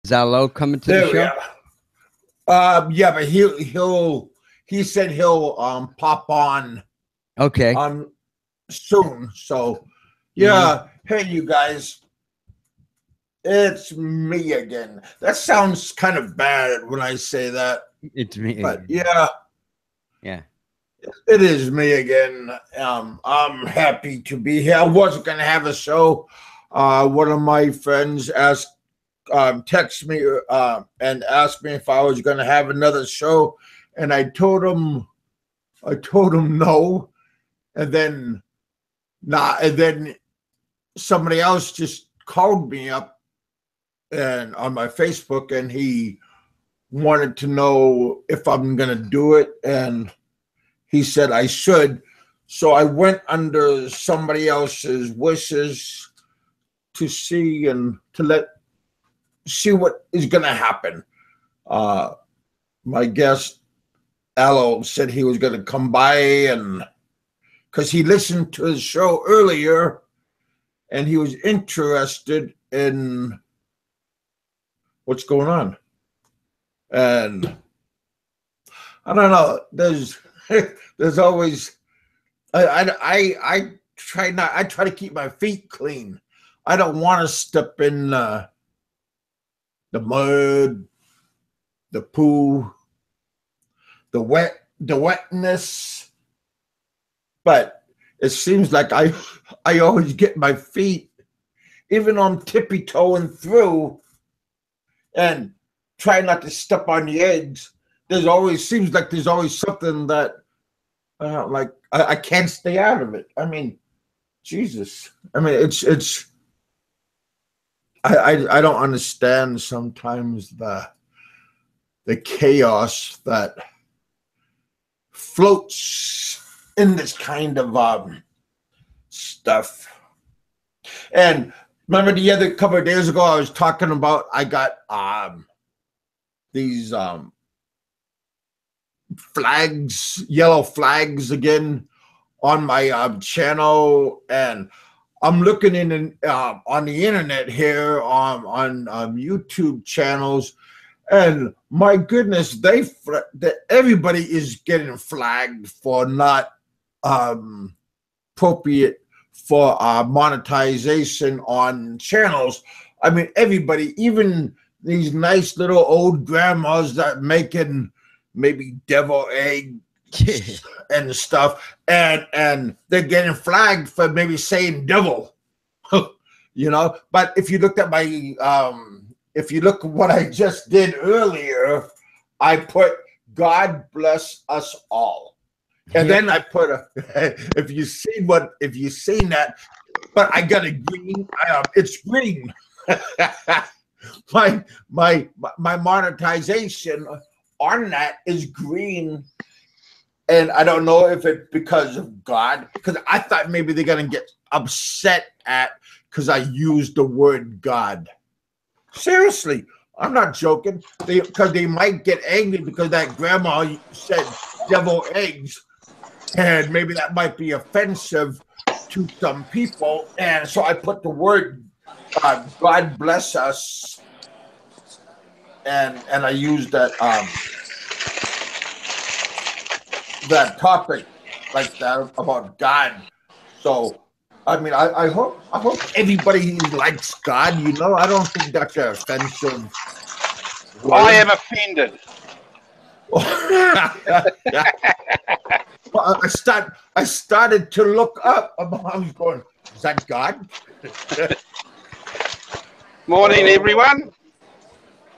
Zalo coming to There the we show? are. Yeah, but he said he'll pop on Okay. soon. So yeah, hey you guys, it's me again. That sounds kind of bad when I say that, It's me. but yeah, Yeah. it is me again. I'm happy to be here. I wasn't gonna have a show. One of my friends text me and asked me if I was gonna have another show, and I told him no, and then somebody else just called me up and on my Facebook, and he wanted to know if I'm gonna do it, and he said I should. So I went under somebody else's wishes to see and to see what is gonna happen. My guest Aloe said he was gonna come by, and because he listened to his show earlier and he was interested in what's going on. And I don't know, there's always I try to keep my feet clean. I don't want to step in the mud, the poo, the wetness. But it seems like I always get my feet, even on tippy toeing through, and try not to step on the eggs. Seems like there's always something that like I can't stay out of it. I mean, Jesus. I mean, it's I don't understand sometimes the chaos that floats in this kind of stuff. And remember the other couple of days ago, I was talking about I got these flags, yellow flags again on my channel, and I'm looking in on the internet here on YouTube channels, and my goodness, everybody is getting flagged for not appropriate for monetization on channels. I mean, everybody, even these nice little old grandmas that making maybe devil egg and stuff, and they're getting flagged for maybe saying devil, you know. But if you looked at my if you look at what I just did earlier, I put God bless us all. And then I put if you've seen that, but I got a green, it's green. my monetization on that is green. And I don't know if it's because of God, because I thought maybe they're gonna get upset because I used the word God. Seriously, I'm not joking. Because they might get angry because that grandma said devil eggs, and maybe that might be offensive to some people. And so I put the word God bless us, and I used that that topic like that about God. So I mean, I hope everybody likes God. You know, I don't think that's an offensive word. I am offended. Well, I started to look up. I was going, is that God? Morning, everyone.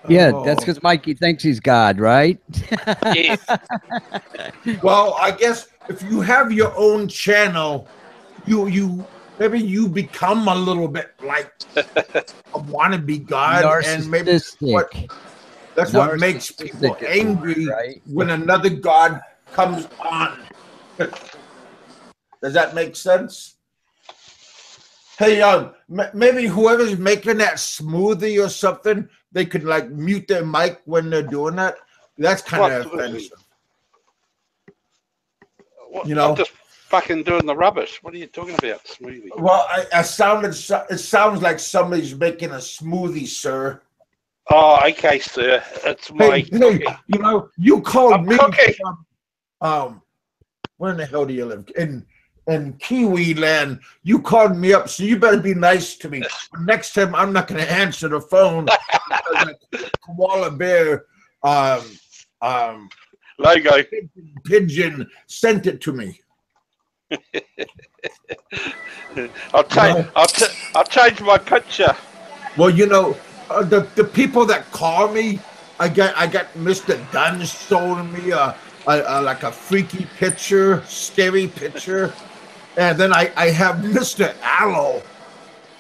Yeah, that's because Mikey thinks he's God, right? Yes. Well, I guess if you have your own channel, you maybe you become a little bit like a wannabe God, and maybe that's what makes people angry, right? When another God comes on. Does that make sense? Hey, maybe whoever's making that smoothie or something, they could like mute their mic when they're doing that. That's kind of offensive. You know, I'm just fucking doing the rubbish. What are you talking about, smoothie? Well, it sounds like somebody's making a smoothie, sir. Oh, okay, sir. It's my Hey, you know, you called I'm me cooking. from, where in the hell do you live? In Kiwi land. You called me up, so you better be nice to me. Next time, I'm not going to answer the phone because a koala bear Logo. pigeon sent it to me. I'll change my picture. Well, you know, the people that call me, I got Mr. Dunn showing me like a freaky picture, scary picture, and then I have Mr. Aloe,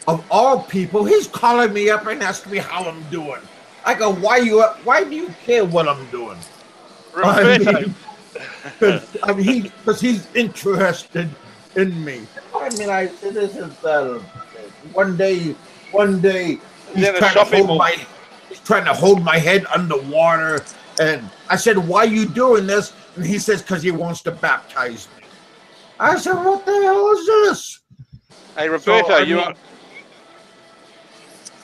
of all people, he's calling me up and asking me how I'm doing. I go, why do you care what I'm doing? Roberto. Because he's interested in me. I mean, I said this is one day he's Then a trying to shopping hold mall. my head underwater, and I said, why are you doing this? And he says, because he wants to baptize me. I said, what the hell is this? Hey, Roberto,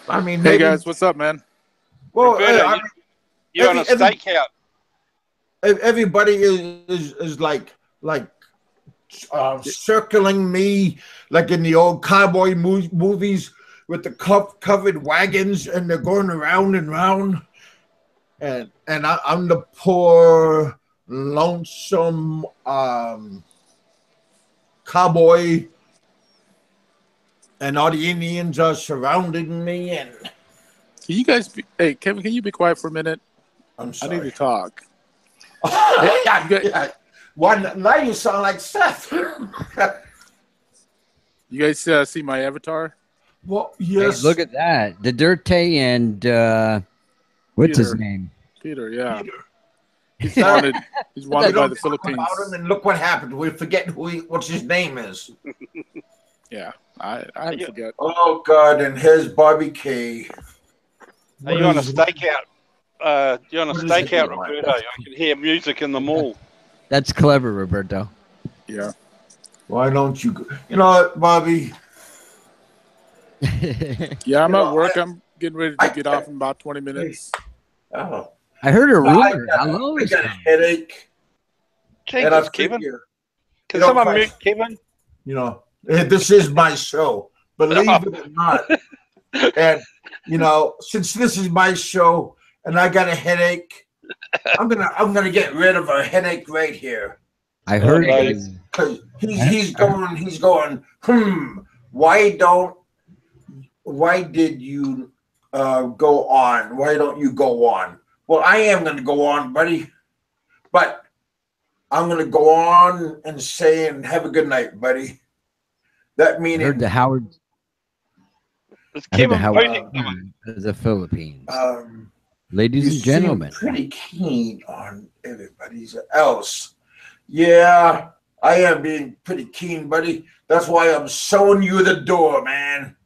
I mean, Hey maybe, guys, what's up, man? well, Roberto, you're on a stakeout. everybody is like circling me like in the old cowboy movies with the covered wagons, and they're going around and round, and I'm the poor lonesome cowboy, and all the Indians are surrounding me, and Can you guys hey, Kevin, can you be quiet for a minute? I'm I sorry. need to talk. Yeah. One, now you sound like Seth. You guys see my avatar? Well, Hey, yes. look at that. The Dirte and what's his Peter. name? Peter, yeah. Peter. He's wanted. He's We wanted by don't the talk Philippines. about him, and look what happened. We forget what his name is. Yeah, I forget. Oh God! And here's Bobby K. Are you on a stakeout? You're on a what is it stakeout, doing like Roberto. that? I can hear music in the mall. That's clever, Roberto. Yeah. Why don't you? You know what, Bobby? Yeah, I'm You at know, work. I'm getting ready to get off in about 20 minutes. Oh, I heard a no, rumor. I Hello, is got a coming. headache, and I Jesus, Kevin. figure, Can you know, someone quite- mute Kevin? you know, this is my show. Believe it or not. And you know, since this is my show and I got a headache, I'm gonna get rid of a headache right here. I heard no. you. Because he's going. Why did you go on? Why don't you go on? Well, I am gonna go on, buddy, but I'm gonna go on and say and have a good night, buddy. That I meaning heard the Howard. It's I heard the Kevin Howard pointing someone. of the Philippines. you Ladies and seem gentlemen. pretty keen on everybody else. Yeah, I am being pretty keen, buddy. That's why I'm showing you the door, man.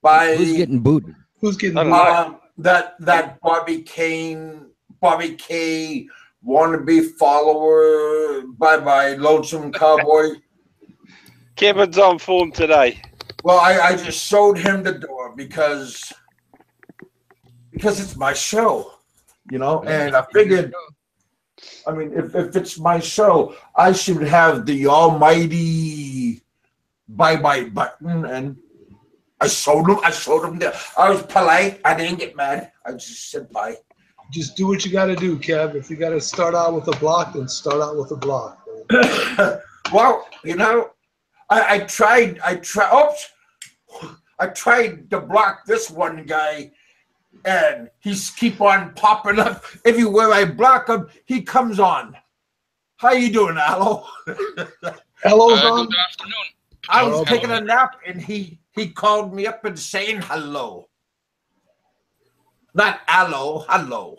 Who's getting booted? Who's getting I don't know. that Bobby K wannabe follower? Bye, lonesome cowboy. Kevin's on form today. Well, I just showed him the door because it's my show, you know, and I figured, I mean, if it's my show, I should have the almighty bye button, and I showed him there. I was polite. I didn't get mad. I just said bye. Just do what you got to do, Kev. If you got to start out with a block, then start out with a block. Well, you know, I tried to block this one guy, and he's keep on popping up everywhere I block him. He comes on. How you doing, Aloe? Hello's on. Good afternoon. I was Hello. taking a nap, and he called me up and saying hello. Not aloe, hello.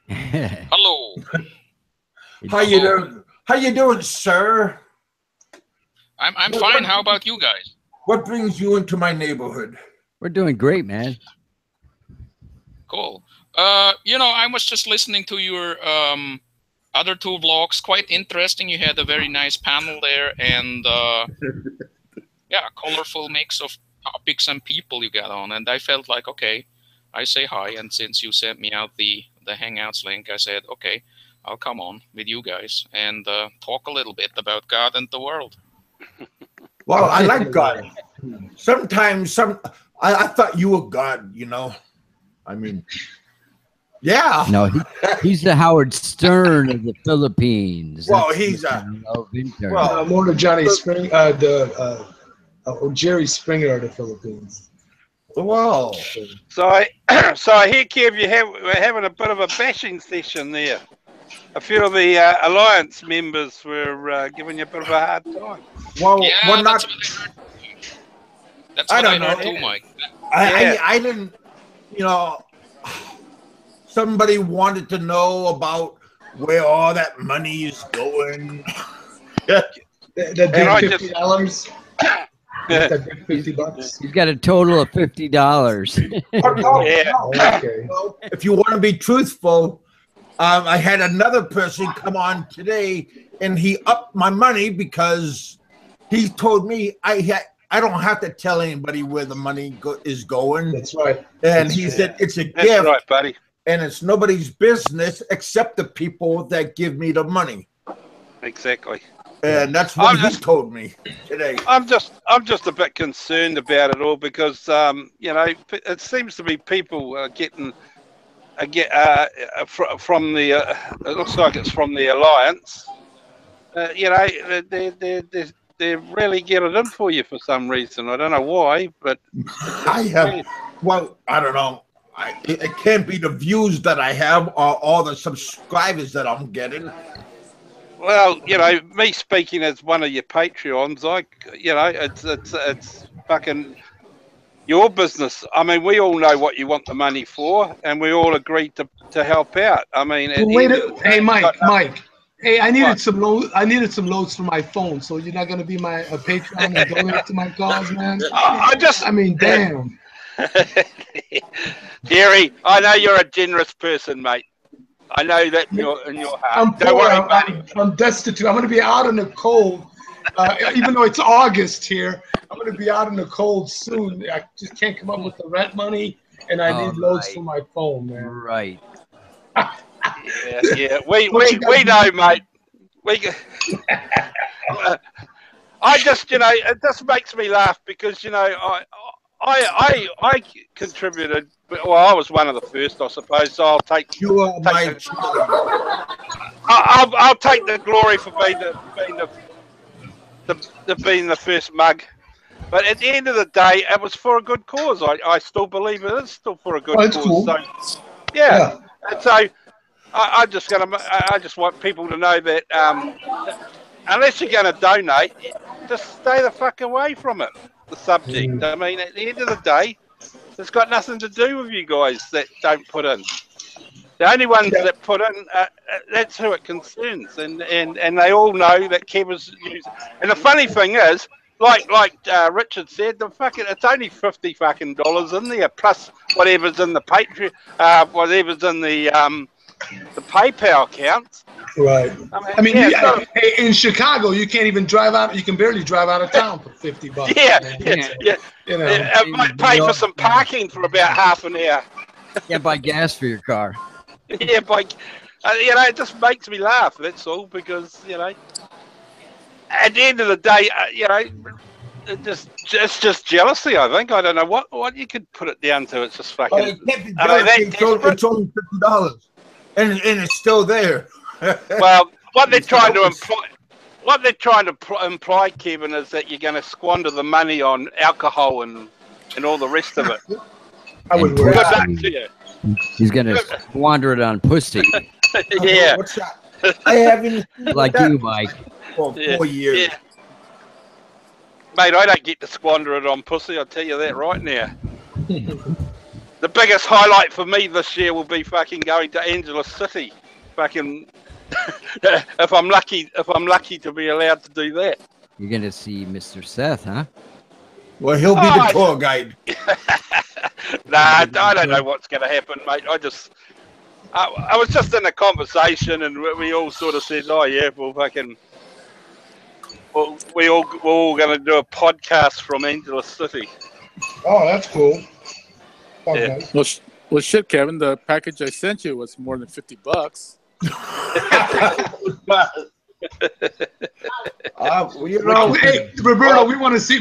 Hello. How you doing? How you doing, sir? I'm fine. How about you guys? What brings you into my neighborhood? We're doing great, man. Cool. You know, I was just listening to your other two vlogs. Quite interesting. You had a very nice panel there, and yeah, colorful mix of topics and people you got on. And I felt like, okay, I say hi, and since you sent me out the Hangouts link, I said, okay, I'll come on with you guys and talk a little bit about God and the world. Well, I like God. Sometimes I thought you were God, you know. I mean, yeah. No, he's the Howard Stern of the Philippines. Well, That's he's the love intern. well, more to Johnny Spring, Jerry Springer of the Philippines. well. So I hear, Kev, we're having a bit of a bashing session there. A few of the Alliance members were giving you a bit of a hard time. Well, Yeah, we're not. That's what I don't heard know. too, Mike. I didn't, you know, somebody wanted to know about where all that money is going. That big $50. That big $50. He's got a total of $50. Okay. Well, if you want to be truthful, I had another person come on today, and he upped my money because he told me I don't have to tell anybody where the money is going. That's right. And he said it's a That's gift, right, buddy. and it's nobody's business except the people that give me the money. Exactly. And that's what he told me today. I'm just a bit concerned about it all because you know, it seems to be people getting from the it looks like it's from the Alliance. You know, they really get it in for you for some reason. I don't know why, but I have. Well, I don't know. It can't be the views that I have or all the subscribers that I'm getting. Well, you know, me speaking as one of your Patreons, you know, it's fucking your business. I mean, we all know what you want the money for, and we all agreed to help out. I mean, hey, Mike. Hey, I needed some loads for my phone, so you're not gonna be my Patreon and donate to my cause, man. I mean, damn. Gary, I know you're a generous person, mate. I know that you're in your heart. I'm poor. I'm destitute. I'm going to be out in the cold. Even though it's August here, I'm going to be out in the cold soon. I just can't come up with the rent money, and I need loads for my phone, man. Right. Yeah. We know, mate. I just, you know, it just makes me laugh because, you know, I contributed. Well, I was one of the first, I suppose. So I'll take I'll take the glory for being the first mug. But at the end of the day, it was for a good cause. I still believe it is still for a good cause. Cool. So, yeah. And so I just want people to know that unless you're going to donate, just stay the fuck away from it. The subject. I mean, at the end of the day, it's got nothing to do with you guys that don't put in. The only ones that put in, that's who it concerns, and they all know that Kev is using. And the funny thing is, like Richard said, it's only $50 in there plus whatever's in the Patreon, whatever's in the PayPal accounts. Right. I mean, in Chicago, you can't even drive out. You can barely drive out of town for $50. Yeah. You know, It might pay for some parking for about half an hour. Can't buy gas for your car. Yeah, you know, it just makes me laugh. That's all, because, you know, at the end of the day, you know, it's just jealousy. I think. I don't know what you could put it down to. It's just fucking. It can't be jealousy. It's only $50, and it's still there. Well, what they're trying to imply, Kevin, is that you're going to squander the money on alcohol and all the rest of it. I would Good luck to you. He's gonna squander it on pussy. Yeah. What's that? I haven't Like you, Mike. for 4 years. Yeah. Mate, I don't get to squander it on pussy. I'll tell you that right now. The biggest highlight for me this year will be fucking going to Angeles City. Fucking if I'm lucky to be allowed to do that. You're gonna see Mr. Seth, huh? Well, he'll be the tour guide. Nah, I don't know what's going to happen, mate. I was just in a conversation, and we all sort of said, "Oh yeah, we're all going to do a podcast from Angeles City." Oh, that's cool. Yeah. Well, shit, Kevin. The package I sent you was more than $50. You know, Hey, Roberto, we want to see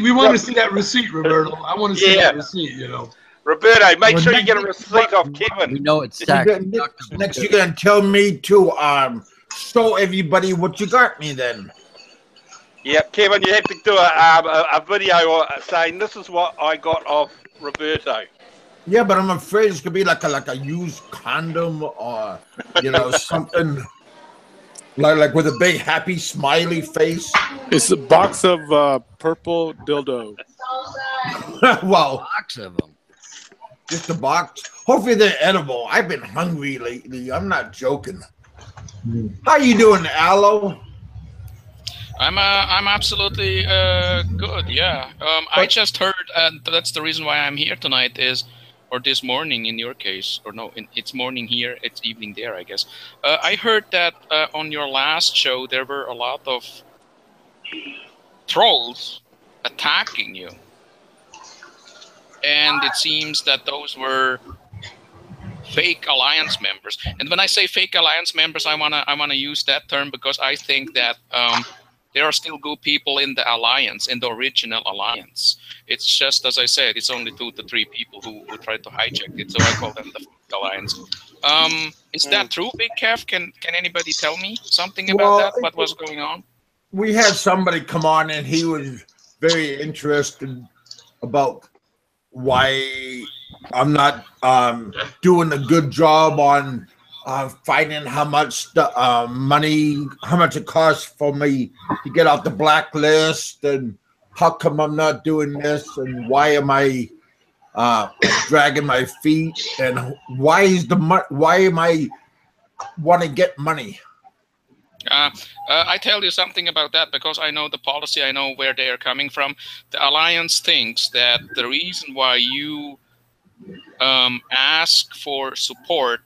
that receipt, Roberto. I want to see that receipt. You know, Roberto, make Well, sure you next- get a receipt off Kevin. We know it's you tax got- deductible. next, you're gonna tell me to show everybody what you got me. Then Yeah, Kevin, you have to do a video saying this is what I got off Roberto. yeah, but I'm afraid it's gonna be like a used condom or something like with a big happy smiley face. It's a box of purple dildo. Well, Box of them. just a box. Hopefully they're edible. I've been hungry lately. I'm not joking. How you doing, Aloe? I'm absolutely good. Yeah. I just heard, and that's the reason why I'm here tonight or this morning in your case, or no, it's morning here, it's evening there, I guess. I heard that on your last show there were a lot of trolls attacking you, and it seems that those were fake alliance members. And when I say fake alliance members, I wanna use that term because I think that there are still good people in the alliance, in the original alliance. It's just, as I said, it's only 2 to 3 people who tried to hijack it, so I call them the fake alliance. Is that true, Big Kev? Can anybody tell me something about that? What was going on? We had somebody come on and he was very interested about why I'm not doing a good job on finding how much money, how much it costs for me to get off the blacklist, and how come I'm not doing this, and why am I dragging my feet, and why am I want to get money? I tell you something about that because I know the policy, I know where they are coming from. The Alliance thinks that the reason why you ask for support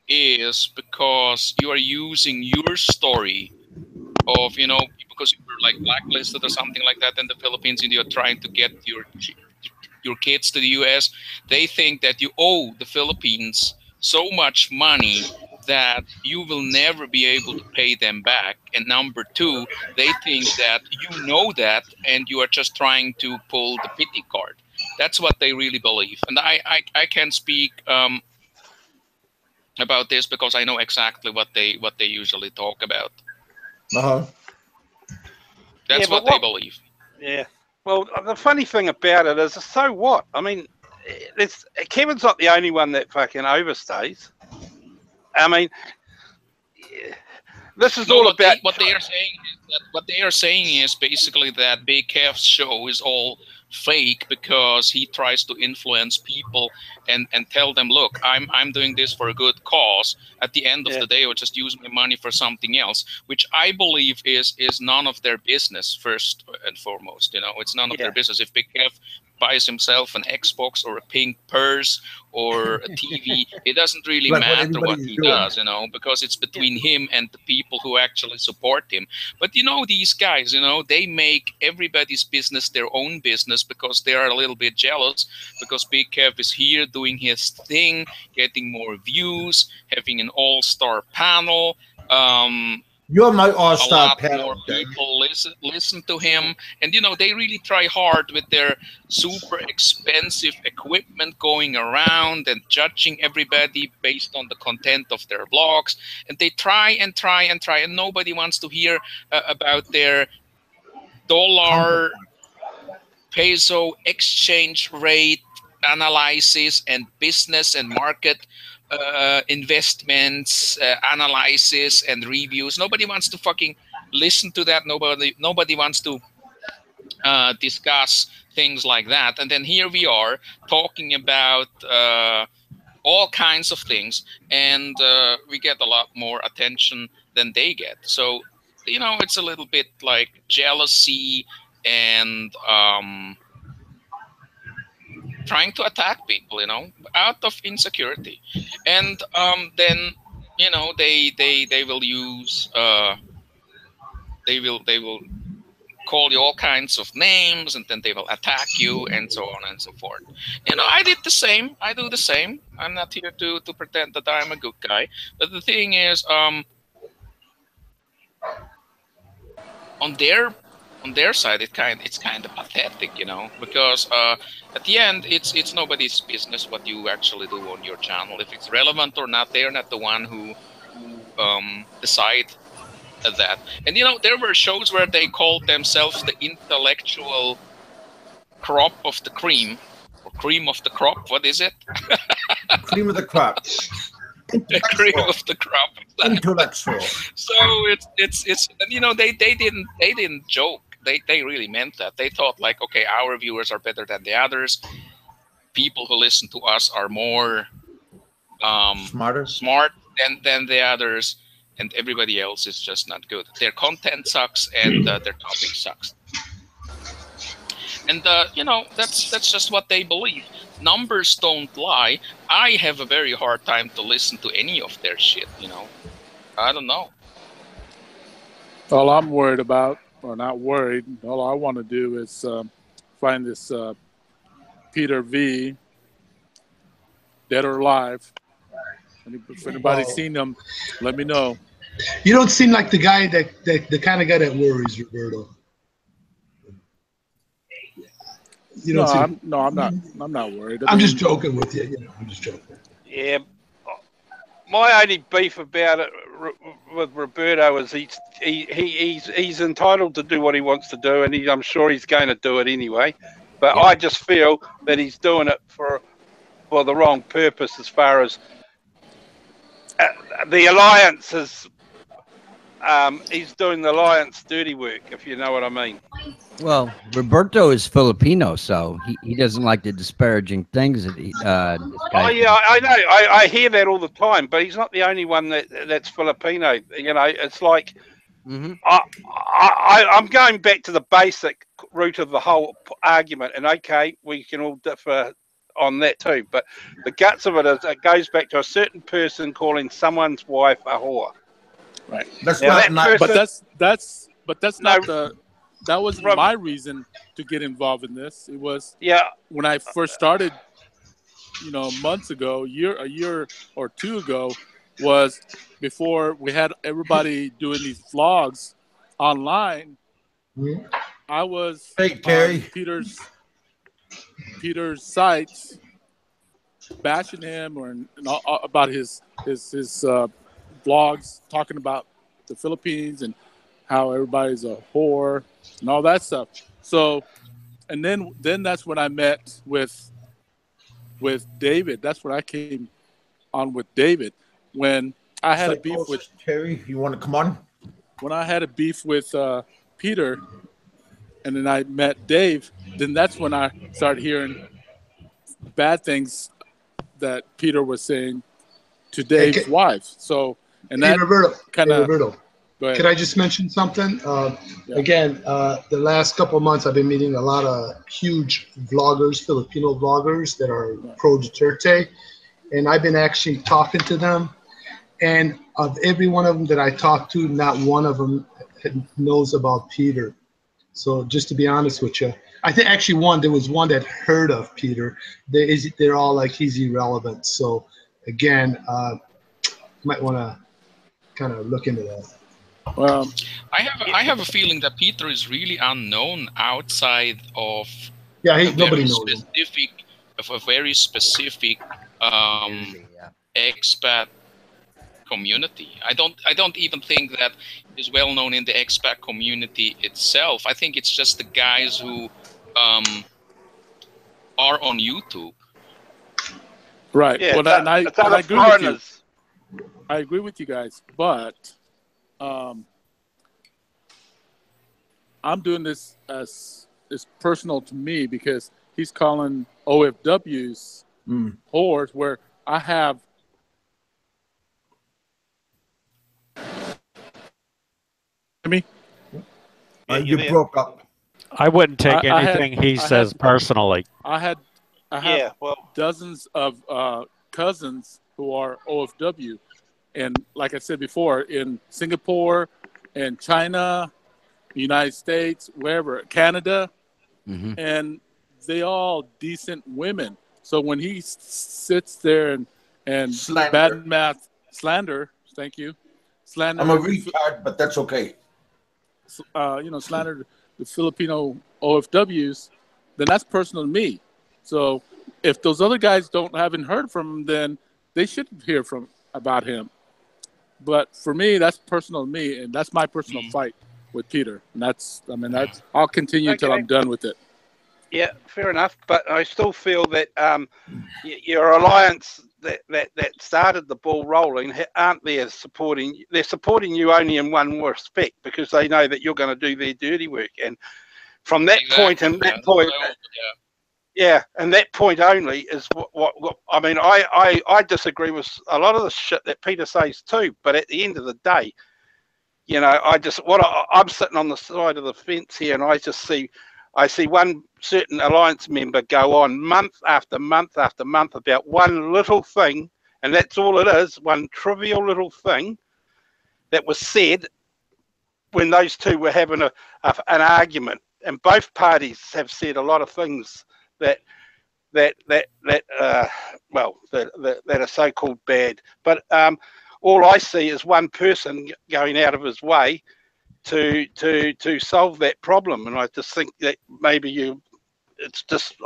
is because you are using your story of, because you were like blacklisted or something like that in the Philippines and you're trying to get your kids to the US. They think that you owe the Philippines so much money that you will never be able to pay them back. And number 2, they think that you know that and you are just trying to pull the pity card. That's what they really believe. And I can speak about this because I know exactly what they usually talk about. That's what they believe. Yeah. Well, the funny thing about it is, so what? I mean, Kevin's not the only one that fucking overstays. I mean, this is all about what they are saying is that what they are saying is basically that Big Kev's show is all fake because he tries to influence people and tell them, look, I'm doing this for a good cause. At the end of the day, I'll just use my money for something else, which I believe is none of their business. First and foremost, it's none of their business. If Big Kev buys himself an Xbox or a pink purse or a TV, it doesn't really matter what he does, because it's between him and the people who actually support him. But these guys, they make everybody's business their own business because they are a little bit jealous because Big Kev is here doing his thing, getting more views, having an all-star panel. You're my all-star panel. A lot more people listen to him, and they really try hard with their super expensive equipment going around and judging everybody based on the content of their blogs. And they try and try and try, and nobody wants to hear about their dollar peso exchange rate analysis and business and market investments analysis and reviews. Nobody wants to fucking listen to that. Nobody wants to discuss things like that. And then here we are talking about all kinds of things, and we get a lot more attention than they get. So it's a little bit like jealousy and trying to attack people, out of insecurity. And then they will use they will call you all kinds of names, and then they will attack you, and so on and so forth. You know, I did the same. I do the same. I'm not here to pretend that I'm a good guy. But the thing is, on their side, it's kind of pathetic, you know, because at the end, it's nobody's business what you actually do on your channel. If it's relevant or not, they're not the one who decide that. And you know, there were shows where they called themselves the intellectual crop of the cream, or cream of the crop. What is it? Cream of the crop. The cream of the crop. Intellectual. So it's you know, they didn't joke. They really meant that. They thought like, okay, our viewers are better than the others. People who listen to us are more smart than the others, and everybody else is just not good. Their content sucks, and their topic sucks. And you know, that's just what they believe. Numbers don't lie. I have a very hard time to listen to any of their shit. You know, I don't know. All I'm worried about, or not worried, all I want to do is find this Peter V, dead or alive. If anybody's seen him, let me know. You don't seem like the guy the kind of guy that worries, Roberto. You don't I'm not worried. I'm just joking with you. You know, I'm just joking. Yeah. My only beef about it with Roberto is he's entitled to do what he wants to do, and I'm sure he's going to do it anyway. But I just feel that he's doing it for the wrong purpose, as far as the alliance is. He's doing the alliance dirty work, if you know what I mean. Well, Roberto is Filipino, so he doesn't like the disparaging things that this guy. Oh yeah, I know. I hear that all the time, but he's not the only one that's Filipino. You know, it's like I'm going back to the basic root of the whole argument, and okay, we can all differ on that too. But the guts of it is, it goes back to a certain person calling someone's wife a whore. Right. That's now, not. That wasn't my reason to get involved in this. It was when I first started, you know, months ago, a year or two ago, was before we had everybody doing these vlogs online. I was on Peter's sites bashing him about his vlogs, talking about the Philippines and how everybody's a whore and all that stuff. So, and then that's when I met with David. That's when I came on with David. When I had a beef with Terry, you want to come on? When I had a beef with Peter, and then I met Dave, then that's when I started hearing bad things that Peter was saying to Dave's wife. So, and that kind of. Can I just mention something? Again, the last couple of months, I've been meeting a lot of huge vloggers, Filipino vloggers that are pro Duterte, and I've been actually talking to them. And of every one of them that I talked to, not one of them knows about Peter. So just to be honest with you, I think actually there was one that heard of Peter. They're all like, he's irrelevant. So again, might want to kind of look into that. Well, I have a feeling that Peter is really unknown outside of nobody knows a very specific expat community. I don't even think that he's well known in the expat community itself. I think it's just the guys who are on YouTube. Right. Yeah, well, and I agree with you. I agree with you guys, but I'm doing this as it's personal to me because he's calling OFWs whores, where I have. Me? You broke up. I wouldn't take anything he says personally. I have dozens of cousins who are OFW. And like I said before, in Singapore and China United States, wherever, Canada, Mhm. and they all decent women. So when he sits there and Slander. badmouth slander, thank you, slander, I'm a retard, but that's okay. slander the Filipino OFWs, then that's personal to me. So if those other guys haven't heard from him, then they should hear from about him. But for me, that's personal to me, and that's my personal fight with Peter. And that's I'll continue until I'm done with it. Yeah, fair enough. But I still feel that your alliance that started the ball rolling aren't there supporting. They're supporting you only in one respect, because they know that you're going to do their dirty work. And from that point and that point, yeah, and that point only is what I mean. I disagree with a lot of the shit that Peter says too. But at the end of the day, I'm sitting on the side of the fence here, and I see one certain alliance member go on month after month after month about one little thing, and that's all it is, one trivial little thing that was said when those two were having an argument. And both parties have said a lot of things that are so-called bad. But all I see is one person going out of his way to solve that problem, and I just think that maybe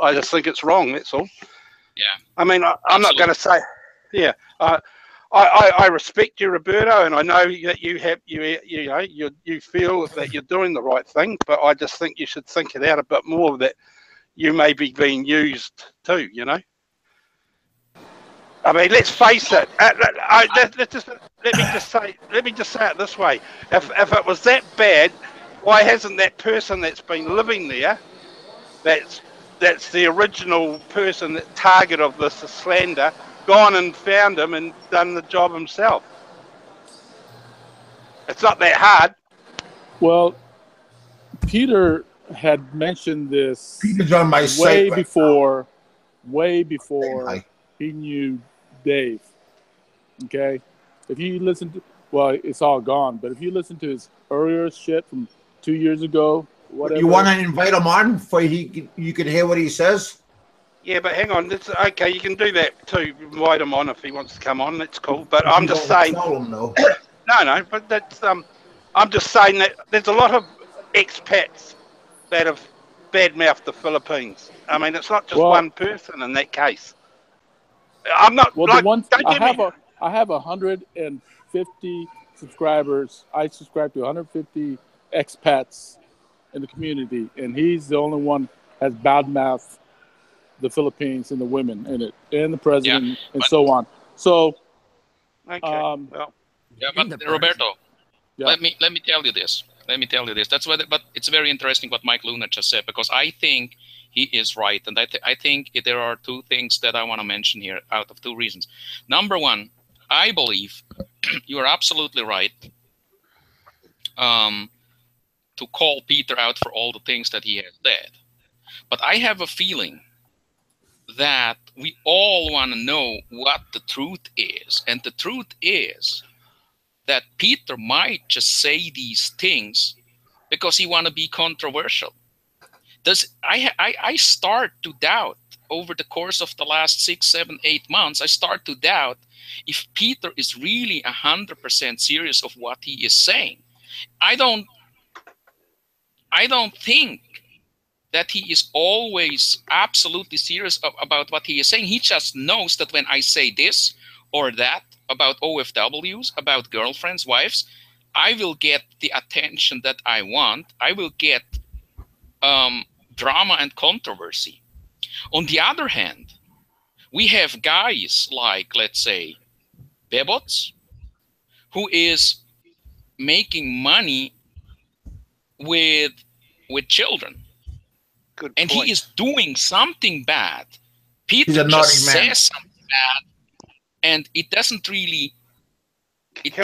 I just think it's wrong. That's all. Yeah. I mean, I'm not going to say. Yeah. I respect you, Roberto, and I know that you feel that you're doing the right thing, but I just think you should think it out a bit more, that you may be being used too. I mean, let's face it. Let me just say it this way: if it was that bad, why hasn't that person that's been living there, that's the original person, that target of this slander, gone and found him and done the job himself? It's not that hard. Well, Peter had mentioned this Peter's on my site way before he knew Dave. Okay, if you listen to, it's all gone. But if you listen to his earlier shit from 2 years ago, whatever, you want to invite him on for you can hear what he says. Yeah, but hang on. It's okay. You can do that too. Invite him on if he wants to come on. That's cool. But I'm just saying. Tell him, no. No. But that's I'm just saying that there's a lot of expats that have badmouthed the Philippines. I mean, it's not just one person in that case. I'm not. Well, I have 150 subscribers. I subscribe to 150 expats in the community, and he's the only one that has badmouthed the Philippines and the women in it, and the president, and so on. So, okay. But Roberto, let me tell you this. That's why. But it's very interesting what Mike Luna just said, because I think he is right, and I think there are two things that I want to mention here out of two reasons. Number one, I believe you are absolutely right to call Peter out for all the things that he has said, but I have a feeling that we all want to know what the truth is, and the truth is that Peter might just say these things because he want to be controversial. I start to doubt over the course of the last 6, 7, 8 months. I start to doubt if Peter is really 100% serious of what he is saying. I don't think that he is always absolutely serious about what he is saying. He just knows that when I say this or that about OFWs, about girlfriends, wives, I will get the attention that I want. I will get drama and controversy. On the other hand, we have guys like, let's say, Bebots, who is making money with children. Good and point. He is doing something bad. Peter He's a just naughty man. says something bad, and it doesn't really. And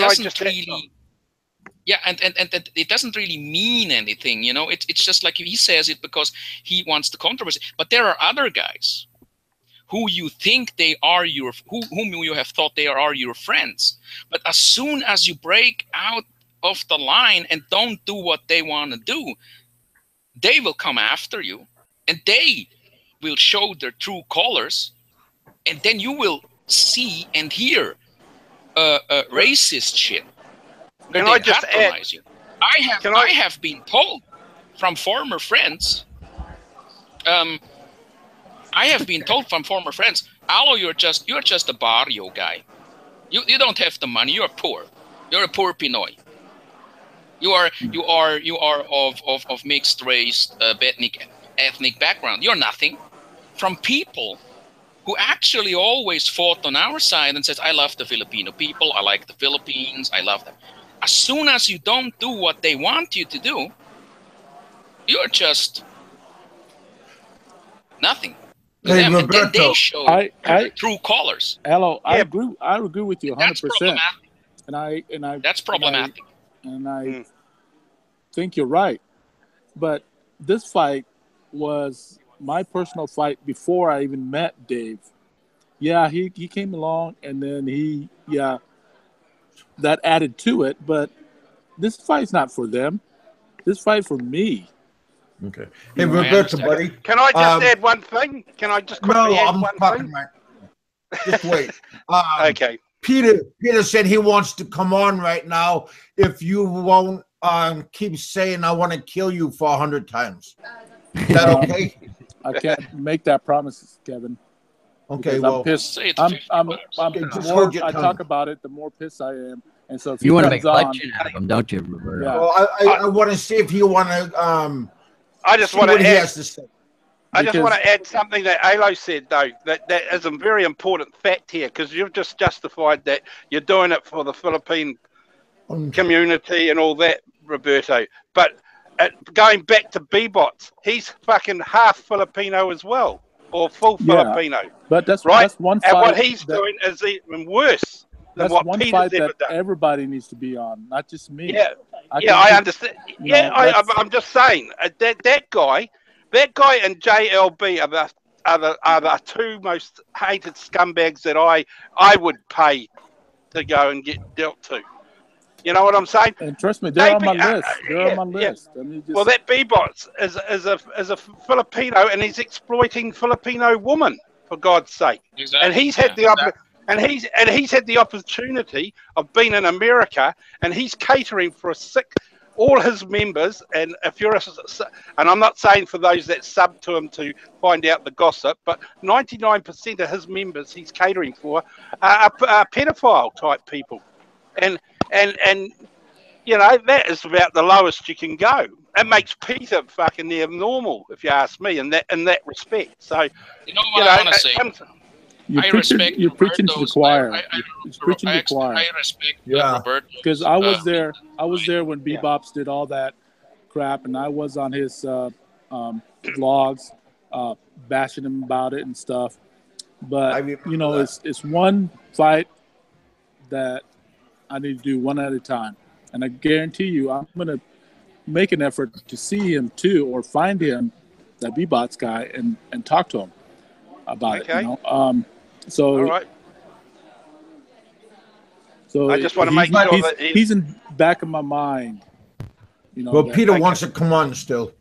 it doesn't really mean anything, It's just like he says it because he wants the controversy. But there are other guys who you think they are whom you have thought they are your friends, but as soon as you break out of the line and don't do what they want to do, they will come after you and they will show their true colors, and then you will see and hear racist shit. Can I just add? You. I have been told from former friends. I have been told from former friends, Alo, you're just a barrio guy. You don't have the money. You're poor. You're a poor Pinoy. You are of mixed race, ethnic background. You're nothing. From people who actually always fought on our side and says, I love the Filipino people. I like the Philippines. I love them. As soon as you don't do what they want you to do, you're just nothing. Hey, them. Roberto, and then they show true colors. Hello, I agree with you 100%. That's problematic. And I that's problematic. And I think you're right. But this fight was my personal fight before I even met Dave. Yeah, he came along and then that added to it. But this fight's not for them. This fight for me. Okay. Hey, Roberto, buddy. Can I just add one thing? Can I just quickly add one thing? Right. Just wait. Okay. Peter said he wants to come on right now if you won't keep saying I want to kill you for 100 times. Is that okay? I can't make that promise, Kevin. Okay, well, I'm pissed. The more I talk about it, the more pissed I am. And so if you want to make on, out of him, don't you, Roberto? Yeah. Well, I want to see if you want to. I just want to add. I just want to add something that Alo said, though. That is a very important fact here, because you've just justified that you're doing it for the Philippine community and all that, Roberto. But going back to Bebots, he's fucking half Filipino as well, or full Filipino. But that's one fight. And what he's doing is even worse than what one Peter's fight ever that done. Everybody needs to be on, not just me. Yeah, I understand. I'm just saying that guy and JLB are the two most hated scumbags that I would pay to go and get dealt to. You know what I'm saying? And trust me, they're on my list. They're on my list. I mean, well, that Bebots is a Filipino, and he's exploiting Filipino woman, for God's sake. Exactly. And he's had he's had the opportunity of being in America, and he's catering for all his members. And if you're and I'm not saying for those that sub to him to find out the gossip, but 99% of his members he's catering for are pedophile type people, and you know, that is about the lowest you can go. It makes Peter fucking near normal, if you ask me, in that respect. So you know what I want to say. You're preaching to the choir. I respect Roberto. Because I was there. I was there when Bebops did all that crap, and I was on his vlogs, bashing him about it and stuff. But you know, it's one fight that I need to do one at a time, and I guarantee you, I'm gonna make an effort to see him too, or find him, that Bebots guy, and talk to him about it. You know? So, all right. So I just want to make sure that he's in back of my mind. You know. Well, Peter wants to come on still.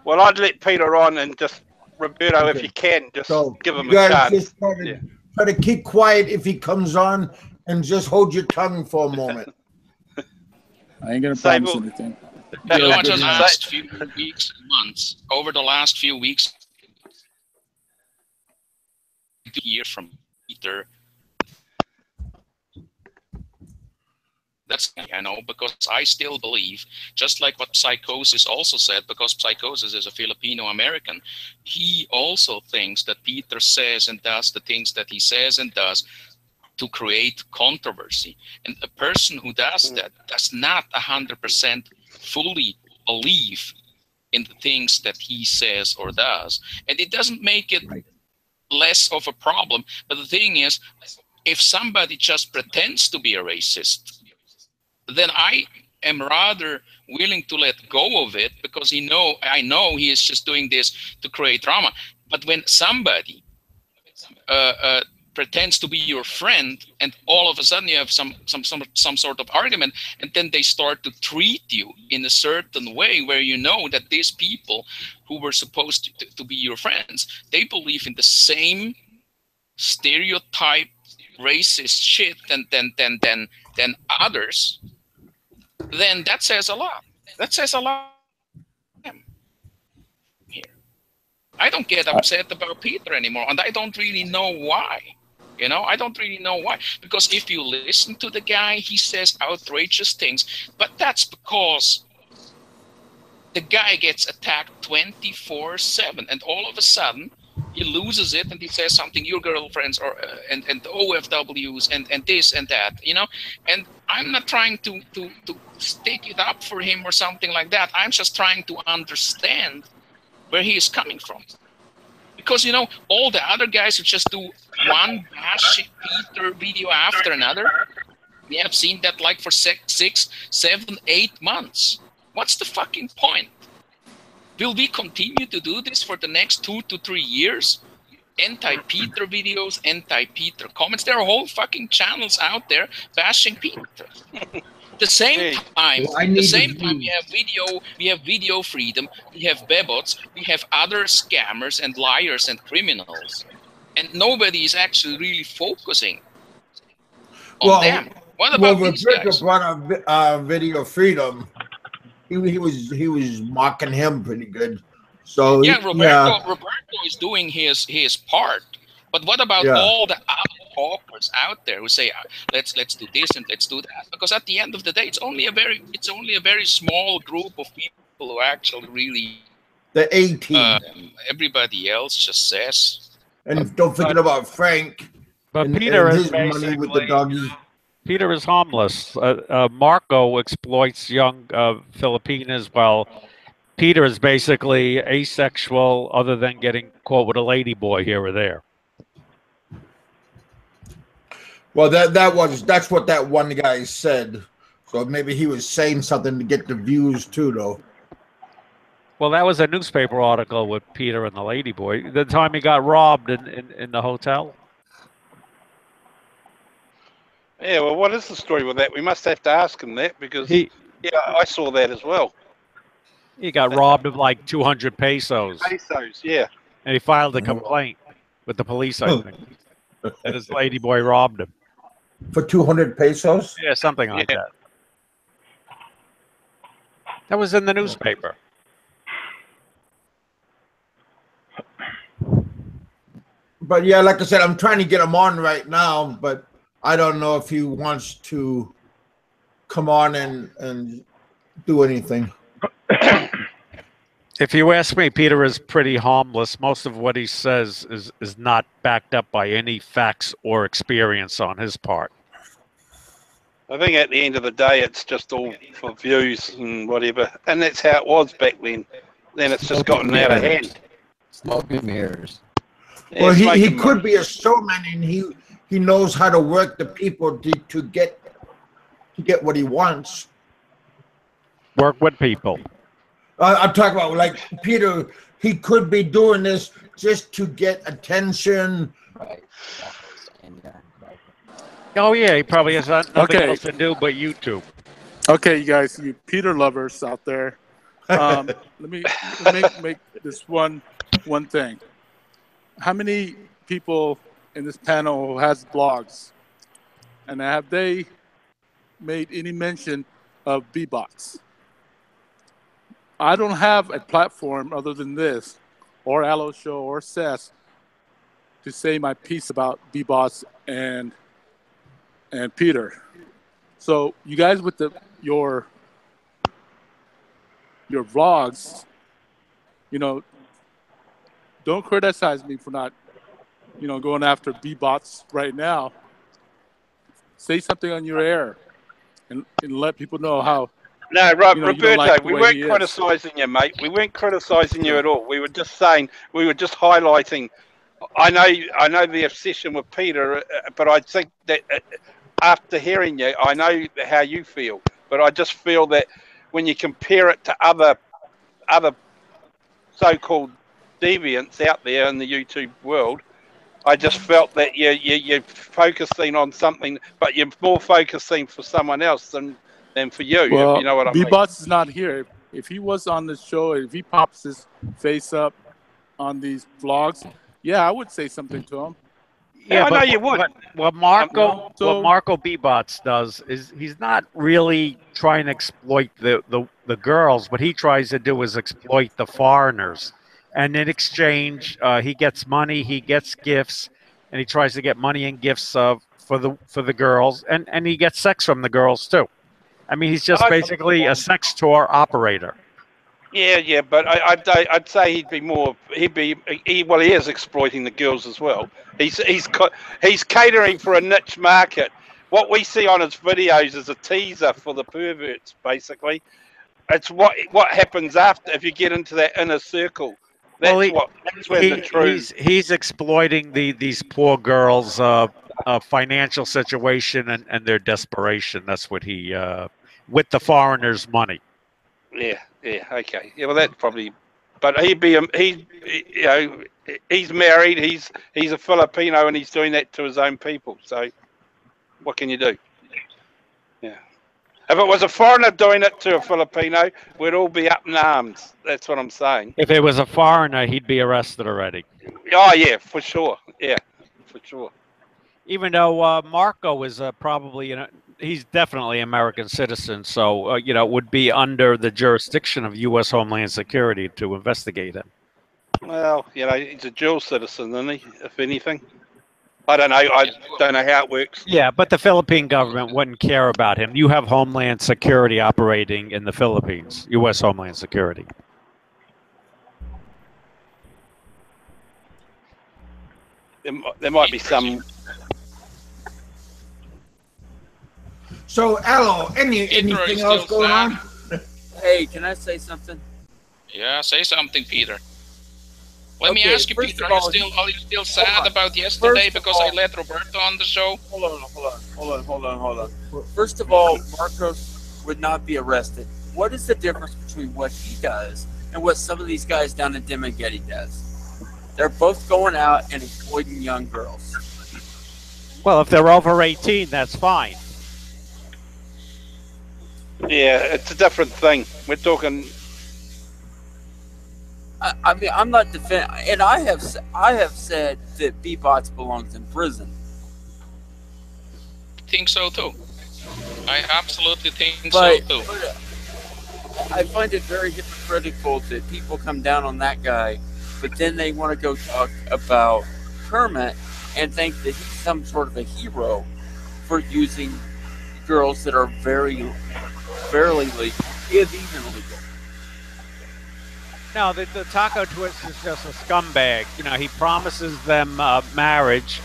Well, I'd let Peter on, and just Roberto, if you can, just give him a chance. Just try to keep quiet if he comes on, and just hold your tongue for a moment. I ain't gonna promise anything. Over the last few weeks and months, to hear from Peter. That's, I know, because I still believe, just like what Psychosis also said, because Psychosis is a Filipino American, he also thinks that Peter says and does the things that he says and does to create controversy. And a person who does that does not 100% fully believe in the things that he says or does. And it doesn't make it less of a problem. But the thing is, if somebody just pretends to be a racist, then I am rather willing to let go of it, because I know he is just doing this to create drama. But when somebody pretends to be your friend, and all of a sudden you have some sort of argument, and then they start to treat you in a certain way where you know that these people who were supposed to be your friends, they believe in the same stereotype racist shit than others, then that says a lot. That says a lot here. I don't get upset about Peter anymore, and I don't really know why. You know, I don't really know why. Because if you listen to the guy, he says outrageous things, but that's because the guy gets attacked 24/7, and all of a sudden he loses it, and he says something, your girlfriends or and OFWs and this and that, you know. And I'm not trying to stick it up for him or something like that. I'm just trying to understand where he is coming from. Because, you know, all the other guys who just do one bash Peter video after another, we have seen that like for 6, 7, 8 months. What's the fucking point? Will we continue to do this for the next 2 to 3 years? Anti-Peter videos, anti-Peter comments. There are whole fucking channels out there bashing Peter. The same time, we have video freedom, we have bebots, we have other scammers and liars and criminals, and nobody is actually really focusing on them. What about these guys? Brought up video freedom. He was mocking him pretty good. So yeah, Roberto is doing his part. But what about all the other talkers out there who say, let's do this and let's do that? Because at the end of the day, it's only a very small group of people who actually really the 18. Everybody else just says. And don't forget about Frank. But Peter and is his money with the doggy. Peter is harmless. Marco exploits young Filipinas, while Peter is basically asexual, other than getting caught with a ladyboy here or there. Well, that's what that one guy said. So maybe he was saying something to get the views too, though. Well, that was a newspaper article with Peter and the ladyboy. The time he got robbed in the hotel. Yeah, well, what is the story with that? We must have to ask him that, because I saw that as well. He got robbed of like 200 pesos. Pesos, yeah. And he filed a complaint with the police, I think. And his ladyboy robbed him. For 200 pesos? Yeah, something like that. That was in the newspaper. But yeah, like I said, I'm trying to get him on right now, but I don't know if he wants to come on and do anything. If you ask me, Peter is pretty harmless. Most of what he says is not backed up by any facts or experience on his part. I think at the end of the day, it's just all for views and whatever. And that's how it was back then. Then it's just gotten out of hand. Smoke and mirrors. Well, he could be a showman, and he knows how to work the people to get what he wants. Work with people. I'm talking about like Peter. He could be doing this just to get attention. Right. Oh yeah, he probably has nothing else to do but YouTube. Okay, you guys, you Peter lovers out there, let me make this one thing. How many people in this panel has blogs, and have they made any mention of B-bots? I don't have a platform other than this, or Allo Show, or SES, to say my piece about B-bots and Peter. So you guys with your vlogs, you know, don't criticize me for not, you know, going after B-bots right now. Say something on your air and let people know how. No, Rob, you know, Roberto, like we weren't criticising you, mate. We weren't criticising you at all. We were just saying, we were just highlighting. I know the obsession with Peter, but I think that after hearing you, I know how you feel. But I just feel that when you compare it to other so-called deviants out there in the YouTube world, I just felt that you're focusing on something, but you're more focusing for someone else than for you. Well, if you know what I mean. B-Bots is not here. If he was on the show, if he pops his face up on these vlogs, yeah, I would say something to him. Yeah, I know you would. But what Marco B-Bots does is he's not really trying to exploit the girls. What he tries to do is exploit the foreigners. And in exchange, he gets money, he gets gifts, and he tries to get money and gifts for the girls, and he gets sex from the girls too. I mean, he's just basically a sex tour operator. Yeah, but I'd say he is exploiting the girls as well. He's catering for a niche market. What we see on his videos is a teaser for the perverts, basically. It's what happens after if you get into that inner circle. That's when the truth. He's exploiting these poor girls' financial situation and their desperation. That's what he with the foreigners' money. Yeah, okay. Yeah, well, that probably, but he's married. He's a Filipino, and he's doing that to his own people. So, what can you do? Yeah. If it was a foreigner doing it to a Filipino, we'd all be up in arms. That's what I'm saying. If it was a foreigner, he'd be arrested already. Oh yeah, for sure. Yeah, for sure. Even though Marco is probably he's definitely an American citizen, so it would be under the jurisdiction of U.S. Homeland Security to investigate him. Well, he's a dual citizen, isn't he? If anything, I don't know. I don't know how it works. Yeah, but the Philippine government wouldn't care about him. You have Homeland Security operating in the Philippines, U.S. Homeland Security. There might be some. So, Aloe, anything else going on? Hey, can I say something? Yeah, say something, Peter. Let me ask you, Peter, are you still sad about yesterday because I let Roberto on the show? Hold on. First of all, Marcos would not be arrested. What is the difference between what he does and what some of these guys down in Dimageti does? They're both going out and exploiting young girls. Well, if they're over 18, that's fine. Yeah, it's a different thing. We're talking. I mean, I'm not defending, and I have said that B-Bots belongs in prison. Think so too. I absolutely think so too. I find it very hypocritical that people come down on that guy, but then they want to go talk about Kermit and think that he's some sort of a hero for using girls that are fairly legal, if even legal. No, the Taco Twist is just a scumbag. He promises them marriage,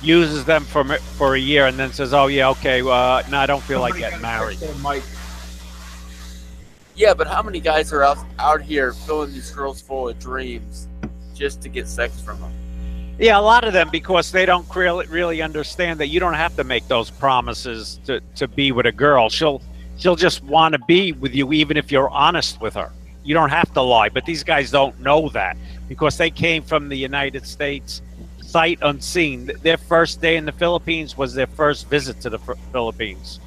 uses them for a year, and then says, "Oh yeah, okay, no, I don't feel like getting married." Yeah, but how many guys are out here filling these girls full of dreams just to get sex from them? Yeah, a lot of them, because they don't really understand that you don't have to make those promises to be with a girl. She'll just want to be with you even if you're honest with her. You don't have to lie, but these guys don't know that because they came from the United States sight unseen. Their first day in the Philippines was their first visit to the Philippines.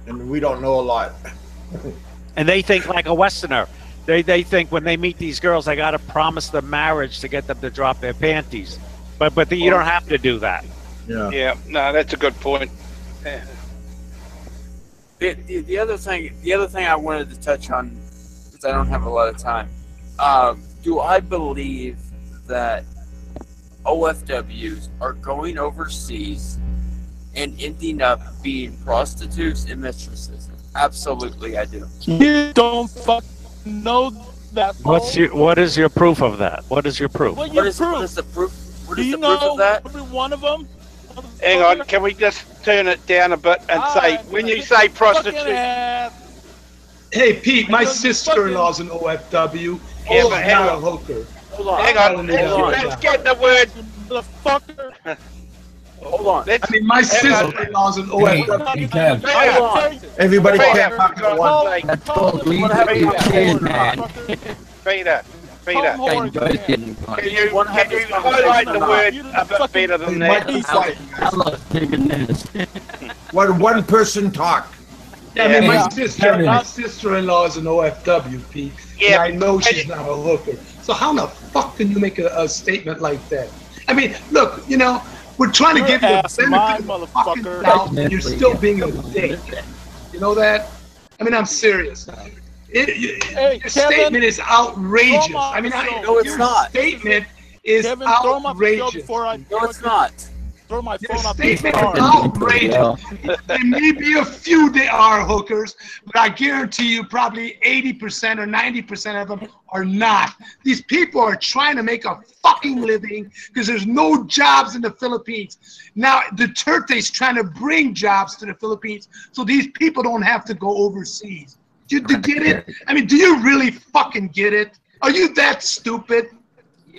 And we don't know a lot. And they think like a Westerner. They think when they meet these girls, they got to promise them marriage to get them to drop their panties. But you don't have to do that. Yeah, no, that's a good point. Yeah. The other thing I wanted to touch on, because I don't have a lot of time. Do I believe that OFWs are going overseas and ending up being prostitutes and mistresses? Absolutely, I do. You don't fucking know that. What is your proof of that? What is your proof? What is the proof? What is the proof of that? Every one of them? Hang on, can we just turn it down a bit and say, when you say prostitute... Hey, Pete, my sister-in-law's an OFW. Yeah, but hang not on. a hooker. Hang on, let's get the word... Hold on. I mean, my sister-in-law's an OFW. Everybody can't talk at once. Peter, Peter. Can you highlight the word a bit better than that? One person talk. Yeah, I mean, my sister-in-law is an OFW, Pete. Yeah, and I know she's not a hooker. So how the fuck can you make a statement like that? I mean, look, you know, we're trying to give you the benefit of the fucking doubt, and you're still being a dick. You know that? I mean, I'm serious. Your statement is outrageous. I mean, no, it's not. Statement is outrageous. No, it's not. Throw my phone up. Statement is outrageous. There may be a few that are hookers, but I guarantee you probably 80% or 90% of them are not. These people are trying to make a fucking living because there's no jobs in the Philippines. Now, Duterte's trying to bring jobs to the Philippines so these people don't have to go overseas. Do you get it? I mean, do you really fucking get it? Are you that stupid?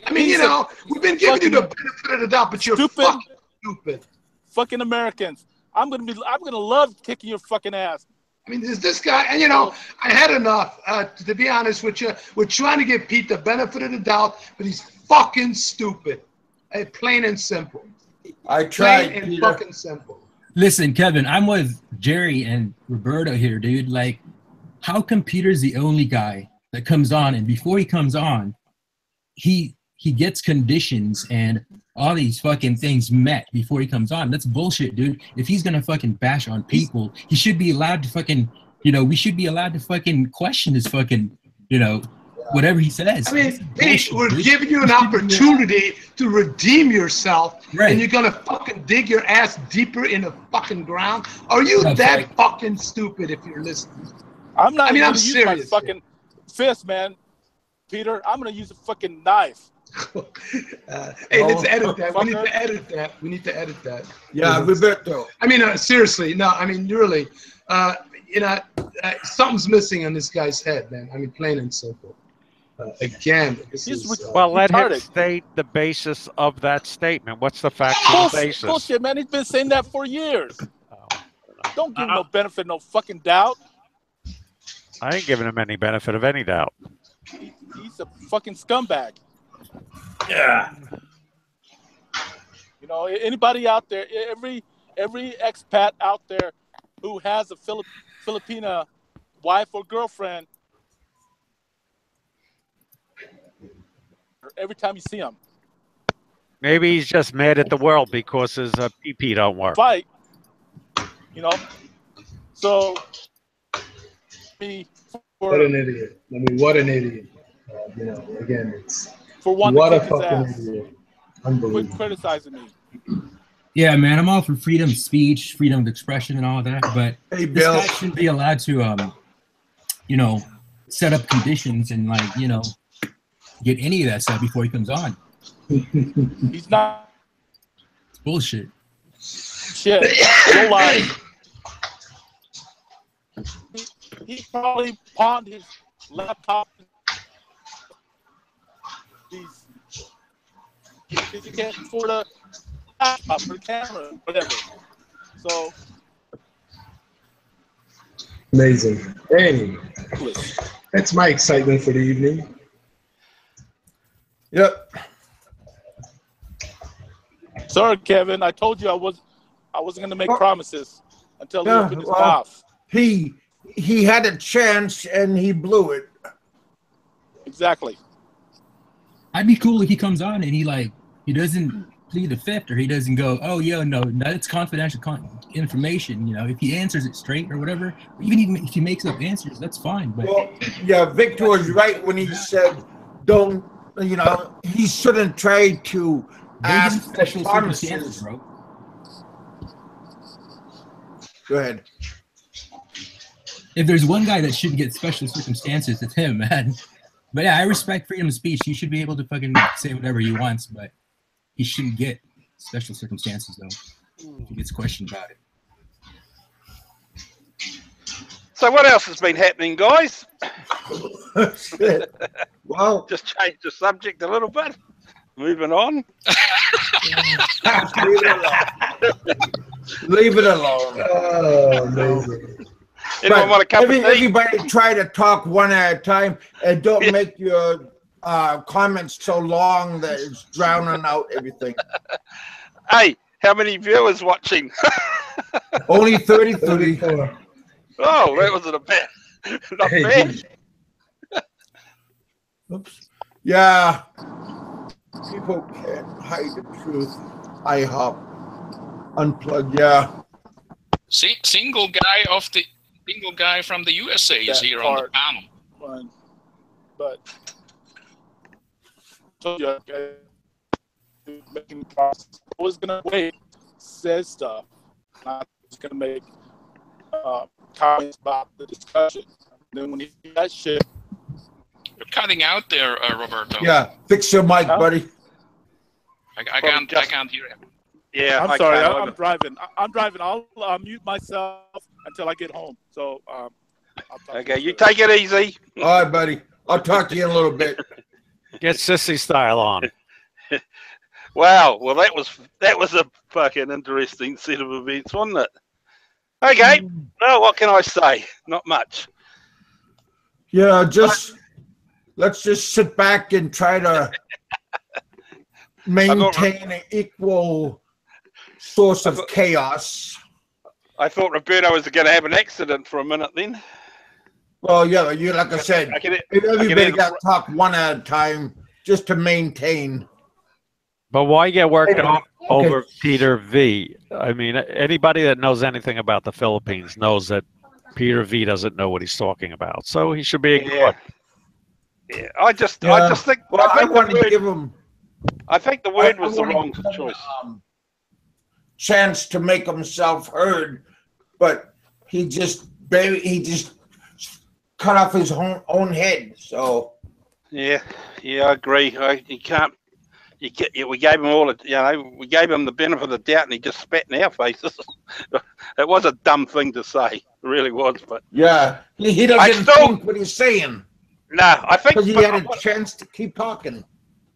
I mean, you know, we've been giving you the benefit of the doubt, but you're fucking stupid. Fucking Americans. I'm gonna love kicking your fucking ass. I mean, there's this guy, and you know, I had enough. To be honest with you, we're trying to give Pete the benefit of the doubt, but he's fucking stupid. Plain and simple. I tried. Plain and fucking simple. Listen, Kevin, I'm with Jerry and Roberto here, dude. Like, how come Peter's the only guy that comes on, and before he comes on, he gets conditions and all these fucking things met before he comes on? That's bullshit, dude. If he's gonna fucking bash on people, he should be allowed to fucking, you know, we should be allowed to fucking question his fucking, you know, whatever he says. I mean, Pete, we're giving you an opportunity to redeem yourself, and you're gonna fucking dig your ass deeper in the fucking ground. Are you that fucking stupid if you're listening? I'm not. I mean, I'm use serious. My fucking fist, man, Peter. I'm gonna use a fucking knife. Hey, let's edit that. We need to edit that. We need to edit that. Yeah, Roberto. I mean, seriously, no. I mean, really, you know, something's missing on this guy's head, man. I mean, plain and simple. Again, this is, well, let him state the basis of that statement. What's the factual basis? Bullshit, man. He's been saying that for years. Don't give him no benefit, no fucking doubt. I ain't giving him any benefit of any doubt. He's a fucking scumbag. Yeah. You know, anybody out there, every expat out there who has a Filipina wife or girlfriend, every time you see him. Maybe he's just mad at the world because his PP don't work. Fight. You know? So, what an idiot. I mean, what an idiot. You know, again, it's for one what a to fucking idiot. Unbelievable. Quit criticizing me. Yeah, man, I'm all for freedom of speech, freedom of expression, and all that, but hey, this guy shouldn't be allowed to, you know, set up conditions and, like, you know, get any of that stuff before he comes on. He's not. It's bullshit. Shit. No lie. He probably pawned his laptop. He can't afford a laptop or a camera, whatever. So. Amazing. Anyway, that's my excitement for the evening. Yep. Sorry, Kevin. I told you I wasn't going to make promises until he opened his mouth. He had a chance and he blew it. Exactly. I'd be cool if he comes on and he doesn't plead the fifth, or he doesn't go, oh yeah, no, that's confidential information. You know, if he answers it straight or whatever, even if he makes up answers, that's fine. But well, yeah, Victor was right when he said, don't. You know, he shouldn't try to ask special circumstances, bro. Go ahead. If there's one guy that shouldn't get special circumstances, it's him, man. But yeah, I respect freedom of speech. He should be able to fucking say whatever he wants, but he shouldn't get special circumstances, though. If he gets questioned about it. So what else has been happening, guys? Well, just change the subject a little bit. Moving on. Leave it alone. Oh, amazing. Anyone want a cup of tea? Everybody try to talk one at a time and don't make your comments so long that it's drowning out everything. Hey, how many viewers watching? Only 33. Oh, that wasn't a bad. Not bad. Oops. Yeah. People can't hide the truth. I hop. Unplug. Yeah. Single guy from the USA is here on the panel. But told you, making process. I was gonna wait, says stuff. I was gonna make comments about the discussion. Then when he did that shit, you're cutting out there, Roberto. Yeah, fix your mic, buddy. I can't hear him. Yeah, I'm sorry. I'm driving. I'm driving. I'll mute myself until I get home. So, okay, you take it easy. All right, buddy. I'll talk to you in a little bit. Get sissy style on. Wow. Well, that was a fucking interesting set of events, wasn't it? Okay. Well, what can I say? Not much. Yeah, let's just sit back and try to maintain an equal source of chaos. I thought Roberto was going to have an accident for a minute then. Well, yeah, you like I said, everybody got to talk one at a time just to maintain. But why get worked up over Peter V? I mean, anybody that knows anything about the Philippines knows that Peter V doesn't know what he's talking about, so he should be ignored. Yeah, I just think. Well, I want to give him. I think the word was the wrong choice. Chance to make himself heard, but he just cut off his own head. So yeah, I agree. We gave him we gave him the benefit of the doubt, and he just spat in our faces. It was a dumb thing to say, it really was. But yeah, he doesn't think what he's saying. No, I think because he had a chance to keep talking.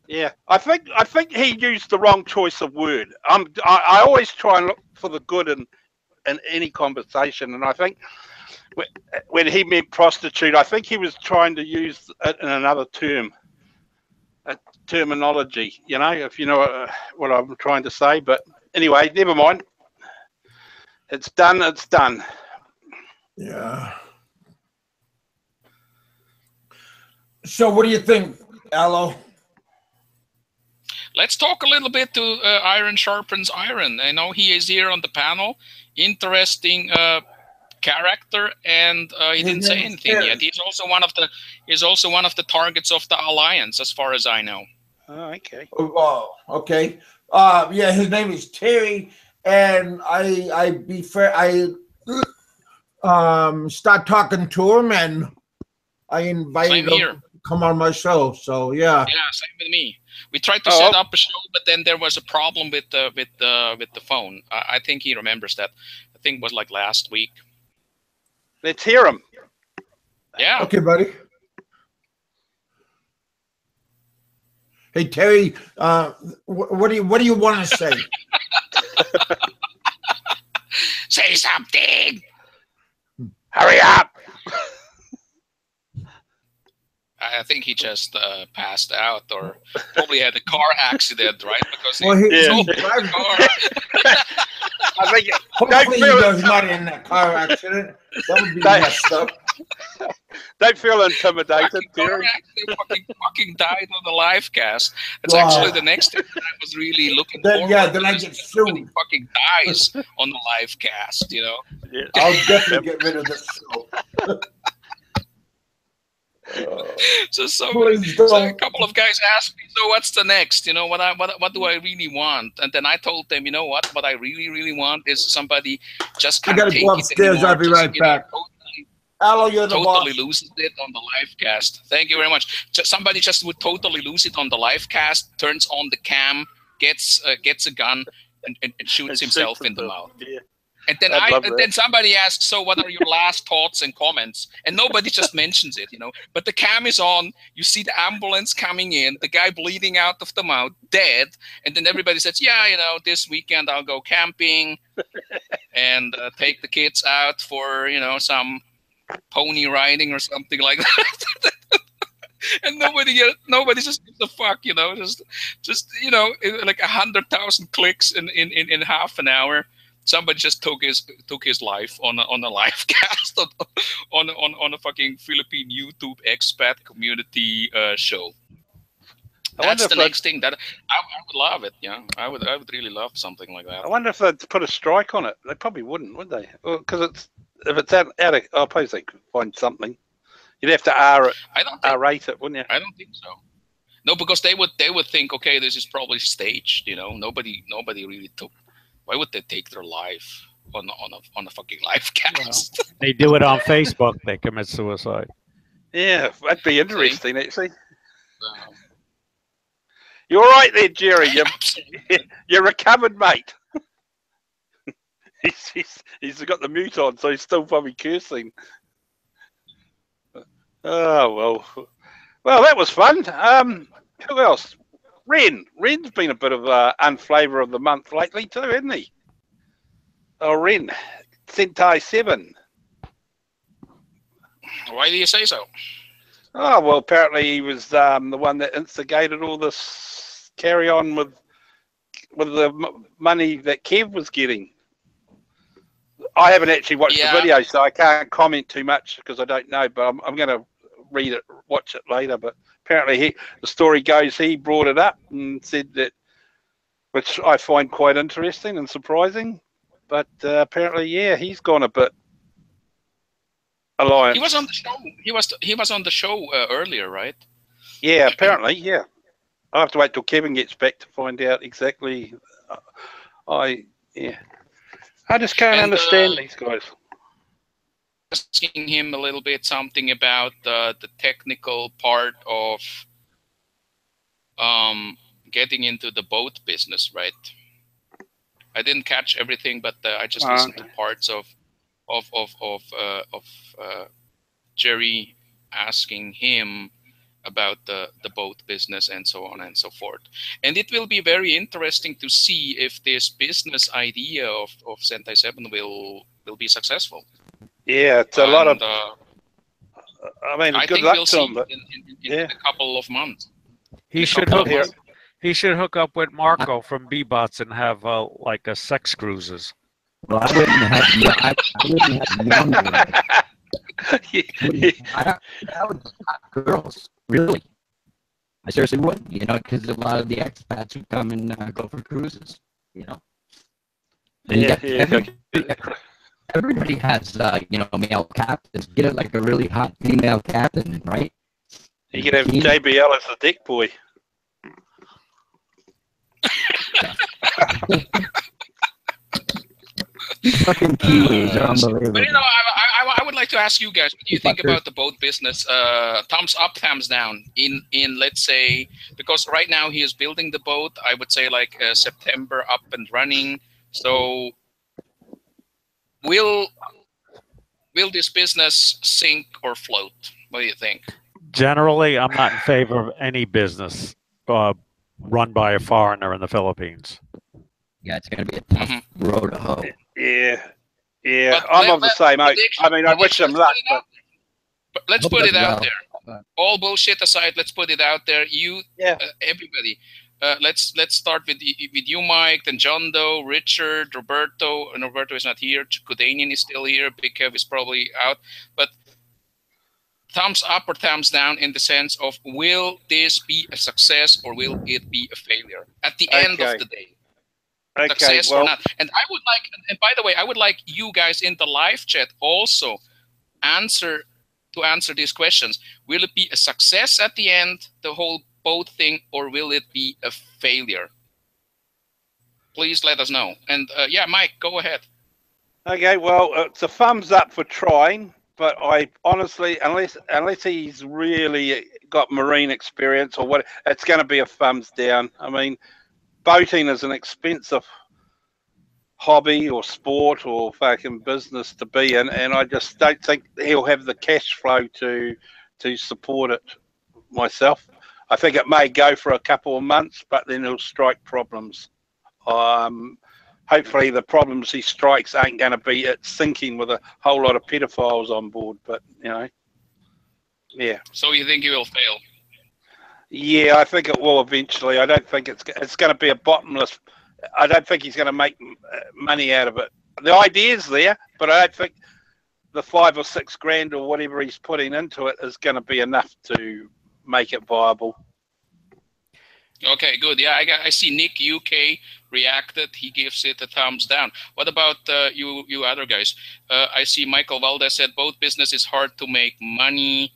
Yeah, I think he used the wrong choice of word. I always try and look for the good in any conversation, and I think when he meant prostitute, I think he was trying to use it in another terminology. You know, if you know what I'm trying to say. But anyway, never mind. It's done. It's done. Yeah. So, what do you think, Aloe? Let's talk a little bit to Iron Sharpens Iron. I know he is here on the panel. Interesting character, and he didn't say anything yet. He's also one of the targets of the Alliance, as far as I know. Oh, okay. Oh, okay. Yeah, his name is Terry, and I start talking to him, and I invited him to come on my show. So yeah. Yeah, same with me. We tried to set up a show, but then there was a problem with the phone. I think he remembers that. I think it was like last week. Let's hear him. Yeah. Okay, buddy. Hey Terry, what do you want to say? Say something. Hurry up. I think he just passed out, or probably had a car accident, right? Because he drove the car. I think hopefully he was not in that car accident. That would be messed up. Don't feel intimidated, Terry. Fucking died on the live cast. It's actually the next thing that I was really looking forward to. Yeah, then I get sued. Fucking dies on the live cast, you know. Yeah. I'll definitely get rid of this show. So a couple of guys asked me, so what's the next? You know, what do I really want? And then I told them, you know what I really, really want is somebody just I gotta go upstairs. I'll be right back. Aloe, you're the totally boss. loses it on the live cast. Thank you very much. Somebody just would totally lose it on the live cast, turns on the cam, gets a gun, and shoots himself in the mouth. Yeah. And then somebody asks, so what are your last thoughts and comments? And nobody just mentions it, you know. But the cam is on. You see the ambulance coming in, the guy bleeding out of the mouth, dead. And then everybody says, yeah, you know, this weekend I'll go camping and take the kids out for, you know, some pony riding or something like that. And nobody just gives a fuck, you know. Just you know, like 100,000 clicks in half an hour. Somebody just took his life on a live cast on a fucking Philippine YouTube expat community show. That's the next thing that I would love it. Yeah, I would really love something like that. I wonder if they'd put a strike on it. They probably wouldn't, would they? Because if it's out of, I suppose they could find something. You'd have to R-rate it, wouldn't you? I don't think so. No, because they would think, okay, this is probably staged. You know, nobody really took. Why would they take their life on a fucking live cast? Well, they do it on Facebook. They commit suicide. Yeah, that'd be interesting, actually. You're all right there, Jerry. You're recovered, mate. he's got the mute on, so he's still probably cursing. Oh well, that was fun. Who else? Ren's been a bit of unflavor of the month lately too, hasn't he? Oh, Ren, Sentai 7. Why do you say so? Oh well, apparently he was the one that instigated all this carry on with the money that Kev was getting. I haven't actually watched the video, so I can't comment too much because I don't know. But I'm going to watch it later. But apparently, the story goes he brought it up and said that, which I find quite interesting and surprising. But apparently, yeah, he's gone a bit alliance. He was on the show. He was on the show earlier, right? Yeah, apparently, yeah. I have to wait till Kevin gets back to find out exactly. I just can't understand these guys. Asking him a little bit something about the technical part of getting into the boat business, right? I didn't catch everything, but I just listened to parts of Jerry asking him about the boat business and so on and so forth. And it will be very interesting to see if this business idea of Sentai 7 will be successeful. Yeah, it's a lot of. I mean, I good think luck we'll to see him. But in a couple of months. He should hook up with Marco from B-Bots and have like a sex cruises. Well, I wouldn't have I would girls, really. I seriously would, because a lot of the expats who come and go for cruises, And everybody has, male captains. Get it like a really hot female captain, right? You could have JBL as the dick boy. Fucking Kiwis are unbelievable. But I would like to ask you guys, what do you think about the boat business? Thumbs up, thumbs down. In let's say, because right now he is building the boat. I would say like September up and running. So will this business sink or float? What do you think? Generally, I'm not in favor of any business run by a foreigner in the Philippines. Yeah, it's going to be a tough road to hoe. Yeah. I'm of the same age. I mean, I wish them luck. But let's put it out there. All bullshit aside, let's put it out there. Everybody. Let's start with you, Mike, then John Doe, Richard, Roberto. And Roberto is not here. Kudanian is still here. Big Kev is probably out. But thumbs up or thumbs down in the sense of, will this be a success or will it be a failure at the end of the day? Success or not. And I would like, and by the way, I would like you guys in the live chat also answer these questions. Will it be a success at the end, the whole boat thing, or will it be a failure? Please let us know. And Mike, go ahead. Okay, well, it's a thumbs up for trying, but I honestly, unless he's really got marine experience or what, it's going to be a thumbs down. I mean, boating is an expensive hobby or sport or fucking business to be in, and I just don't think he'll have the cash flow to support it myself. I think it may go for a couple of months, but then he'll strike problems. Hopefully the problems he strikes ain't going to be it sinking with a whole lot of pedophiles on board, but, yeah. So you think he will fail? Yeah, I think it will eventually. I don't think it's going to be a bottomless. I don't think he's going to make money out of it. The idea's there, but I don't think the 5 or 6 grand or whatever he's putting into it is going to be enough to make it viable. Okay, good. Yeah, I see Nick UK reacted. He gives it a thumbs down. What about you other guys? I see Michael Valdez said both business is hard to make money.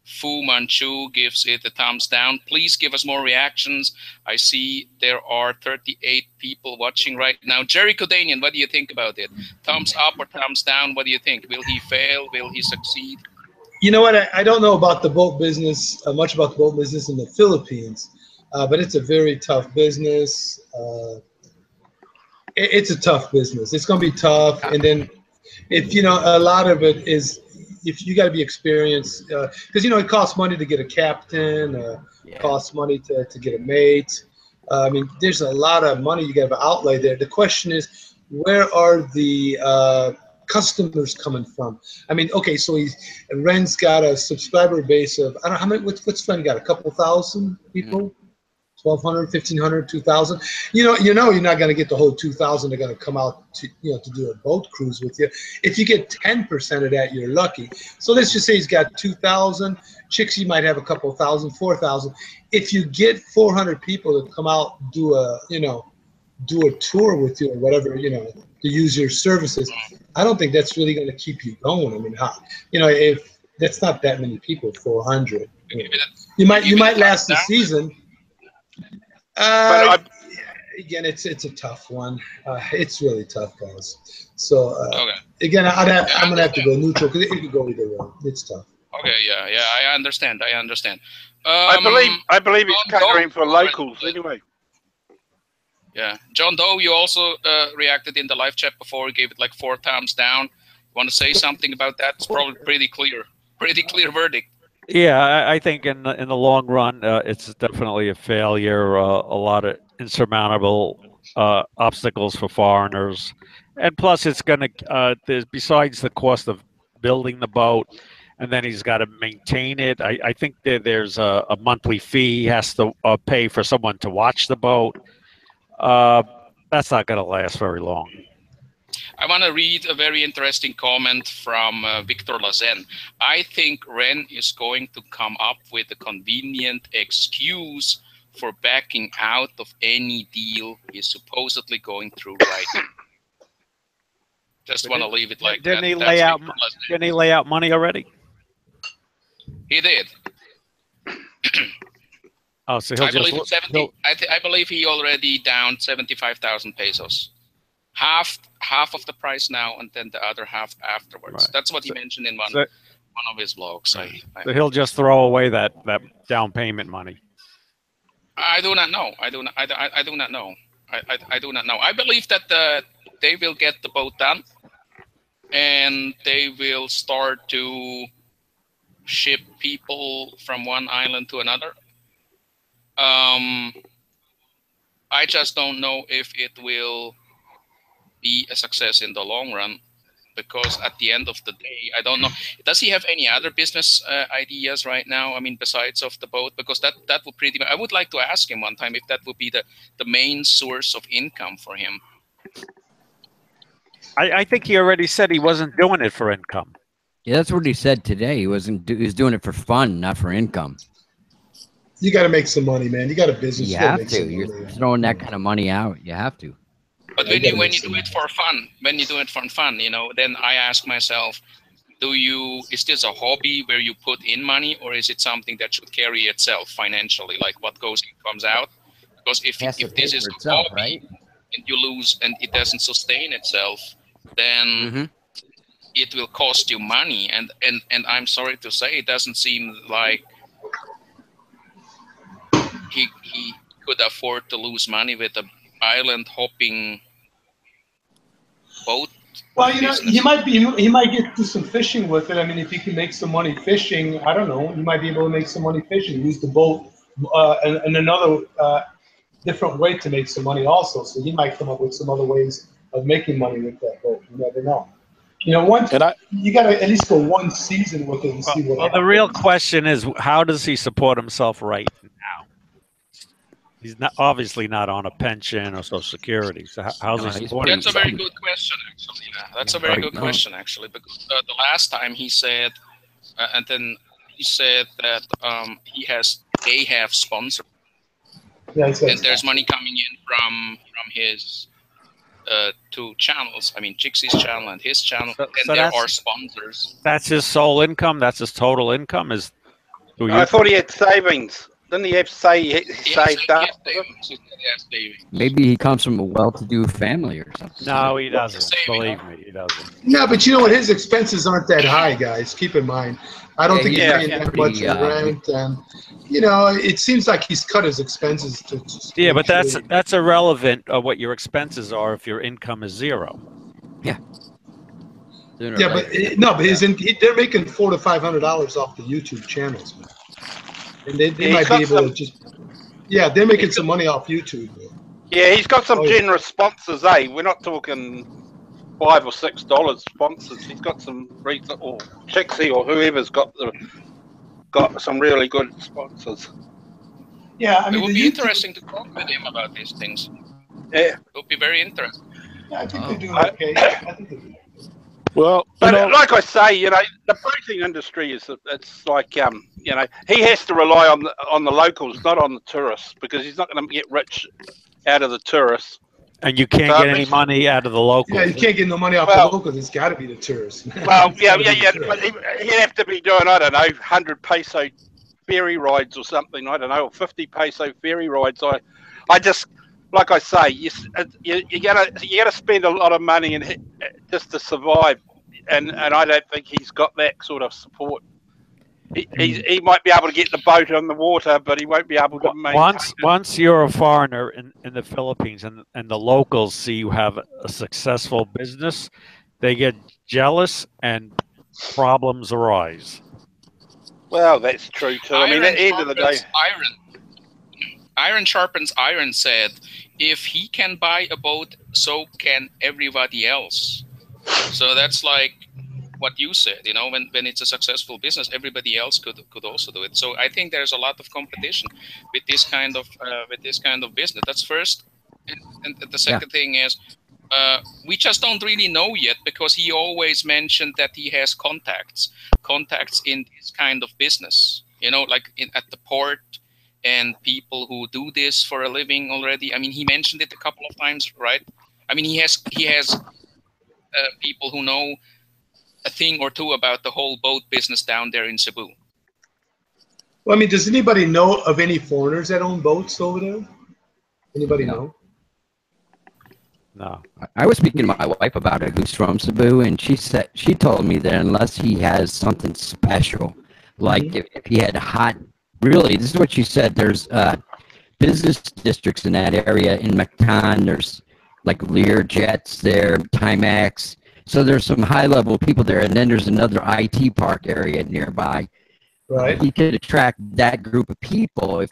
Fu Manchu gives it a thumbs down. Please give us more reactions. I see there are 38 people watching right now. Jerry Codanian, what do you think about it? Thumbs up or thumbs down? What do you think? Will he fail? Will he succeed? You know what? I don't know about the boat business, much about the boat business in the Philippines, but it's a very tough business. It's a tough business. It's going to be tough. And then if, you know, a lot of it is, if you got to be experienced, because, you know, it costs money to get a captain, it costs money to get a mate. I mean, there's a lot of money you got to outlay there. The question is, where are the customers coming from? I mean, okay, so Ren's got a subscriber base of, I don't know how many, what's Ren got, a couple thousand people? 1,200, 1,500, 2,000. You know, you're not going to get the whole 2,000. They're going to come out to, you know, to do a boat cruise with you. If you get 10% of that, you're lucky. So let's just say he's got 2,000. Chicks, might have a couple thousand, 4,000. If you get 400 people to come out, do a tour with you or whatever, you know, to use your services, I don't think that's really going to keep you going. I mean, you know, if that's not that many people, 400. You might last the season. Again, it's a tough one. It's really tough, guys. So again, I'm gonna have to go neutral because it could go either way. It's tough. Okay, yeah, I understand. I believe it's catering for locals anyway. Yeah, John Doe, you also reacted in the live chat before. You gave it like 4 thumbs down. Want to say something about that? It's probably pretty clear verdict. Yeah, I think in the long run, it's definitely a failure. A lot of insurmountable obstacles for foreigners, and plus, it's going to. There's besides the cost of building the boat, and then he's got to maintain it. I think there's a monthly fee he has to pay for someone to watch the boat. That's not going to last very long. I want to read a very interesting comment from Victor Lazen. I think Ren is going to come up with a convenient excuse for backing out of any deal he's supposedly going through right now. Just want to leave it like that. Didn't he lay out money already? He did. Oh, so I believe he already downed 75,000 pesos. Half of the price now, and then the other half afterwards. Right. That's what he mentioned in one of his blogs. So he'll just throw away that down payment money. I do not know. I do not know. I do not know. I believe that they will get the boat done, and they will start to ship people from one island to another. I just don't know if it will be a success in the long run, because at the end of the day, I don't know. Does he have any other business ideas right now? I mean, besides of the boat, because that would pretty much, I would like to ask him one time if that would be the main source of income for him. I think he already said he wasn't doing it for income. Yeah, that's what he said today. He was doing it for fun, not for income. You got to make some money, man. You got a business. You have to. You're throwing that kind of money out. You have to. But when you do it for fun, you know, then I ask myself, is this a hobby where you put in money, or is it something that should carry itself financially, like what goes in comes out? Because if this is a hobby, right, and you lose and it doesn't sustain itself, then it will cost you money. And I'm sorry to say, it doesn't seem like he could afford to lose money with a island hopping boat. Well, you know, he might get to some fishing with it. I mean, if he can make some money fishing, I don't know, he might be able to make some money fishing. Use the boat and another different way to make some money also. So he might come up with some other ways of making money with that boat. You never know. You know, you got to at least go one season with it and see what. Well, the real question is, how does he support himself right now? He's not obviously not on a pension or Social Security. So how's he supporting? That's a very good question, actually. That's a very good question, actually, because the last time he said, and then he said that they have sponsors, and there's money coming in from his two channels. I mean, Jixie's channel and his channel, and there are sponsors. That's his sole income. That's his total income. I thought he had savings. Didn't he have saved up? Maybe he comes from a well-to-do family or something. No, he doesn't. Believe me, he doesn't. No, but you know what? His expenses aren't that high, guys. Keep in mind. I don't think he's paying that much in rent, and you know, it seems like he's cut his expenses to. Yeah, but that's irrelevant of what your expenses are if your income is zero. Yeah. Yeah, but no, but they're making $400 to $500 off the YouTube channels, man. And they might be able to just, they're making some money off YouTube. Man. Yeah, he's got some generous sponsors, eh? We're not talking $5 or $6 sponsors. He's got some recent, or Chixie or whoever's got some really good sponsors. Yeah, I mean, it would be interesting to talk with him about these things. Yeah, it would be very interesting. Yeah, I think they're doing okay. I think they're doing. Well, but like I say, you know, the boating industry it's like you know, he has to rely on the locals, not on the tourists, because he's not going to get rich out of the tourists. And you can't get any money out of the locals. Yeah, you can't get no money off the locals. It's got to be the tourists. Well, yeah. But he'd have to be doing, I don't know, 100 peso ferry rides or something. I don't know, or 50 peso ferry rides. I just. Like I say, you gotta spend a lot of money just to survive, and I don't think he's got that sort of support. He might be able to get the boat on the water, but he won't be able to maintain once you're a foreigner in the Philippines and the locals see you have a successful business, they get jealous and problems arise. Well, that's true too. I mean, at the end of the day, iron sharpens iron said, if he can buy a boat, so can everybody else. So that's like what you said, you know, when it's a successful business, everybody else could also do it. So I think there's a lot of competition with this kind of business. That's first. And the second thing is, we just don't really know yet, because he always mentioned that he has contacts in this kind of business, you know, like at the port, and people who do this for a living already. I mean, he mentioned it a couple of times, right? I mean, he has people who know a thing or two about the whole boat business down there in Cebu. Well, I mean, does anybody know of any foreigners that own boats over there? Anybody know? No. I was speaking to my wife about it, who's from Cebu, and she told me that unless he has something special, like if he had really, this is what she said. There's business districts in that area in Mactan. There's like Lear Jets there, Timex. So there's some high-level people there, and then there's another IT park area nearby. Right. He could attract that group of people if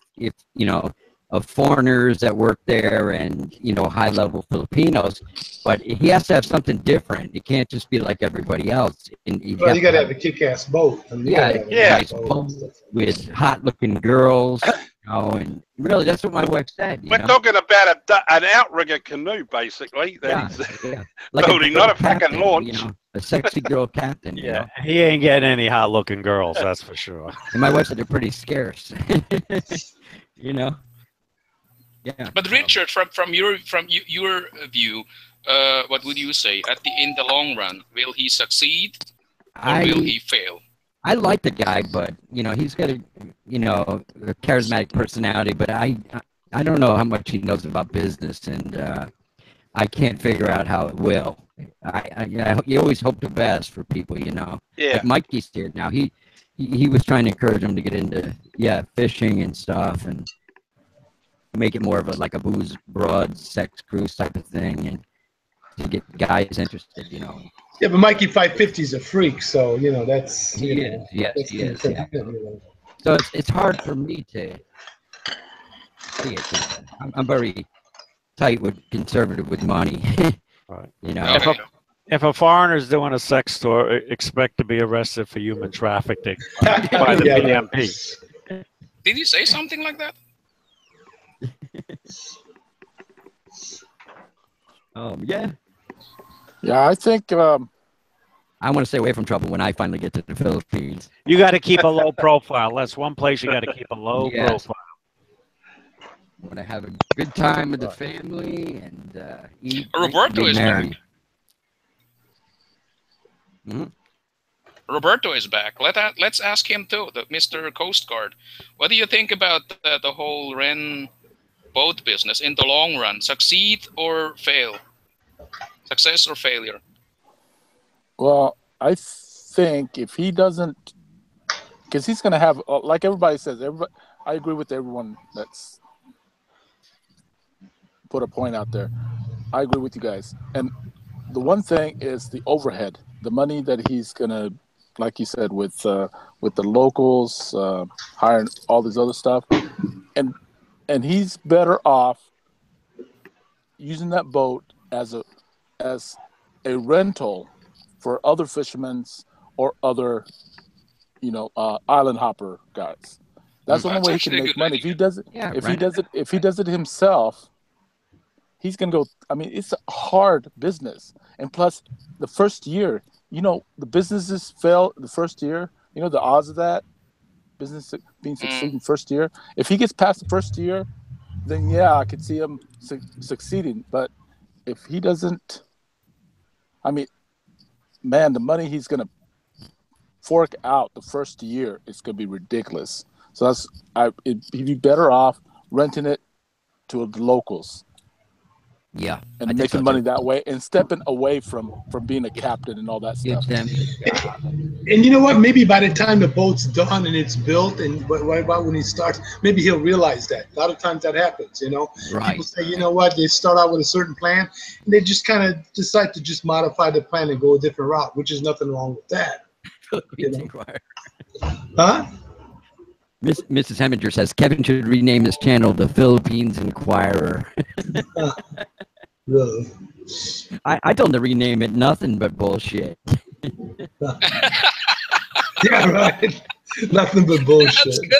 you know, of foreigners that work there, and you know, high-level Filipinos. But he has to have something different. It can't just be like everybody else. You got to have a kick-ass boat. I mean, nice boat with hot-looking girls. You know, and really, that's what my wife said. We're talking about an outrigger canoe, basically. Like building, not a fucking launch. You know, a sexy girl captain. You know? He ain't getting any hot-looking girls, that's for sure. And my wife said they're pretty scarce. You know. Yeah. But Richard, from your view, what would you say? In the long run, will he succeed or will he fail? I like the guy, but you know, he's got a a charismatic personality. But I don't know how much he knows about business, and I can't figure out how it will. You always hope the best for people, you know. Yeah. Like Mikey's here now. He was trying to encourage him to get into fishing and stuff, and make it more of a booze broad sex cruise type of thing, and to get guys interested, you know. Yeah, but Mikey 550 is a freak, so you know that's he is. Yes, he is. Yeah. So it's hard for me to see it. I'm very tight with conservative with money. Right. You know. If a foreigner's doing a sex tour, expect to be arrested for human trafficking by the PMP. Did you say something like that? Yeah. Yeah, I think I want to stay away from trouble when I finally get to the Philippines. You got to keep a low profile. That's one place you got to keep a low profile. I want to have a good time with the family and eat. Roberto is back. Roberto is back. Let's ask him too, Mr. Coast Guard. What do you think about the whole Ren boat business in the long run? Succeed or fail? Success or failure? Well, I think if he doesn't, because he's going to have, like everybody says, I agree with everyone that's put a point out there. I agree with you guys. And the one thing is the overhead, the money that he's going to, like you said, with the locals, hiring all this other stuff. And he's better off using that boat as a rental for other fishermen or other, island hopper guys. That's the only way he can make money. If he does it, if he does it himself, he's gonna go. I mean, it's a hard business, and plus, the first year, the businesses fail the first year. The odds of that business being succeeding first year. If he gets past the first year, then yeah, I could see him succeeding. But if he doesn't, I mean, man, the money he's gonna fork out the first year is gonna be ridiculous. So he'd be better off renting it to the locals. Yeah, and making money that way, and stepping away from being a captain and all that stuff. And you know what? Maybe by the time the boat's done and it's built, and right about when he starts, maybe he'll realize that. A lot of times that happens, Right. People say, you know what? They start out with a certain plan, and they just kind of decide to just modify the plan and go a different route, which is nothing wrong with that. Huh? Mrs. Heminger says Kevin should rename his channel the Philippines Inquirer. Really? I told him to rename it Nothing But Bullshit. Yeah, right. Nothing but bullshit.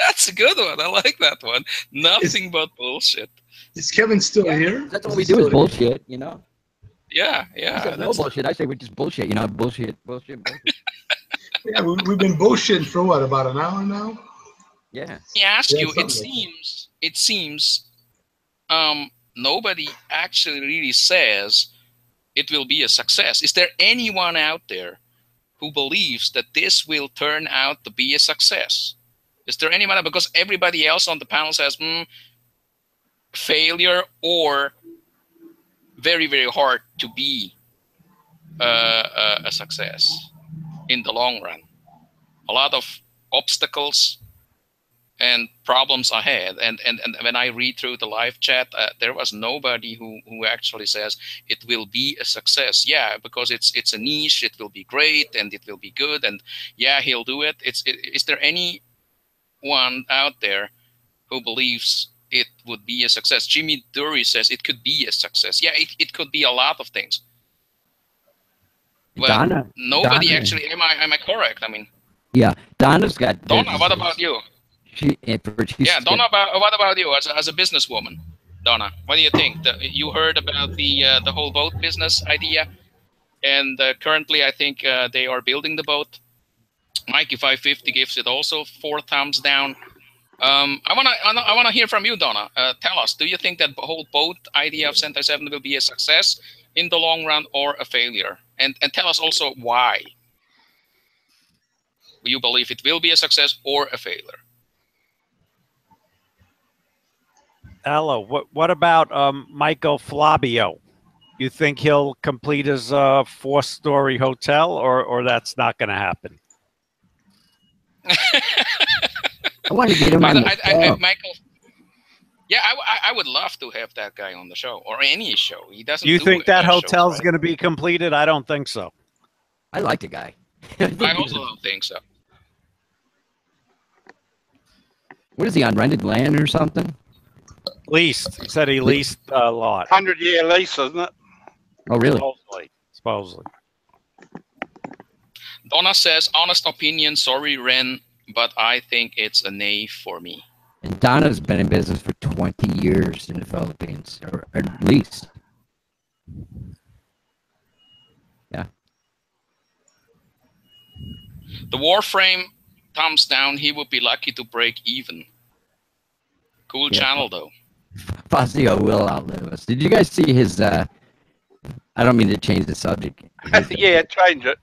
That's a good one. I like that one. Nothing but bullshit. Is Kevin still here? That's what we do is bullshit, Yeah. No bullshit. I say we're just bullshit, bullshit. Yeah, we've been bullshitting for what, about an hour now? Yeah. Let me ask you, it seems nobody actually really says it will be a success. Is there anyone out there who believes that this will turn out to be a success? Is there anyone? Because everybody else on the panel says failure or very, very hard to be a success in the long run. A lot of obstacles and problems ahead, and when I read through the live chat, there was nobody who actually says it will be a success. Yeah, because it's a niche, it will be great, and it will be good, and yeah, he'll do it. Is there anyone out there who believes it would be a success? Jimmy Dury says it could be a success. Yeah, it could be a lot of things. Well, nobody actually. Am I correct? I mean, yeah, Donna's got. Donna, what about you? Donna, what about you as a businesswoman? Donna, what do you think? You heard about the whole boat business idea, and currently I think they are building the boat. Mikey 550 gives it also 4 thumbs down. I wanna hear from you, Donna. Tell us, do you think that the whole boat idea of Sentai 7 will be a success in the long run or a failure? And tell us also why. You believe it will be a success or a failure? Ella, what about Michael Flavio? You think he'll complete his 4-story hotel, or that's not going to happen? I want to get him on Michael. Yeah, I would love to have that guy on the show, or any show. He doesn't. You think that hotel's going to be completed? I don't think so. I like the guy. I also don't think so. What is he on, rented land or something? Leased. He said he leased a lot. 100-year lease, isn't it? Oh, really? supposedly. Donna says, honest opinion, sorry, Ren, but I think it's a nay for me. And Donna's been in business for 20 years in the Philippines, or at least. Yeah. The Warframe thumbs down. He would be lucky to break even. Cool channel, though. Fazio will outlive us. Did you guys see his, I don't mean to change the subject. Yeah, change it.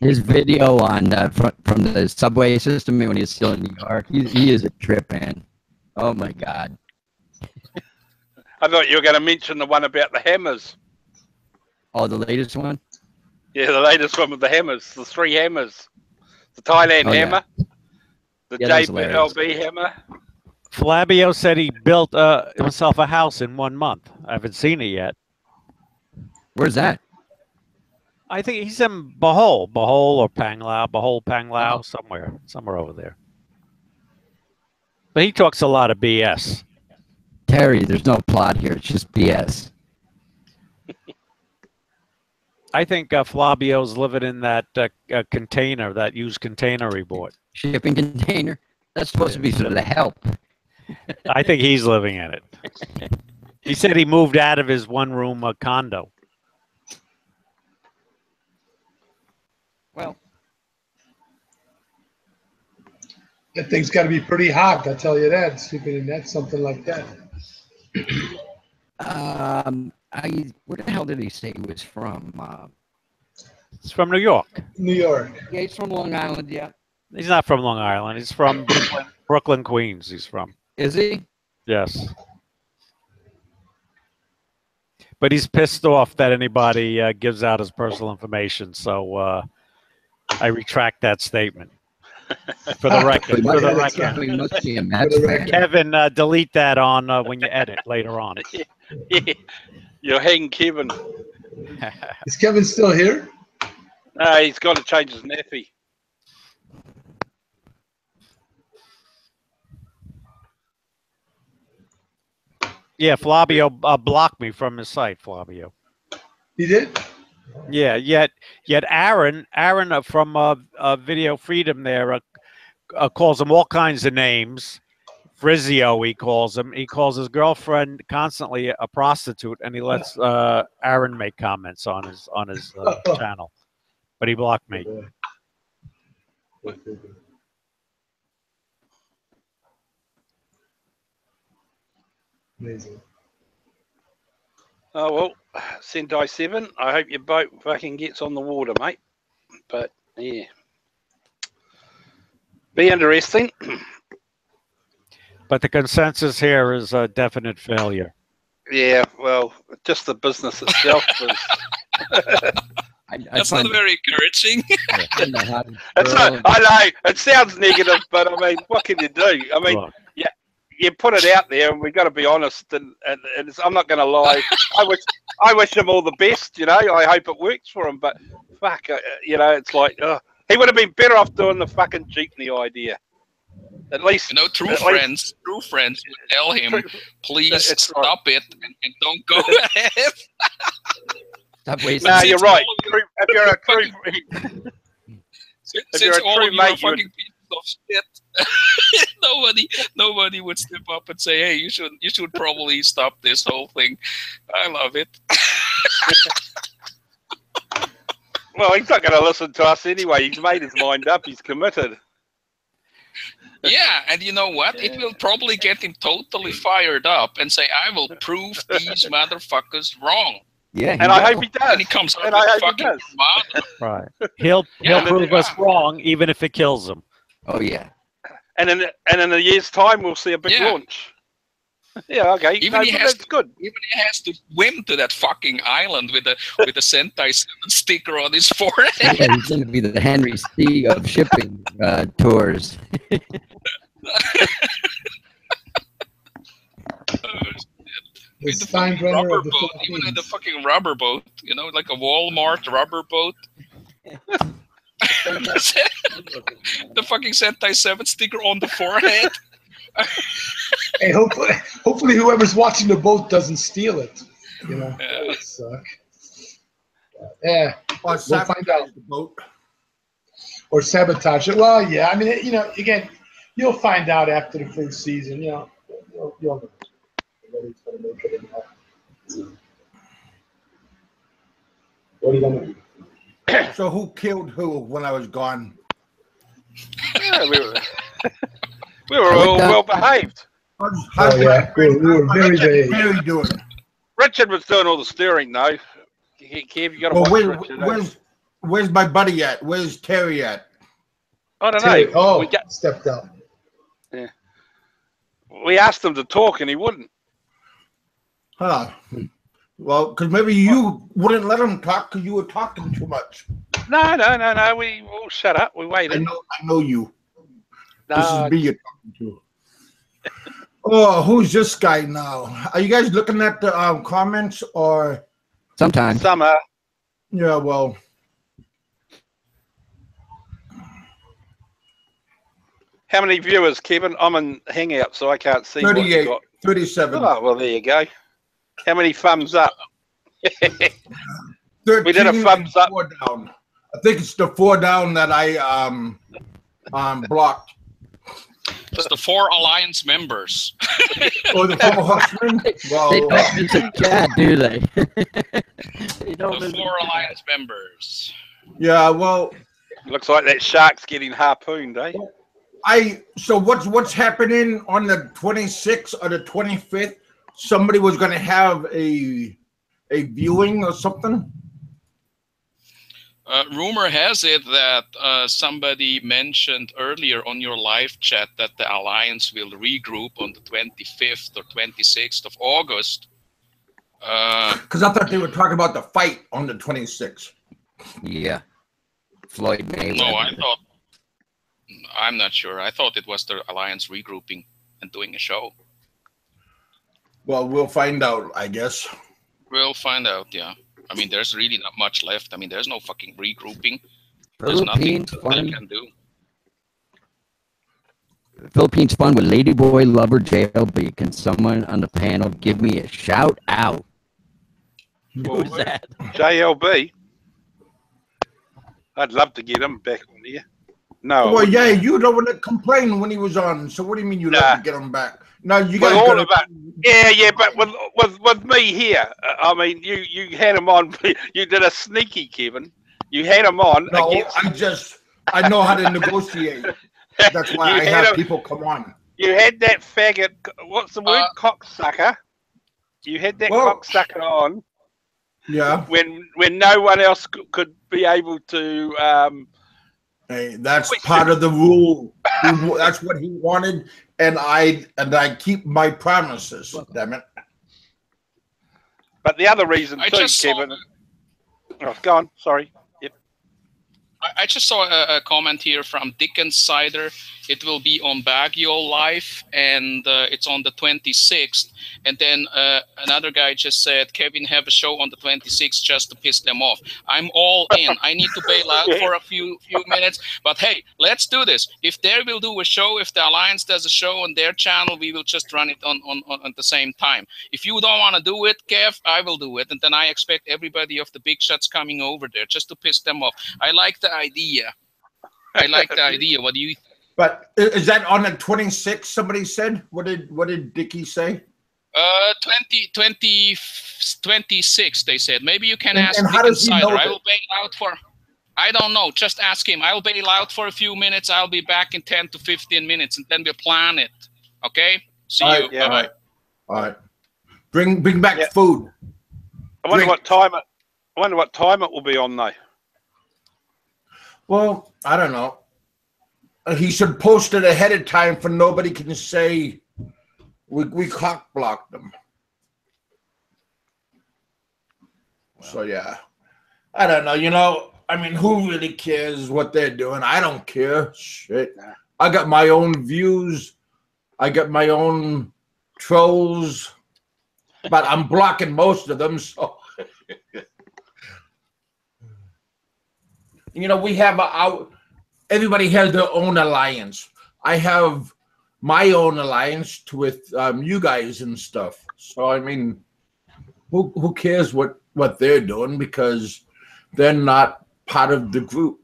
His video on from the subway system when he was still in New York. He is a trip, man. Oh, my God. I thought you were going to mention the one about the hammers. Oh, the latest one? Yeah, the latest one with the hammers. The 3 hammers. The Thailand hammer. The JLB hammer. Flavio said he built himself a house in 1 month. I haven't seen it yet. Where's that? I think he's in Bohol or Panglao, somewhere over there. But he talks a lot of BS. Terry, there's no plot here. It's just BS. I think Flavio's living in that container, that used container he bought. Shipping container? That's supposed to be for the help. I think he's living in it. He said he moved out of his one-room condo. Well, that thing's got to be pretty hot. I'll tell you that. Sleeping in that, something like that. Where the hell did he say he was from? He's from New York. New York. Yeah, he's from Long Island. Yeah. He's not from Long Island. He's from Brooklyn, Queens. He's from. Is he? Yes. But he's pissed off that anybody gives out his personal information. So I retract that statement. For the record. For the record. He must be a Mets fan. Kevin, delete that on when you edit later on. Yeah. You're hanging Kevin. Is Kevin still here? No, he's got to change his nappy. Yeah, Flavio blocked me from his site, Flavio. He did? Yeah, yet Aaron from Video Freedom there calls him all kinds of names. Frizio, he calls him. He calls his girlfriend constantly a prostitute, and he lets Aaron make comments on his channel. But he blocked me. Amazing. Oh, well, Sentai 7, I hope your boat fucking gets on the water, mate. But, yeah. Be interesting. But the consensus here is a definite failure. Yeah, well, just the business itself is... That's not very encouraging. I know, it sounds negative, but I mean, what can you do? I mean, yeah, you put it out there, and we've got to be honest. And I'm not going to lie. I wish him all the best. You know, I hope it works for him. But fuck, you know, it's like he would have been better off doing the fucking jeepney idea. At least, you know, true friends would tell him, please stop it and don't go ahead. No, you're right. If you're a true, since all of you are fucking pieces of shit, nobody would step up and say, "Hey, you should probably stop this whole thing." I love it. Well, he's not going to listen to us anyway. He's made his mind up. He's committed. Yeah, and you know what? Yeah. It will probably get him totally fired up and say, "I will prove these motherfuckers wrong." Yeah, and I hope he does. And he comes out with fucking right. He'll prove us wrong, even if it kills him. Oh yeah. And in a year's time, we'll see a big launch. Yeah, okay. Even he has that's good. Even he has to swim to that fucking island with a Sentai 7 sticker on his forehead. Yeah, he's going to be the Henry C. of shipping tours. With the fucking rubber boat, even with the fucking rubber boat, you know, like a Walmart rubber boat. The fucking Sentai 7 sticker on the forehead. Hey, hopefully whoever's watching the boat doesn't steal it. You know, that would suck. Yeah, Or we'll find out. the boat. Or sabotage it. Well, yeah. I mean, you know, again, you'll find out after the first season. You know, you'll know. Nobody's gonna make it enough. What are you gonna do? So who killed who when I was gone? Yeah, we were all well behaved. How's we were very behaved. Very doing. Richard was doing all the steering, though. Kev, you got to watch Richard. Where's my buddy at? Where's Terry at? I don't know. Oh, stepped up. Yeah. We asked him to talk, and he wouldn't. Huh. Well, because maybe you wouldn't let him talk because you were talking too much. No. We all shut up. We waited. I know you. No. This is me you're talking to. Oh, who's this guy now? Are you guys looking at the comments or? Sometimes. Some are. Yeah, well. How many viewers, Kevin? I'm in Hangout, so I can't see 38, what you got. 37. Oh, well, there you go. How many thumbs up? 13 we did a thumbs up. 4 down. I think it's the 4 down that I blocked. It's the 4 Alliance members. Oh, the 4 horsemen? Well, they don't miss a cat, do they? They don't the 4 Alliance members. Yeah, well. Looks like that shark's getting harpooned, eh? So what's happening on the 26th or the 25th? Somebody was going to have a viewing or something. Rumor has it that somebody mentioned earlier on your live chat that the Alliance will regroup on the 25th or 26th of August. Because I thought they were talking about the fight on the 26th. Yeah. Floyd Mayweather. No, I'm not sure. I thought it was the Alliance regrouping and doing a show. Well, we'll find out, I guess. We'll find out, yeah. I mean, there's really not much left. I mean, there's no fucking regrouping. There's nothing they can do. Philippines fun with Ladyboy Lover JLB. Can someone on the panel give me a shout out? Who's that? JLB. I'd love to get him back on here. No. Well, yeah, you don't want to complain when he was on. So what do you mean you love to get him back? No, you guys all of it. Yeah, but with me here, I mean, you had him on. You did a sneaky, Kevin. You had him on. No, I know how to negotiate. That's why I have people come on. You had that faggot. What's the word? Cocksucker. You had that cocksucker on. Yeah. When no one else could be able to. Hey, that's part of the rule. That's what he wanted, and I keep my promises. Damn it! But the other reason too, Kevin. Oh, go on. Sorry. Yep. I just saw a comment here from Dick Insider. It will be on Baguio Live, and it's on the 26th. And then another guy just said, Kevin, have a show on the 26th just to piss them off. I'm all in. I need to bail out for a few minutes. But hey, let's do this. If they will do a show, if the Alliance does a show on their channel, we will just run it on at the same time. If you don't want to do it, Kev, I will do it. And then I expect everybody of the big shots coming over there just to piss them off. I like the idea. What do you think? But is that on the 26th? Somebody said. What did Dickie say? 26, they said. Maybe you can ask Dick Insider. I will bail out for. I don't know. Just ask him. I'll bail out for a few minutes. I'll be back in 10 to 15 minutes, and then we'll plan it. Okay. See you. Yeah, bye. All right. Bring back food. I wonder what time it will be on though. Well, I don't know. He should post it ahead of time for nobody can say we cock blocked them. So yeah, I don't know. You know, I mean, who really cares what they're doing? I don't care. Shit. I got my own views. I got my own trolls, but I'm blocking most of them. So you know, we have everybody has their own alliance. I have my own alliance with you guys and stuff. So I mean, who cares what they're doing? Because they're not part of the group.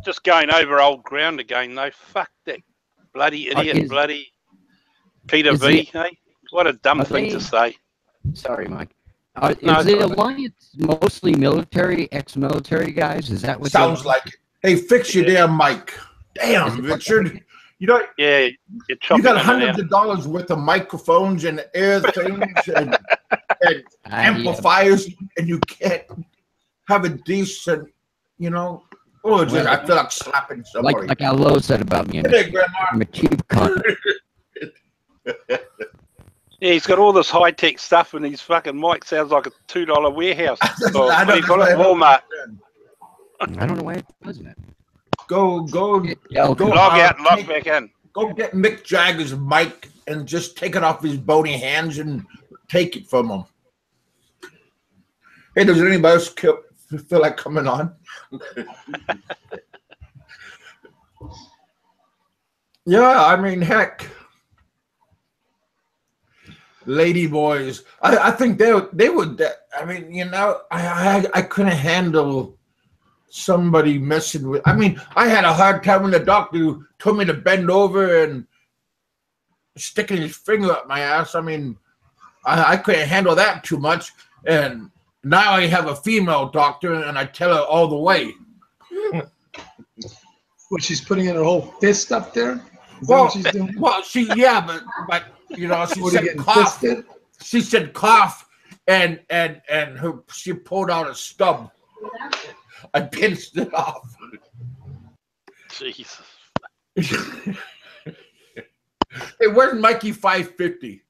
Just going over old ground again, though. Fuck that bloody idiot, bloody Peter V. Hey, what a dumb thing to say. Sorry, Mike. Is the alliance mostly military, ex-military guys? Is that what sounds like? Hey, fix your damn mic. Damn, Richard. You know, yeah, you got hundreds of dollars worth of microphones and air things and amplifiers, and you can't have a decent, you know. Oh, just, I feel like slapping somebody. Like Allo said about me. Hey, Grandma. I'm a cheap cunt. Yeah, he's got all this high-tech stuff, and his fucking mic sounds like a $2 warehouse. I don't know Walmart. I don't know why it doesn't. Go log out and log back in. Go get Mick Jagger's mic and just take it off his bony hands and take it from him. Hey, does anybody else feel like coming on? Yeah, I mean, heck. Lady boys. I think they would. I mean, you know, I couldn't handle somebody messing with. I mean, I had a hard time when the doctor told me to bend over and sticking his finger up my ass. I mean, I couldn't handle that too much. And now I have a female doctor, and I tell her all the way. What, she's putting in her whole fist up there? Well, but you know, she said cough. She said cough, and she pulled out a stub. I pinched it off. Jesus. Hey, where's Mikey 550?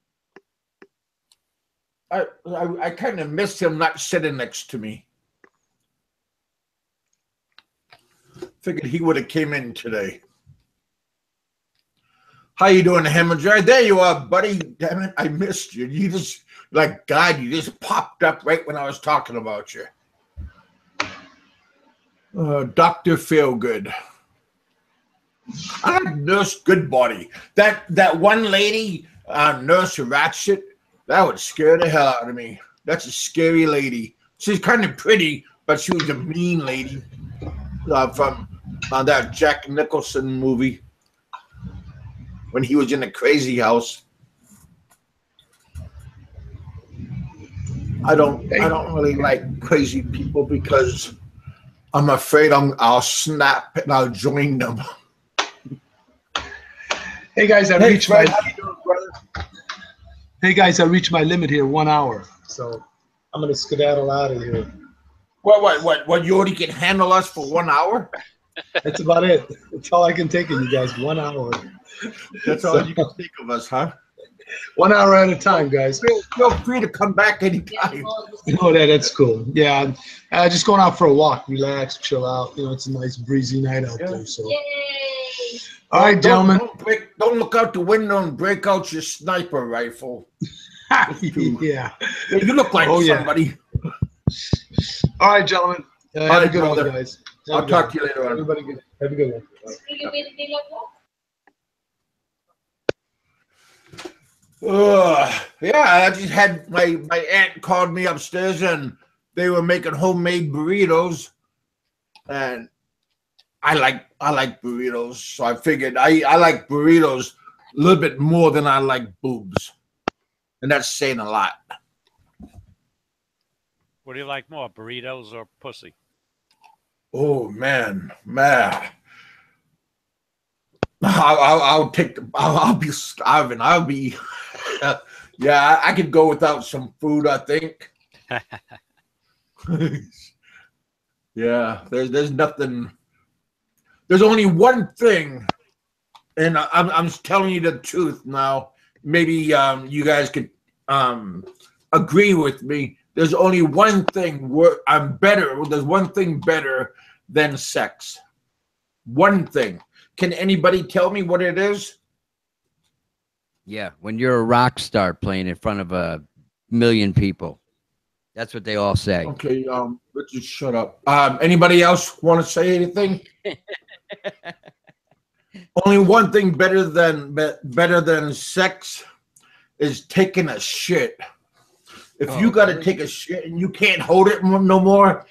I kind of miss him not sitting next to me. Figured he would have came in today. How you doing, Hemorrhage? There you are, buddy. Damn it, I missed you. You just, like God, you just popped up right when I was talking about you. Dr. Feelgood. I like Nurse Goodbody. That one lady, Nurse Ratchet, that would scare the hell out of me. That's a scary lady. She's kind of pretty, but she was a mean lady from that Jack Nicholson movie when he was in the crazy house. I don't really like crazy people because I'm afraid I'll snap and I'll join them. Hey guys, I reached my. Hey guys, I reached my limit here, 1 hour. So I'm gonna skedaddle out of here. What? You already can handle us for 1 hour? That's about it. That's all I can take of you guys. 1 hour. That's all you can take of us, huh? 1 hour at a time, guys. Feel free to come back anytime. Oh, that's cool. Yeah, just going out for a walk, relax, chill out. You know, it's a nice breezy night out there. So, all right, gentlemen. Don't look out the window and break out your sniper rifle. Yeah, you look like somebody. All right, gentlemen. Have a good one, guys. I'll talk to you later on. Everybody good. Have a good one. Yeah, I just had my aunt called me upstairs and they were making homemade burritos, and I like burritos, so I figured I like burritos a little bit more than I like boobs, and that's saying a lot. What do you like more, burritos or pussy? Oh man. I'll take I'll be starving. I'll be yeah, I could go without some food, I think. Yeah, there's nothing. There's only one thing, and I'm telling you the truth now. Maybe you guys could agree with me. There's only one thing I'm better. There's one thing better than sex. One thing. Can anybody tell me what it is? Yeah, when you're a rock star playing in front of 1 million people. That's what they all say. Okay, let's just shut up. Anybody else want to say anything? Only one thing better than sex is taking a shit. If you got to take a shit and you can't hold it no more,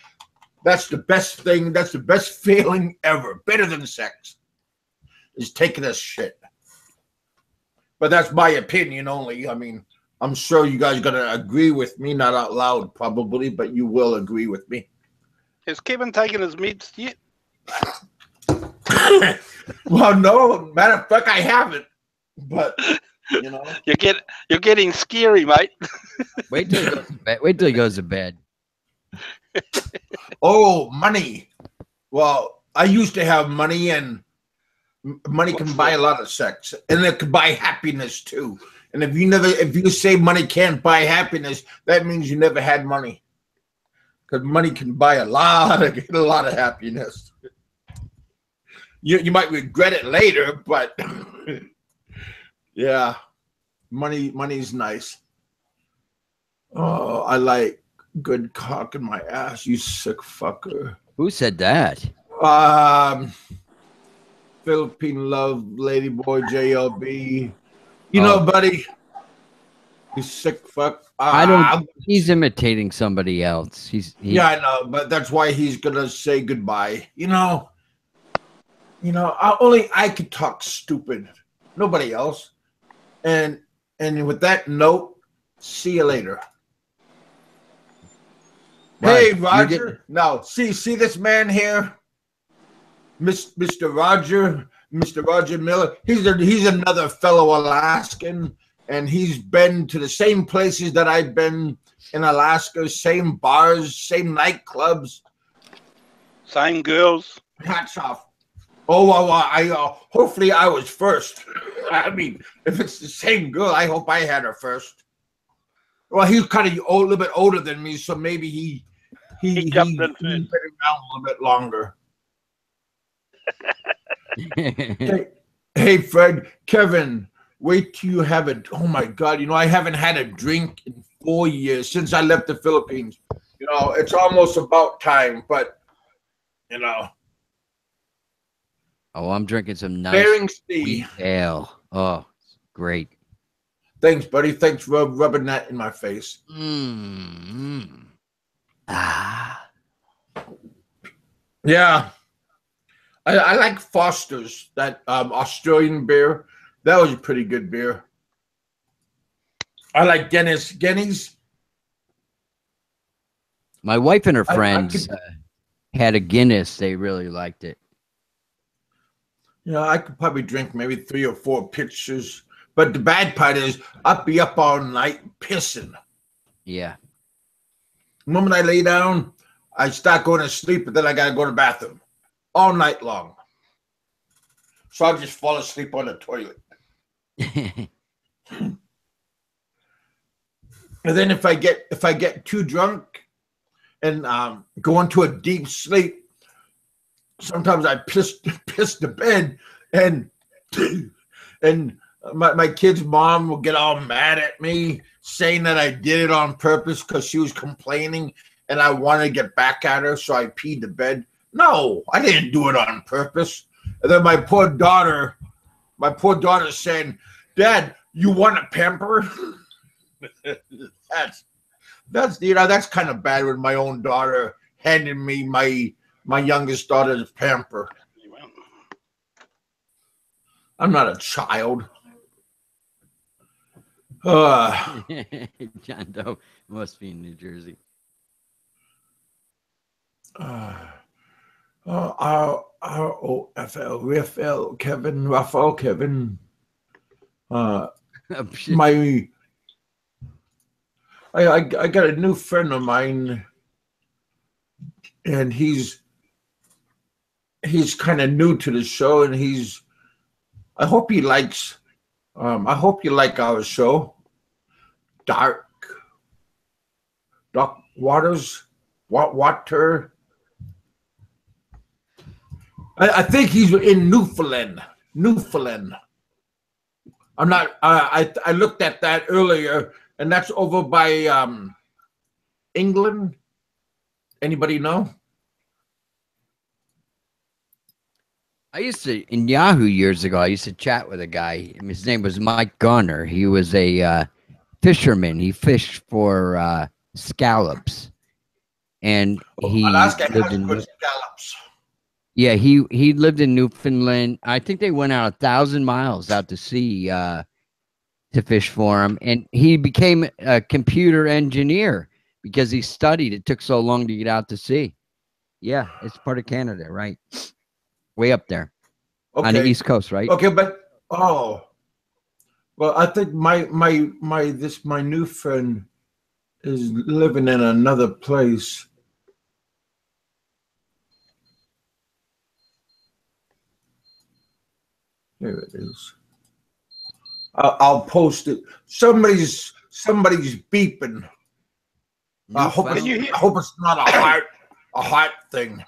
That's the best thing. That's the best feeling ever. Better than sex is taking a shit. But that's my opinion only. I mean, I'm sure you guys are going to agree with me. Not out loud, probably, but you will agree with me. Has Kevin taken his meds yet? Well, no. Matter of fact, I haven't. But, you know. You're getting scary, mate. Wait till he goes to bed. Wait till he goes to bed. Oh, money. Well, I used to have money, and money can buy a lot of sex, and it can buy happiness too. And if you say money can't buy happiness, that means you never had money, because money can buy a lot of happiness. You might regret it later, but yeah, money's nice. Oh, I like good cock in my ass, you sick fucker. Who said that? Philippine Love, Ladyboy, JLB. You know, buddy. You sick fuck. I don't. He's imitating somebody else. Yeah, I know, but that's why he's gonna say goodbye. You know. Only I could talk stupid. Nobody else. And with that note, see you later. Hey, Roger. Now, see this man here, Mr. Roger Miller. He's another fellow Alaskan, and he's been to the same places that I've been in Alaska, same bars, same nightclubs, same girls. Hats off. Oh, well, hopefully I was first. I mean, if it's the same girl, I hope I had her first. Well, he's kind of a little bit older than me, so maybe he's been around a little bit longer. Hey, Fred, Kevin, wait till you have it. Oh my God, I haven't had a drink in 4 years since I left the Philippines. It's almost about time, but Oh, I'm drinking some nice wheat ale. Oh, great. Thanks, buddy. Thanks for rubbing that in my face. Yeah. I like Foster's, that Australian beer. That was a pretty good beer. I like Guinness. My wife and her friends had a Guinness. They really liked it. I could probably drink maybe 3 or 4 pitchers. But the bad part is I'd be up all night pissing. Yeah. The moment I lay down, I start going to sleep, but then I got to go to the bathroom all night long. So I'll just fall asleep on the toilet. And then if I get too drunk and go into a deep sleep, sometimes I piss the bed, and my kid's mom will get all mad at me, saying that I did it on purpose because she was complaining and I wanted to get back at her, so I peed the bed. No, I didn't do it on purpose. And then my poor daughter saying, "Dad, you want a pamper?" That's kind of bad with my own daughter handing me my youngest daughter's pamper. I'm not a child. John Doe must be in New Jersey. R-O-F-L, Raphael, Kevin. I got a new friend of mine, and he's kind of new to the show, and I hope he likes. I hope you like our show. Dark Waters. Water. I think he's in Newfoundland. I'm not. I looked at that earlier, and that's over by England. Anybody know? I used to, in Yahoo years ago, I used to chat with a guy. His name was Mike Garner. He was a fisherman. He fished for scallops. and he Alaska lived has in good scallops. yeah, he lived in Newfoundland. I think they went out 1,000 miles out to sea to fish for him, and he became a computer engineer because he studied. It took so long to get out to sea. Yeah, it's part of Canada, right? Way up there on the East Coast, right? Okay, but well, I think my new friend is living in another place. There it is. I'll post it. Somebody's beeping. I hope it's not a heart thing.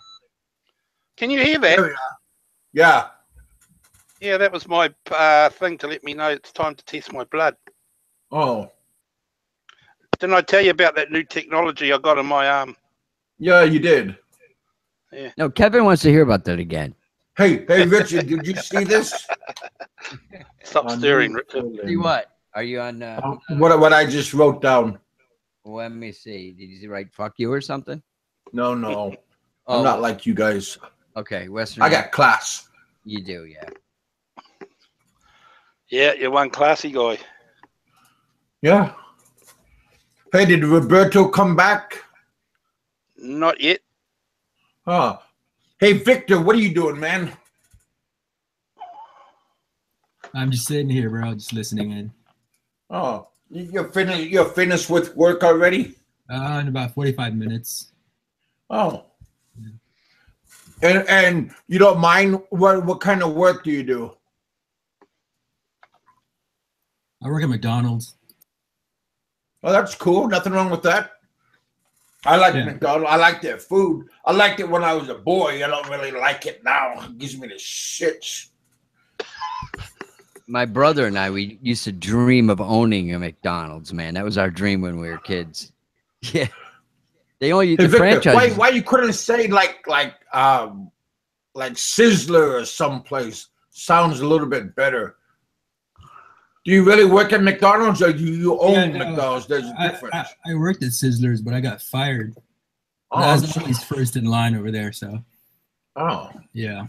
Can you hear that? There we are. Yeah. Yeah, that was my thing to let me know it's time to test my blood. Oh. Didn't I tell you about that new technology I got in my arm? Yeah, you did. Yeah. No, Kevin wants to hear about that again. Hey, Richard, did you see this? Stop stirring, Richard. See what? Are you on? What I just wrote down. Let me see. Did you write "fuck you" or something? No. I'm not like you guys. Okay, Western. I got class. You do, yeah. Yeah, you're one classy guy. Yeah. Hey, did Roberto come back? Not yet. Huh. Hey, Victor, what are you doing, man? I'm just sitting here, bro, just listening in. Oh, you're finished with work already? In about 45 minutes. Oh. And you don't mind what kind of work do you do? I work at McDonald's. Oh, that's cool. Nothing wrong with that. I like McDonald's. I like their food. I liked it when I was a boy. I don't really like it now. It gives me the shits. My brother and I, we used to dream of owning a McDonald's, man. That was our dream when we were kids. Yeah. They only Hey, the franchise. why you couldn't say like Sizzler or someplace? Sounds a little bit better. Do you really work at McDonald's or do you own McDonald's? There's a difference. I worked at Sizzlers, but I got fired. Oh, I was always first in line over there, so. Oh. Yeah.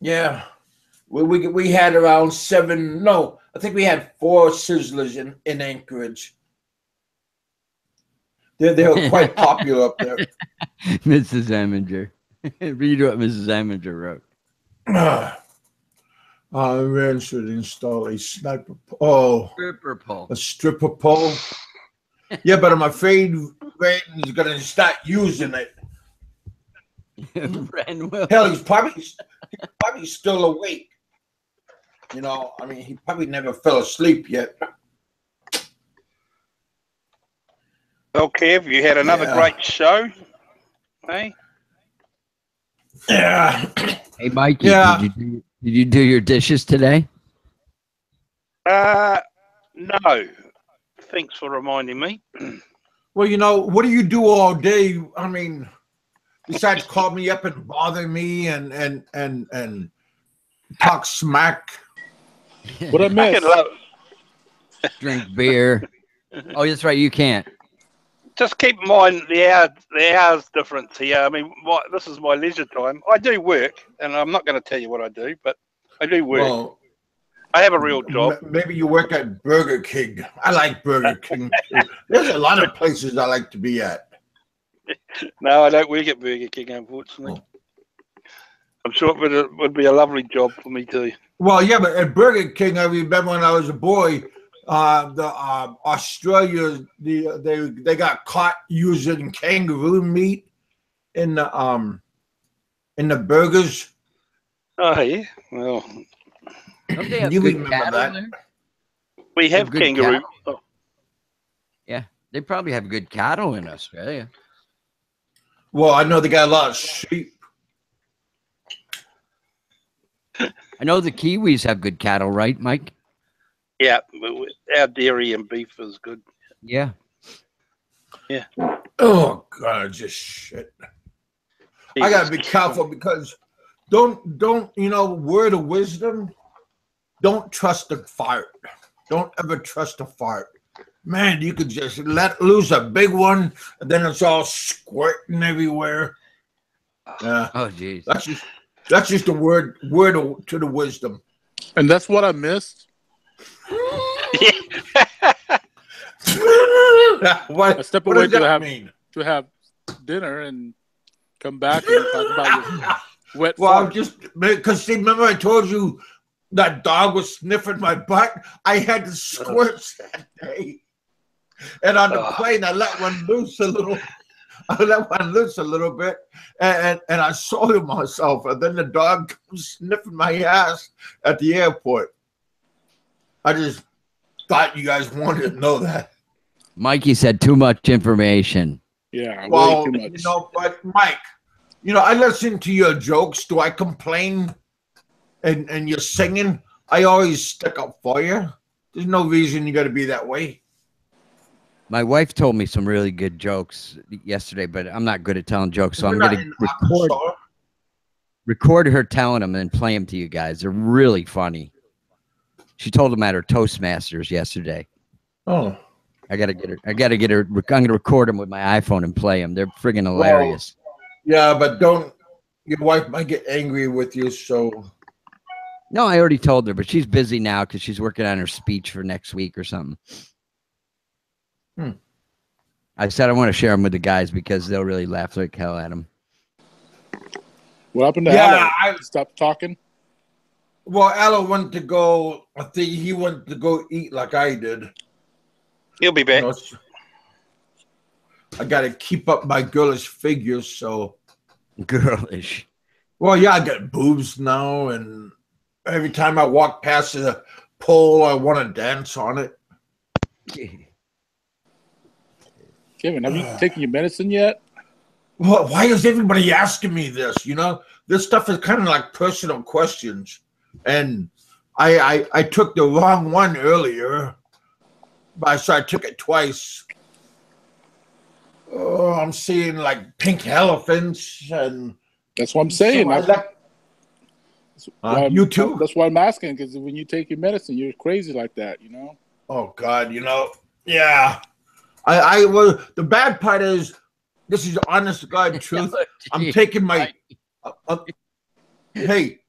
Yeah. We had around I think we had 4 Sizzlers in Anchorage. They were quite popular up there. Mrs. Eminger. Read what Mrs. Eminger wrote. Ren should install a sniper pole. Stripper pole. A stripper pole. Yeah, but I'm afraid Ren is going to start using it. Ren will. Hell, he's probably still awake. You know, I mean, he probably never fell asleep yet. Well, Kev, you had another great show. Hey? Yeah. Hey, Mikey, did you do your dishes today? No. Thanks for reminding me. Well, you know, what do you do all day? I mean, besides call me up and bother me and talk smack. What I miss? Drink beer. Oh, that's right. You can't. Just keep in mind the hours difference here. I mean, this is my leisure time. I do work, and I'm not going to tell you what I do, but I do work. Well, I have a real job. Maybe you work at Burger King. I like Burger King too. There's a lot of places I like to be at. No, I don't work at Burger King, unfortunately. Oh. I'm sure it would be a lovely job for me too. Well, yeah, but at Burger King, I remember when I was a boy, Australia, they got caught using kangaroo meat in the burgers. Oh yeah, well, don't they have you good remember cattle that? there? We have kangaroo. Oh. Yeah, they probably have good cattle in Australia. Well, I know they got a lot of sheep. I know the Kiwis have good cattle, right, Mike? Yeah, our dairy and beef is good. Yeah. Yeah. Oh God, just shit. I gotta be careful because don't word of wisdom. Don't trust a fart. Don't ever trust a fart. Man, you could just let loose a big one, and then it's all squirting everywhere. Oh, jeez. That's just a word to the wisdom. And that's what I missed. What, I step what away does that mean? to have dinner and come back and talk about your wet Well, fart. just because remember I told you that dog was sniffing my butt. I had to squirt that day, and on the plane I let one loose a little. I let one loose a little bit, and I soiled myself, and then the dog comes sniffing my ass at the airport. I just thought you guys wanted to know that. Mikey said too much information. Yeah, Well, way too much. you know, but Mike, you know, I listen to your jokes. Do I complain? And you're singing. I always stick up for you. There's no reason you got to be that way. My wife told me some really good jokes yesterday, but I'm not good at telling jokes, so I'm going to record her telling them and play them to you guys. They're really funny. She told them at her Toastmasters yesterday. Oh, I gotta get her. I'm gonna record them with my iPhone and play them. They're friggin' hilarious. Well, yeah, but don't. Your wife might get angry with you, so. No, I already told her, but she's busy now because she's working on her speech for next week or something. I said I want to share them with the guys because they'll really laugh like hell at them. What happened to Aloe? Stop talking. Well, Aloe went to go. I think he went to go eat like I did. He'll be back. You know, I got to keep up my girlish figure, so. Girlish. Well, yeah, I got boobs now, and every time I walk past a pole, I want to dance on it. Kevin, have you taken your medicine yet? Well, why is everybody asking me this? You know, this stuff is kind of like personal questions, and I took the wrong one earlier, so I took it twice. Oh, I'm seeing like pink elephants, and that's what I'm saying. You too. That's why I'm asking, because when you take your medicine, you're crazy like that, you know. Oh God, you know, yeah. I well, the bad part is, this is honest to God truth. I'm taking my. Hey,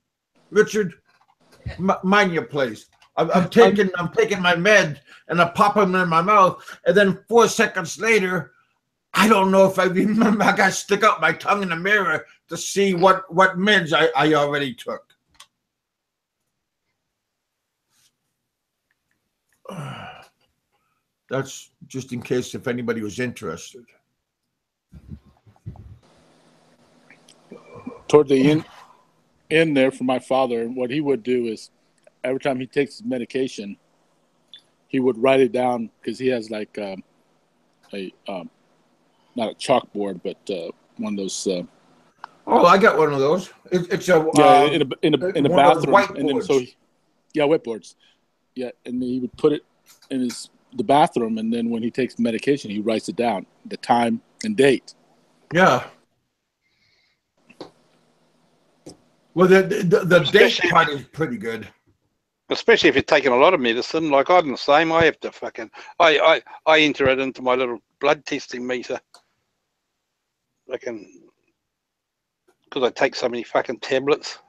Richard, mind your place. I'm taking my med and I pop them in my mouth, and then 4 seconds later, I don't know if I remember. I got to stick out my tongue in the mirror to see what meds I already took. That's just in case if anybody was interested. Toward the end there for my father, what he would do is every time he takes his medication, he would write it down, because he has like not a chalkboard, but one of those. Oh, I got one of those. It's a in a bathroom, and then whiteboards. Yeah, and then he would put it in the bathroom, and then when he takes medication, he writes it down, the time and date. Yeah. Well, the date part is pretty good. Especially if you're taking a lot of medicine, like I'm the same. I have to I enter it into my little blood testing meter. Because I take so many fucking tablets,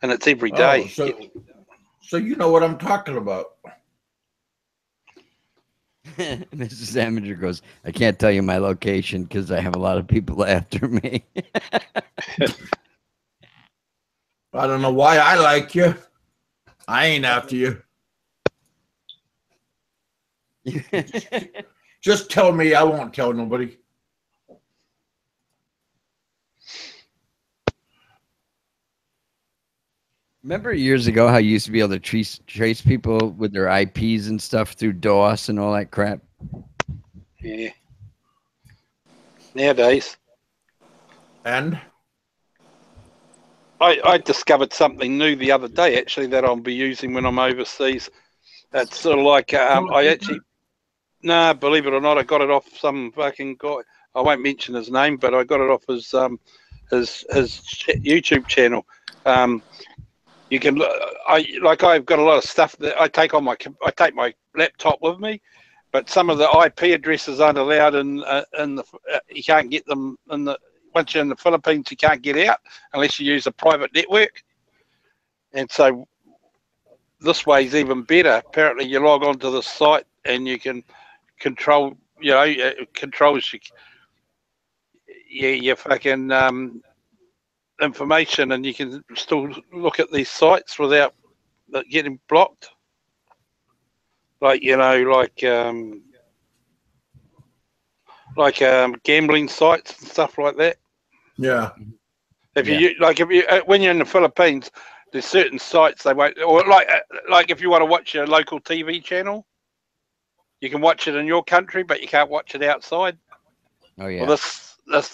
and it's every day. So you know what I'm talking about. Mrs. Amager goes, I can't tell you my location because I have a lot of people after me. I don't know why I like you. I ain't after you. Just tell me. I won't tell nobody. Remember years ago how you used to be able to trace people with their IPs and stuff through DOS and all that crap? Yeah. Nowadays. And? I discovered something new the other day, actually, that I'll be using when I'm overseas. It's sort of like, believe it or not, I got it off some fucking guy. I won't mention his name, but I got it off his YouTube channel. You can, I've got a lot of stuff that I take my laptop with me, but some of the IP addresses aren't allowed in the. You can't get them in the. Once you're in the Philippines, you can't get out unless you use a private network. And so this way is even better. Apparently, you log onto the site and you can control. You know, it controls your fucking information, and you can still look at these sites without getting blocked. Like, you know, like gambling sites and stuff like that. Yeah. If you when you're in the Philippines, there's certain sites they won't, or like if you want to watch a local TV channel, you can watch it in your country, but you can't watch it outside. Oh yeah. Well,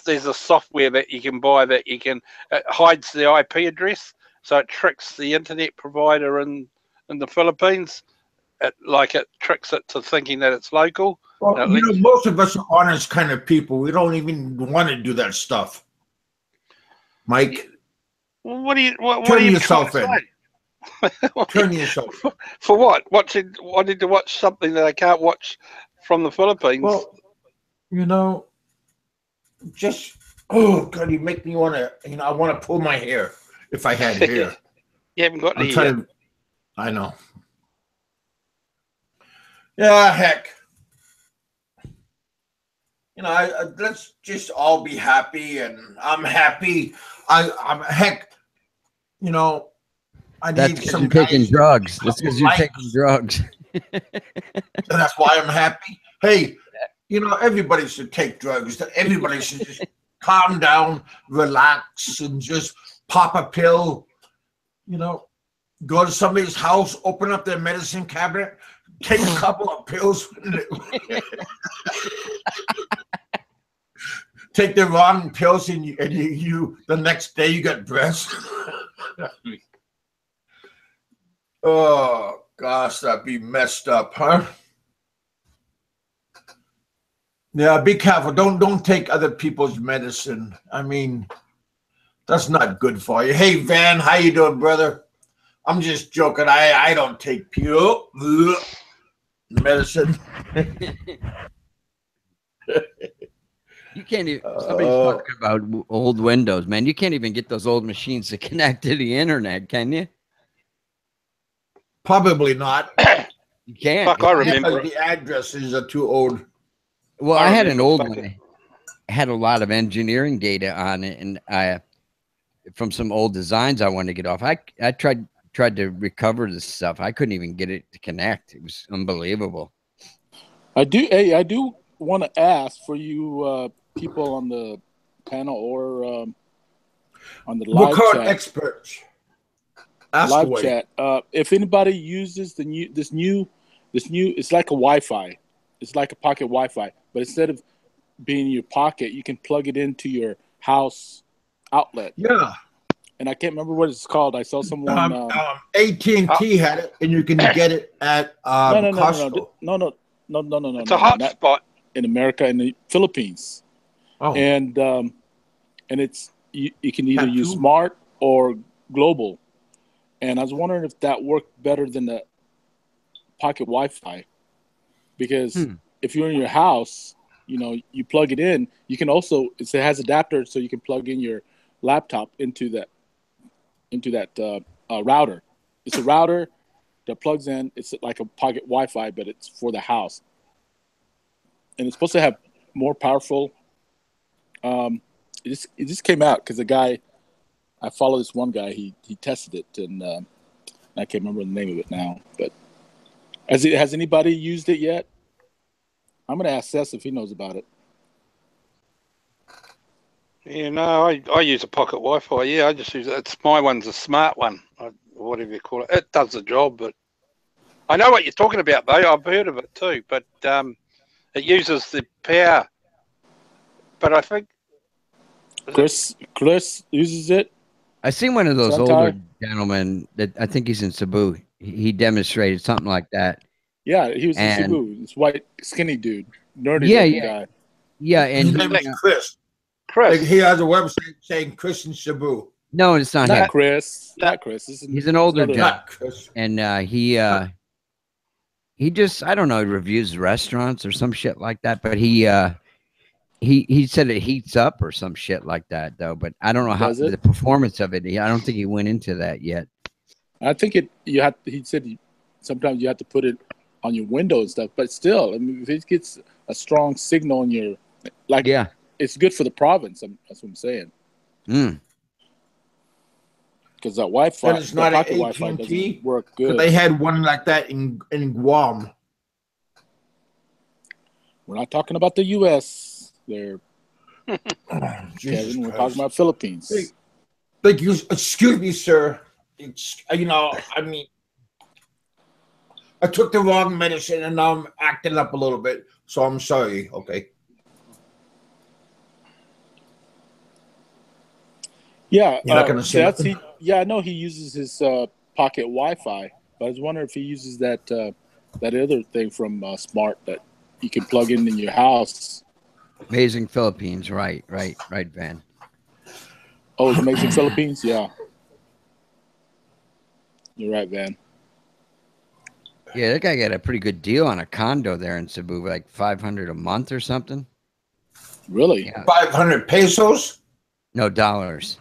there's a software that you can buy that you can it hides the IP address, so it tricks the internet provider in the Philippines. It tricks it to thinking that it's local. Well, you know, most of us are honest kind of people. We don't even want to do that stuff. Mike, what turn are you yourself in. Turn yourself. For what? Wanting to watch something that I can't watch from the Philippines? Well, you know, just oh god, you make me want to. You know, I want to pull my hair if I had hair. You haven't got any yet. I know. Yeah, heck. You know, let's just all be happy, and I'm happy. I'm heck. You know, That's some guys taking drugs. That's because you're taking drugs. That's why I'm happy. Hey, you know, everybody should take drugs. Everybody should just calm down, relax, and just pop a pill. You know, go to somebody's house, open up their medicine cabinet, take a couple of pills. Take the wrong pills, and you the next day you got breast. Oh gosh, that'd be messed up, huh? Yeah, be careful. Don't take other people's medicine. I mean, that's not good for you. Hey Van, how you doing, brother? I'm just joking. I don't take pure medicine. You can't even. Somebody's talking about old Windows, man. You can't even get those old machines to connect to the internet, can you? Probably not. You can't. Fuck, I remember. The addresses are too old. Well, I had an old one. It had a lot of engineering data on it, and from some old designs I wanted to get off. I tried to recover this stuff. I couldn't even get it to connect. It was unbelievable. I do want to ask for you people on the panel or on the live chat. Experts. Live chat. If anybody uses this new, it's like a Wi-Fi. It's like a pocket Wi-Fi, but instead of being in your pocket, you can plug it into your house outlet. Yeah. And I can't remember what it's called. I saw someone. AT&T had it, and you can get it at Costco. No. It's a hotspot in America and the Philippines. Oh. And it's you can either use smart or global. And I was wondering if that worked better than the pocket Wi-Fi, because if you're in your house, you know, you plug it in. You can also it has adapters, so you can plug in your laptop into that router. It's a router that plugs in. It's like a pocket Wi-Fi, but it's for the house, and it's supposed to have more powerful. It just came out because the guy. I follow this one guy. He tested it, and I can't remember the name of it now. But has anybody used it yet? I'm going to ask Seth if he knows about it. Yeah, no, I use a pocket Wi-Fi. Yeah, I just use it. It's my one's a smart one, or whatever you call it. It does the job, but I know what you're talking about, though. I've heard of it too, but it uses the power. But I think Chris uses it. I seen one of those older gentlemen that I think he's in Cebu. He demonstrated something like that. Yeah, he was in Cebu. This white, skinny dude, nerdy guy. Yeah, and his name is Chris. Like he has a website saying Chris in Cebu. No, it's not him. Chris. Not Chris. He's an older gentleman, and he he just I don't know, he reviews restaurants or some shit like that, but he said it heats up or some shit like that though, but I don't know how Does it? the performance of it. I don't think he went into that yet. I think you have. He said sometimes you have to put it on your window and stuff, but still, I mean, if it gets a strong signal on your, like, Yeah. it's good for the province. That's what I'm saying. Mm. Because that Wi-Fi, And it's not the an pocket Wi-Fi AT&T. doesn't work Because good. they had one like that in Guam. We're not talking about the U.S. there, Jesus Kevin. We're Christ. talking about Philippines. Thank you. Excuse me, sir. It's, I mean, I took the wrong medicine and now I'm acting up a little bit. So I'm sorry. Okay. Yeah, You're not gonna say nothing? Yeah, I know he uses his pocket Wi-Fi, but I was wondering if he uses that other thing from Smart that you can plug in your house. Amazing Philippines, right, Van. Oh, it's Amazing Philippines? Yeah. You're right, Van. Yeah, that guy got a pretty good deal on a condo there in Cebu, like $500 a month or something. Really? Yeah. 500 pesos? No, dollars.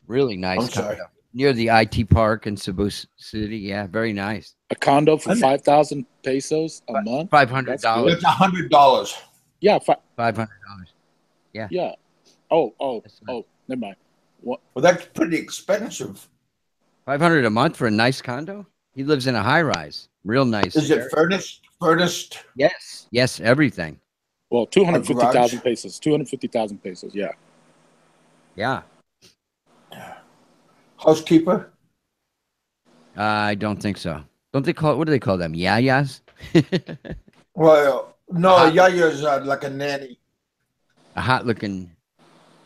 Really nice I'm sorry. condo. Near the IT park in Cebu City. Yeah, very nice. A condo for 5,000 pesos a month? $500. That's $100. Yeah. $500. Yeah. Yeah. Oh, never mind. What? Well, that's pretty expensive. $500 a month for a nice condo? He lives in a high rise. Real nice. Is it furnished? Furnished? Yes, everything. Well, 250,000 pesos. 250,000 pesos, yeah. Yeah. Housekeeper? I don't think so. Don't they call it? What do they call them? Yayas? Well, no, Yaya's like a nanny. A hot looking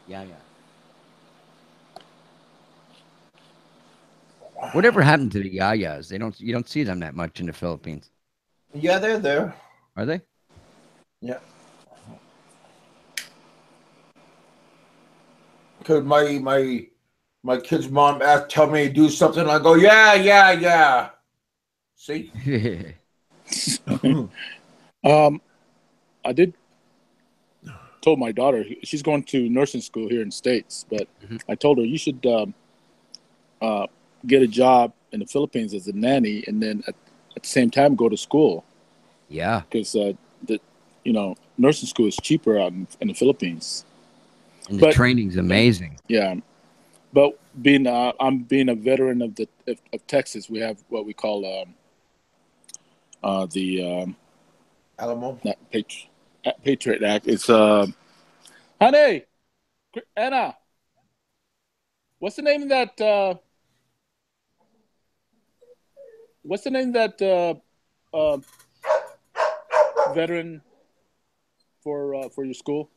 yaya. Whatever happened to the yayas? You don't see them that much in the Philippines. Yeah, they're there. Are they? Yeah. Because my kid's mom tell me to do something, I go, yeah. See? I did told my daughter she's going to nursing school here in the States, but I told her you should get a job in the Philippines as a nanny, and then at the same time go to school. Yeah, because nursing school is cheaper out in the Philippines. And the training's amazing. Yeah, but I'm being a veteran of Texas. We have what we call the Alamo, not Patriot Act. It's honey, Anna. What's the name of that? What's the name of that veteran for your school?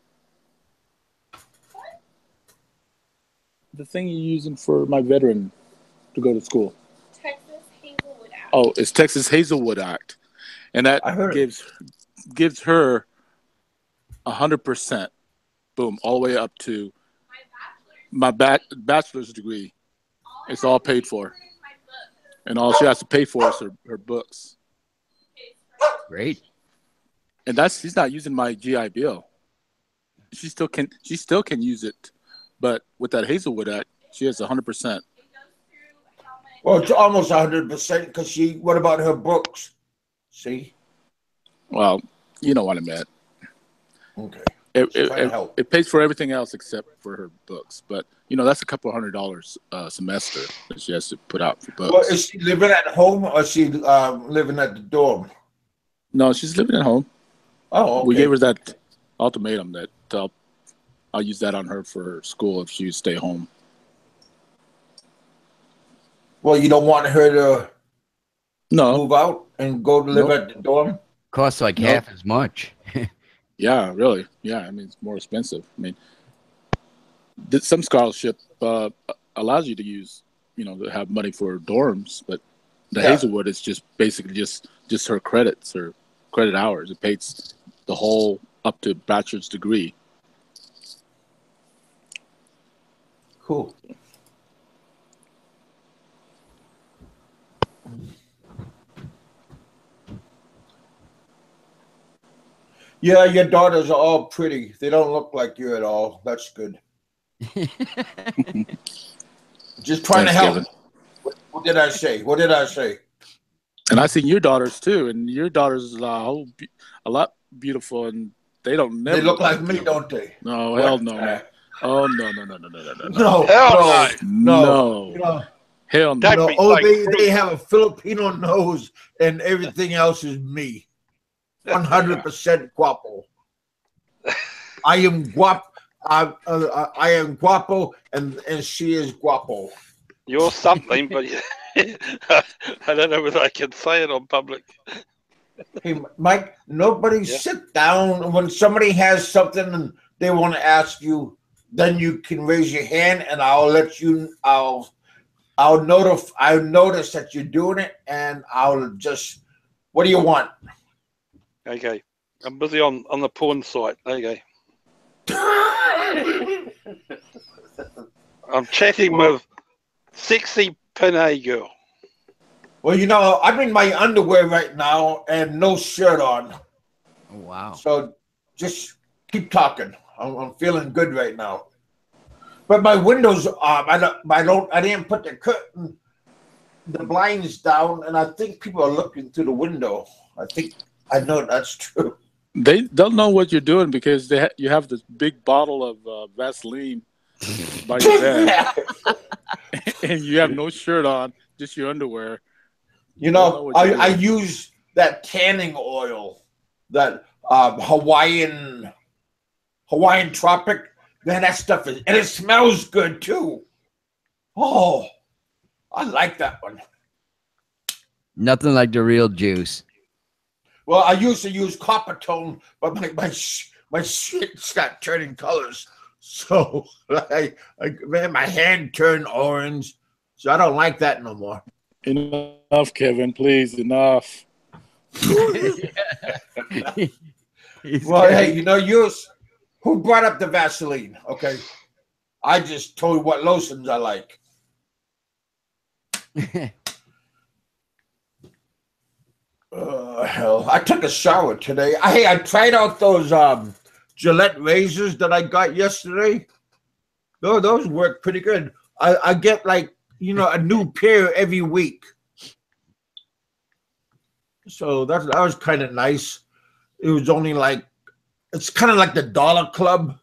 The thing you're using for my veteran to go to school. Texas Hazelwood Act. Oh, it's Texas Hazelwood Act, and that gives her 100%. Boom, all the way up to my bachelor's degree. It's all paid for, and all she has to pay for is her books. Great. And she's not using my GI Bill. She still can use it, but with that Hazelwood Act, she has 100%. Well, it's almost 100% because what about her books? See? Well, you know what I meant. Okay. It pays for everything else except for her books, but that's a couple $100 a semester that she has to put out for books. Well, is she living at home or is she living at the dorm? No, she's living at home. Oh, okay. We gave her that ultimatum that I'll use that on her for school if she stay home. Well, you don't want her to move out and go to live Nope. at the dorm? Costs like half as much. Yeah, really. Yeah, I mean, it's more expensive. I mean, some scholarship allows you to use, to have money for dorms, but the Hazelwood is just basically just her credits or credit hours. It pays the whole up to bachelor's degree. Cool. Yeah, your daughters are all pretty. They don't look like you at all. That's good. Just trying to help. Kevin. What did I say? What did I say? And I seen your daughters too, and your daughters are a lot beautiful, and they don't never. They look like me, don't they? No, hell no, man. Oh no. No, hell no. Hell no. No. Oh, they have a Filipino nose, and everything else is me. 100% guapo. I am guapo. I am guapo, and she is guapo. You're something, but I don't know whether I can say it on public. Hey, Mike, nobody sit down. When somebody has something and they want to ask you, then you can raise your hand, and I'll let you. I'll notice that you're doing it, and I'll just. What do you want? Okay, I'm busy on the porn site. Okay. I'm chatting with sexy Pinay girl. Well, you know, I'm in my underwear right now and no shirt on. Oh, wow. So just keep talking. I'm feeling good right now. But my windows I didn't put the curtain, the blinds down, and I think people are looking through the window. I know that's true. They don't know what you're doing because you have this big bottle of Vaseline by your bed, and you have no shirt on, just your underwear. You know I use that tanning oil, that Hawaiian Tropic. Man, that stuff and it smells good too. Oh, I like that one. Nothing like the real juice. Well, I used to use copper tone, but my shit started turning colors. So man, my hand turned orange. So I don't like that no more. Enough, Kevin, please, enough. Well, hey, you know, who brought up the Vaseline? Okay. I just told you what lotions I like. Hell, I took a shower today. I tried out those Gillette razors that I got yesterday. Those work pretty good. I get like, you know, a new pair every week. So that was kind of nice. It was only like, it's kind of like the Dollar Club.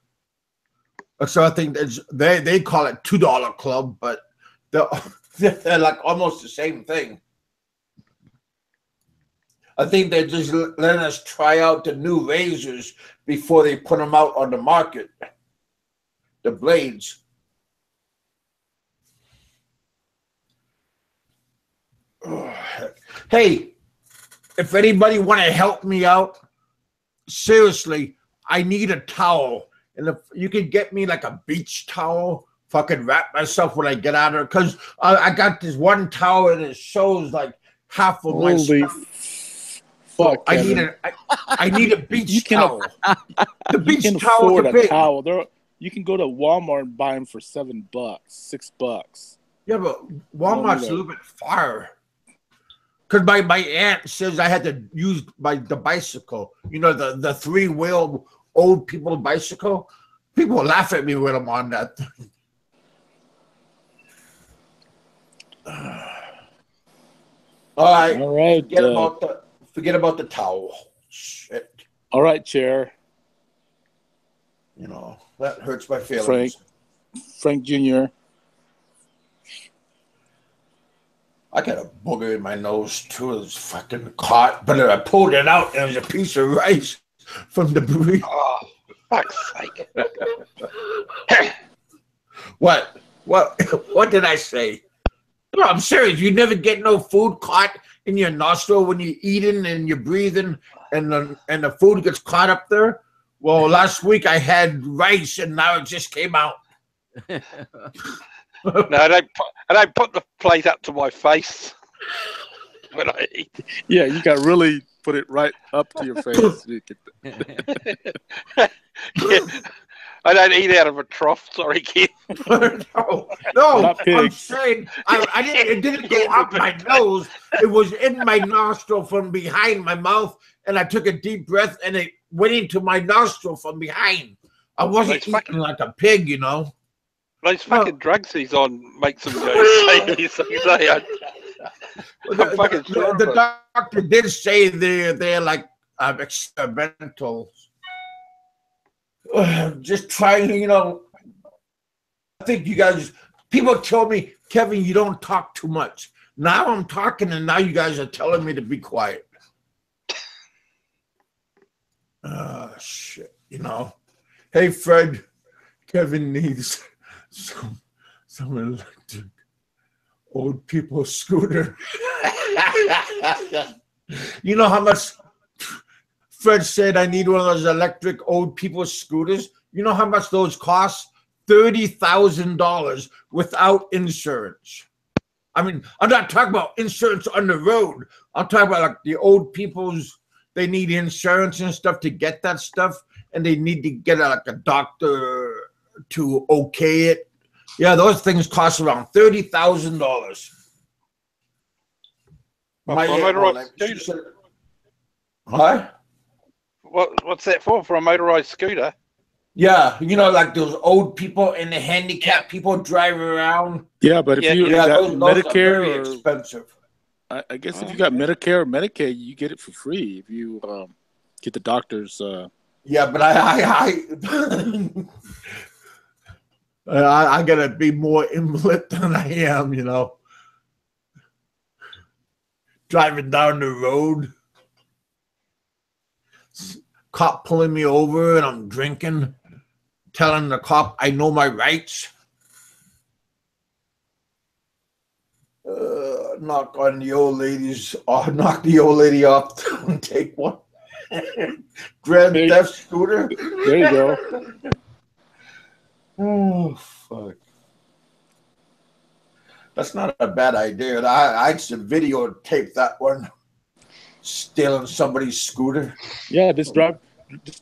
So I think they call it $2 Club, but they're like almost the same thing. I think they're just letting us try out the new razors before they put them out on the market. The blades. Hey, if anybody want to help me out, seriously, I need a towel. And if you could get me like a beach towel, if I could wrap myself when I get out of it. Because I got this one towel and it shows like half of my stuff. Fuck, I need a beach towel. The beach towel is big. Towel. You can go to Walmart and buy them for $7, $6. Yeah, but Walmart's a little bit far. Because my aunt says I had to use the bicycle. You know, the three-wheel old people bicycle. People laugh at me when I'm on that thing. All right. Forget about the towel. Shit. All right, Chair. You know, that hurts my feelings. Frank Jr. I got a booger in my nose too. It was fucking caught, but I pulled it out and it was a piece of rice from the burrito. Oh, fuck's sake. What did I say? No, I'm serious. You never get no food caught in your nostril when you're eating and you're breathing and the food gets caught up there? Well, last week I had rice and now it just came out. No, I don't put the plate up to my face when I eat. Yeah, you got really put it right up to your face. Yeah. I don't eat out of a trough. Sorry, kid. No, I'm saying it didn't go up my nose. It was in my nostril from behind my mouth, and I took a deep breath, and went into my nostril from behind. I wasn't eating like a pig, you know. Those fucking drugs he's on makes him go. The doctor did say they're like experimental. Just trying, you know. I think you guys. People tell me, Kevin, you don't talk too much. Now I'm talking, and now you guys are telling me to be quiet. Shit, you know. Hey, Fred, Kevin needs some electric old people scooter. You know how much Fred said I need one of those electric old people scooters? You know how much those cost? $30,000 without insurance. I mean, I'm not talking about insurance on the road. I'm talking about like the old people's, they need insurance and stuff to get that stuff, and they need to get like a doctor to okay it. Yeah, those things cost around $30,000. Huh? What's that for a motorized scooter? Yeah, you know, like those old people and the handicapped people drive around. Yeah, but if you got those Medicare are very or expensive. I guess if you got Medicare or Medicaid, you get it for free if you get the doctor's. Yeah, but I gotta be more invalid than I am, you know. Driving down the road, cop pulling me over, and I'm drinking. Telling the cop I know my rights. Knock on the old lady's, knock the old lady off and take one. Grand theft scooter. There you go. Oh fuck! That's not a bad idea. I should videotape that one. Stealing somebody's scooter. Yeah, just drive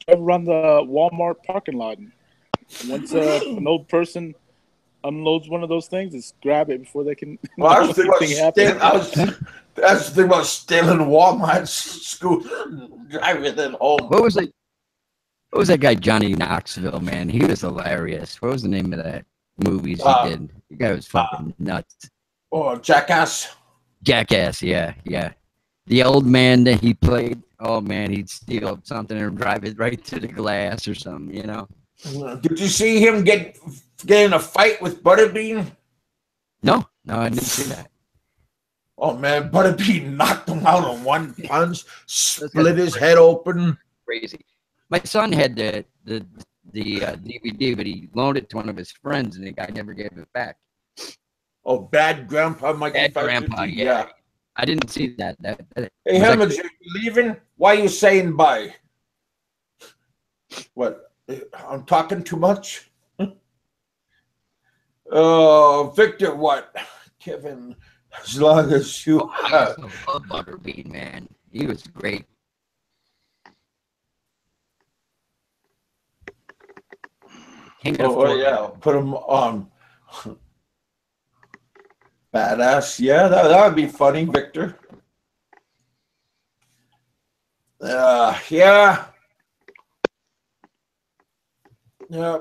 around the Walmart parking lot. Once an old person unloads one of those things, just grab it before they can. Well, I was thinking about stealing Walmart's scooter, driving it home. What was that guy Johnny Knoxville? Man, he was hilarious. What was the name of that movies he did? The guy was fucking nuts. Oh, Jackass. Jackass, yeah. The old man that he played. Oh man, he'd steal something and drive it right to the glass or something, you know. Did you see him get in a fight with Butterbean? No, I didn't see that. Oh man, Butterbean knocked him out on one punch, split his head open. Crazy. My son had the DVD, but he loaned it to one of his friends, and the guy never gave it back. Oh, Bad Grandpa Michael. Bad Grandpa, yeah. I didn't see that. Hey, Helmut, you leaving? Why are you saying bye? What? I'm talking too much? Victor, what? Kevin, as long as you... I love Butterbean, man. He was great. Yeah, put him on. Badass. Yeah, that would be funny, Victor. Yeah. Yeah.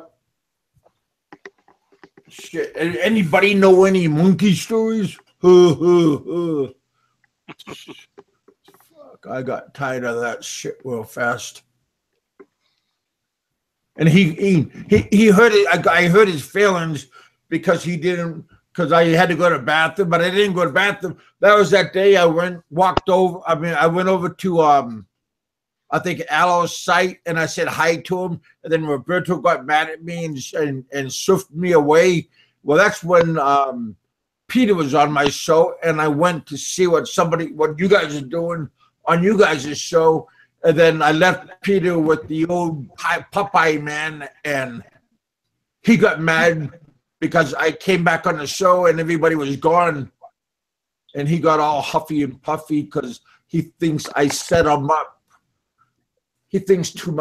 Shit. Anybody know any monkey stories? Fuck, I got tired of that shit real fast. And he heard it. I heard his feelings because I had to go to the bathroom, but I didn't go to the bathroom. That was that day I went over to I think Alo's site, and I said hi to him, and then Roberto got mad at me and swift me away. Well, that's when Peter was on my show, and I went to see what you guys are doing on you guys' show, and then I left Peter with the old Popeye man, and he got mad because I came back on the show and everybody was gone, and he got all huffy and puffy because he thinks I set him up. He thinks too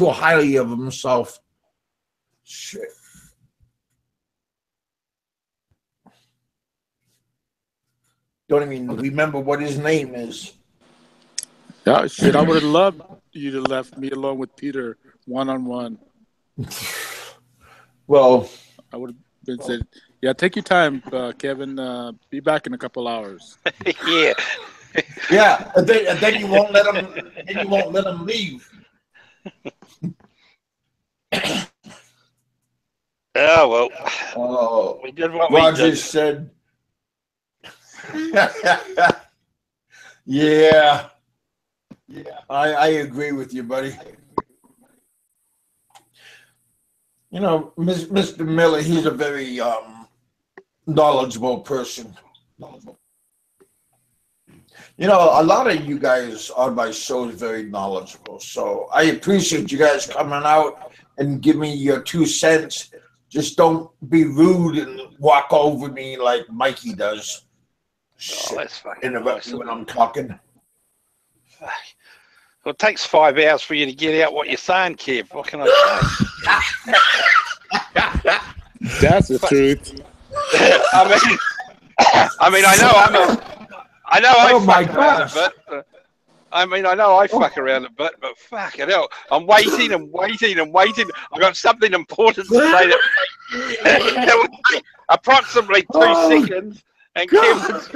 highly of himself. Shit. Don't even remember what his name is. Yeah, shit, I would have loved you to left me alone with Peter one-on-one. Well, I would have been said, yeah, take your time, Kevin. Be back in a couple hours. Yeah. Yeah, and then you won't let him. Then you won't let him leave. Oh well. Oh, we did what Roger we did. said. Yeah, I agree with you, buddy. You know, Mr. Miller, he's a very knowledgeable person. You know, a lot of you guys on my show is very knowledgeable, so I appreciate you guys coming out and give me your 2 cents. Just don't be rude and walk over me like Mikey does. Oh, that's fucking interrupt me when I'm talking. Fuck. Well, it takes 5 hours for you to get out what you're saying, Kev. What can I say? That's the truth. I mean, I know I fuck around a bit. I mean, I know I fuck around a bit, but fuck it hell. I'm waiting and waiting and waiting. I've got something important to say that will take approximately 2 seconds, and Kevin's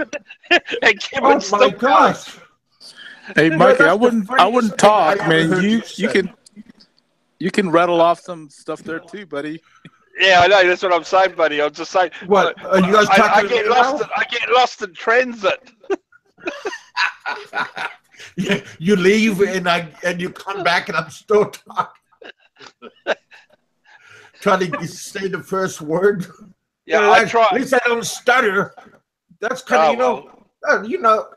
oh my gosh. Hey, Mikey, I wouldn't talk, man. You can rattle off some stuff there too, buddy. Yeah, I know. That's what I'm saying, buddy. I'm just saying. What are you guys talking about? I get lost in transit. You leave and you come back and I'm still talking. Trying to say the first word. Yeah, I try. At least I don't stutter. That's kind of you know.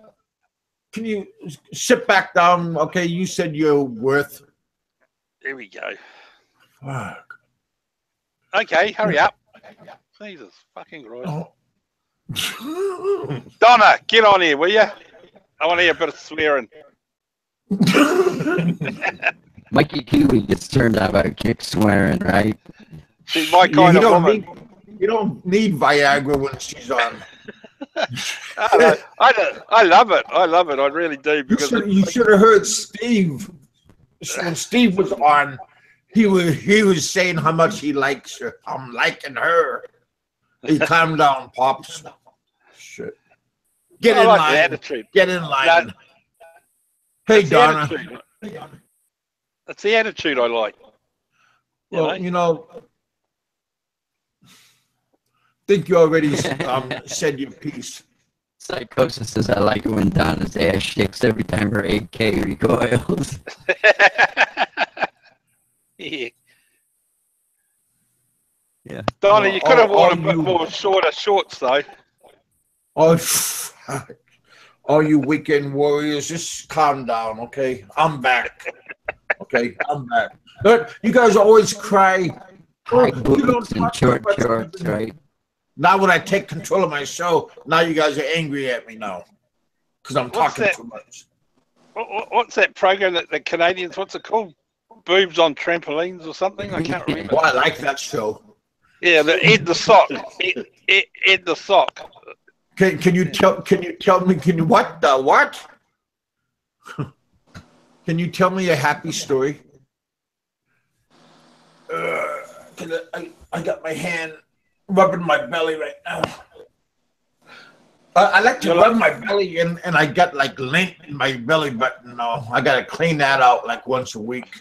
Can you sit back down? Okay, you said you're worth. There we go. Fuck. Okay, hurry up. Jesus fucking Christ. Donna, get on here, will you? I want to hear a bit of swearing. Mikey Kiwi gets turned out by kick swearing, right? She's my kind of woman. You don't need Viagra when she's on. I love it. I love it. I really do. Because you should have heard Steve. When Steve was on, he was saying how much he likes her. I'm liking her. He calmed down, Pops. Shit. Get in line. Attitude. Get in line. Hey, Donna. That's the attitude I like. Well, you know, I think you already said your piece. Psychosis says, I like it when Donna's ass shakes every time her AK recoils. Yeah. Yeah. Donna, you could have worn a bit more shorter shorts, though. Oh, all you weekend warriors, just calm down, okay? I'm back. Okay, I'm back. But you guys always cry. High boots and short shorts, right? Now when I take control of my show, now you guys are angry at me now. Because I'm talking too much. What's that program that the Canadians, what's it called? Boobs on Trampolines or something? I can't remember. Well, I like that show. Yeah, the Ed the Sock. Ed the Sock. Can you tell me what? Can you tell me a happy story? I got my hand rubbing my belly right now. I like to rub my belly and I got like lint in my belly button now. I gotta clean that out like once a week.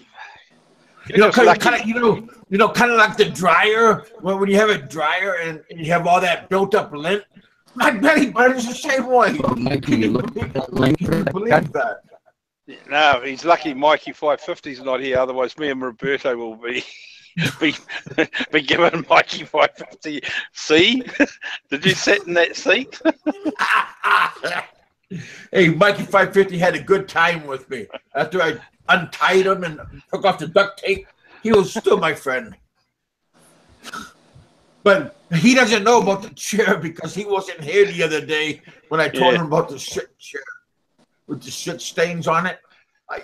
You know, kind of like the dryer. When you have a dryer and you have all that built up lint, my belly button's the same way. Can you believe that? No, he's lucky Mikey 550's not here. Otherwise, me and Roberto will be giving Mikey 550. See? Did you sit in that seat? Hey, Mikey 550 had a good time with me. After I untied him and took off the duct tape, he was still my friend. But he doesn't know about the chair because he wasn't here the other day when I told him about the shit chair with the shit stains on it. I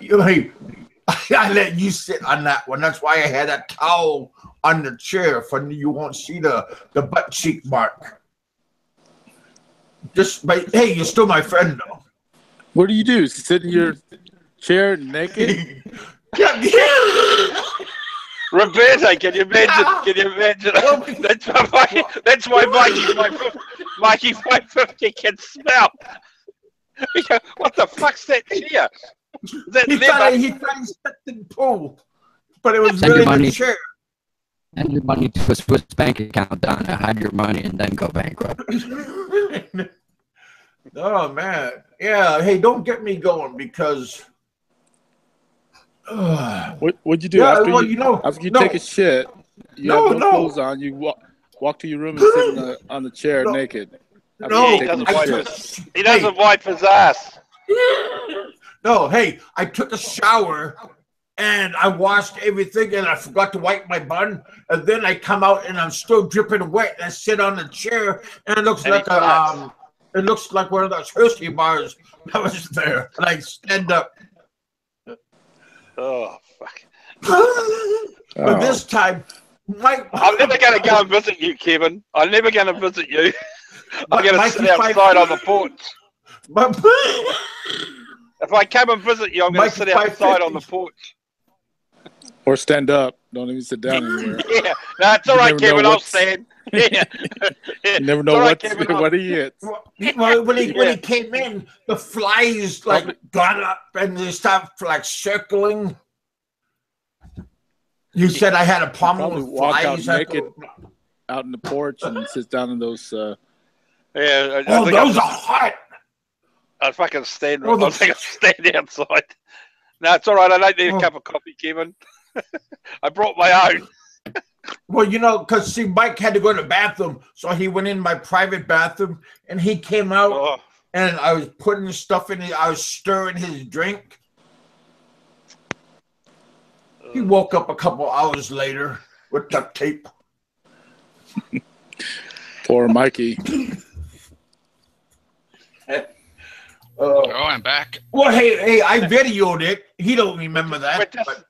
let you sit on that one. That's why I had that towel on the chair for you won't see the butt cheek mark. But hey, you're still my friend though. What do? Sit in your chair naked? Roberto, can you imagine? Can you imagine? That's why Mikey 550 can smell. What the fuck's that chair? He thought he stepped in the pool, but it was really the chair. Send your money to a Swiss bank account, Donna. Hide your money and then go bankrupt. Oh man, yeah. Hey, don't get me going because. What'd you do after you take a shit? You have no clothes on. You walk to your room and sit on the chair naked. No, he doesn't wipe his ass. No, hey, I took a shower and I washed everything and I forgot to wipe my bun. And then I come out and I'm still dripping wet. And I sit on the chair and it looks like one of those Hershey bars that was there. And I stand up. Oh fuck! But this time, I'm never going to go and visit you, Kevin. I'm never going to visit you. I'm going to sit outside on the porch. If I come and visit you, I'm going to sit outside on the porch. Or stand up. Don't even sit down anywhere. Yeah, no, it's all right, Kevin. I'll stand. Yeah. You never know what he hits. When he came in, the flies got up and they stopped circling. You said I had a problem with walk flies. Out naked out in the porch and sits down in those. Those are hot. I'd fucking stand. I think I'll stand outside. No, it's all right. I don't need a cup of coffee, Kevin. I brought my own. Well, because Mike had to go to the bathroom, so he went in my private bathroom, and he came out, and I was putting stuff in it. I was stirring his drink. He woke up a couple hours later with duct tape. Poor Mikey. I'm back. Well, hey, I videoed it. He don't remember that.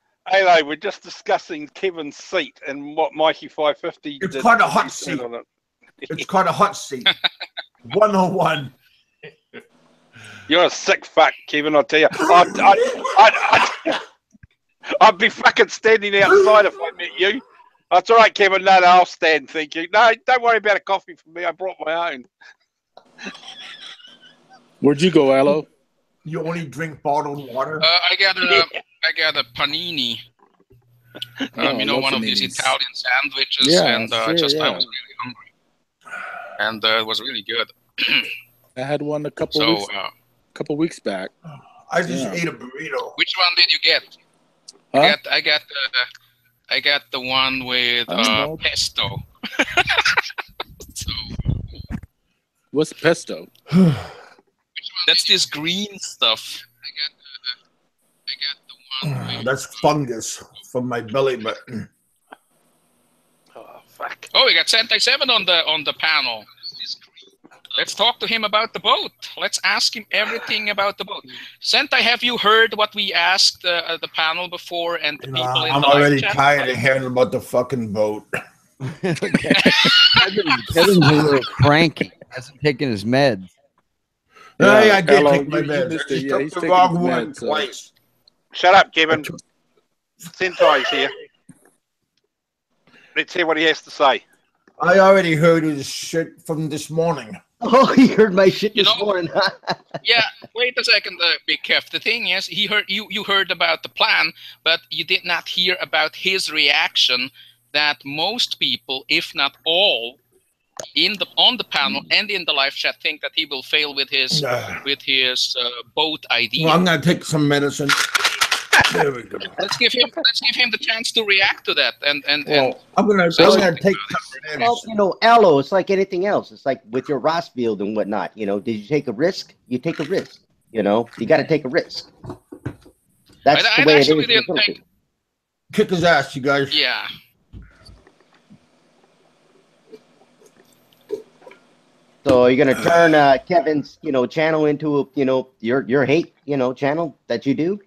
We're just discussing Kevin's seat and what Mikey 550 did. It's called a hot seat. It's called a hot seat. 101. You're a sick fuck, Kevin, I'll tell you. I'd be fucking standing outside if I met you. That's all right, Kevin. No, I'll stand, thank you. No, don't worry about a coffee for me. I brought my own. Where'd you go, Aloe? You only drink bottled water? I got a panini. One of these Italian sandwiches, I was really hungry, and it was really good. I had one a couple weeks back. I just ate a burrito. Which one did you get? Huh? I got the one with pesto. What's pesto? That's this green stuff. I got the one. That's fungus from my belly button. Oh fuck! Oh, we got Sentai 7 on the panel. Let's talk to him about the boat. Let's ask him everything about the boat. Sentai, have you heard what we asked the panel before and the people in I'm the already live chat? tired of hearing about the fucking boat. Kevin's a little cranky. Hasn't taken his meds. I did take my meds. He's took the wrong one twice. Shut up, Kevin. Sentai's here. Let's hear what he has to say. I already heard his shit from this morning. Oh, you heard my shit this morning. Yeah, wait a second, Big Kev. The thing is, he heard you heard about the plan, but you did not hear about his reaction. That most people, if not all, on the panel and in the live chat, think that he will fail with his boat idea. Well, I'm gonna take some medicine. There we go. Let's give him the chance to react to that. And I'm gonna take. Well, Aloe, it's like anything else. It's like with your Rossfield and whatnot. Did you take a risk? You take a risk. You got to take a risk. That's the way it is. Kick his ass, you guys. Yeah. So you're gonna turn Kevin's channel into your hate channel that you do.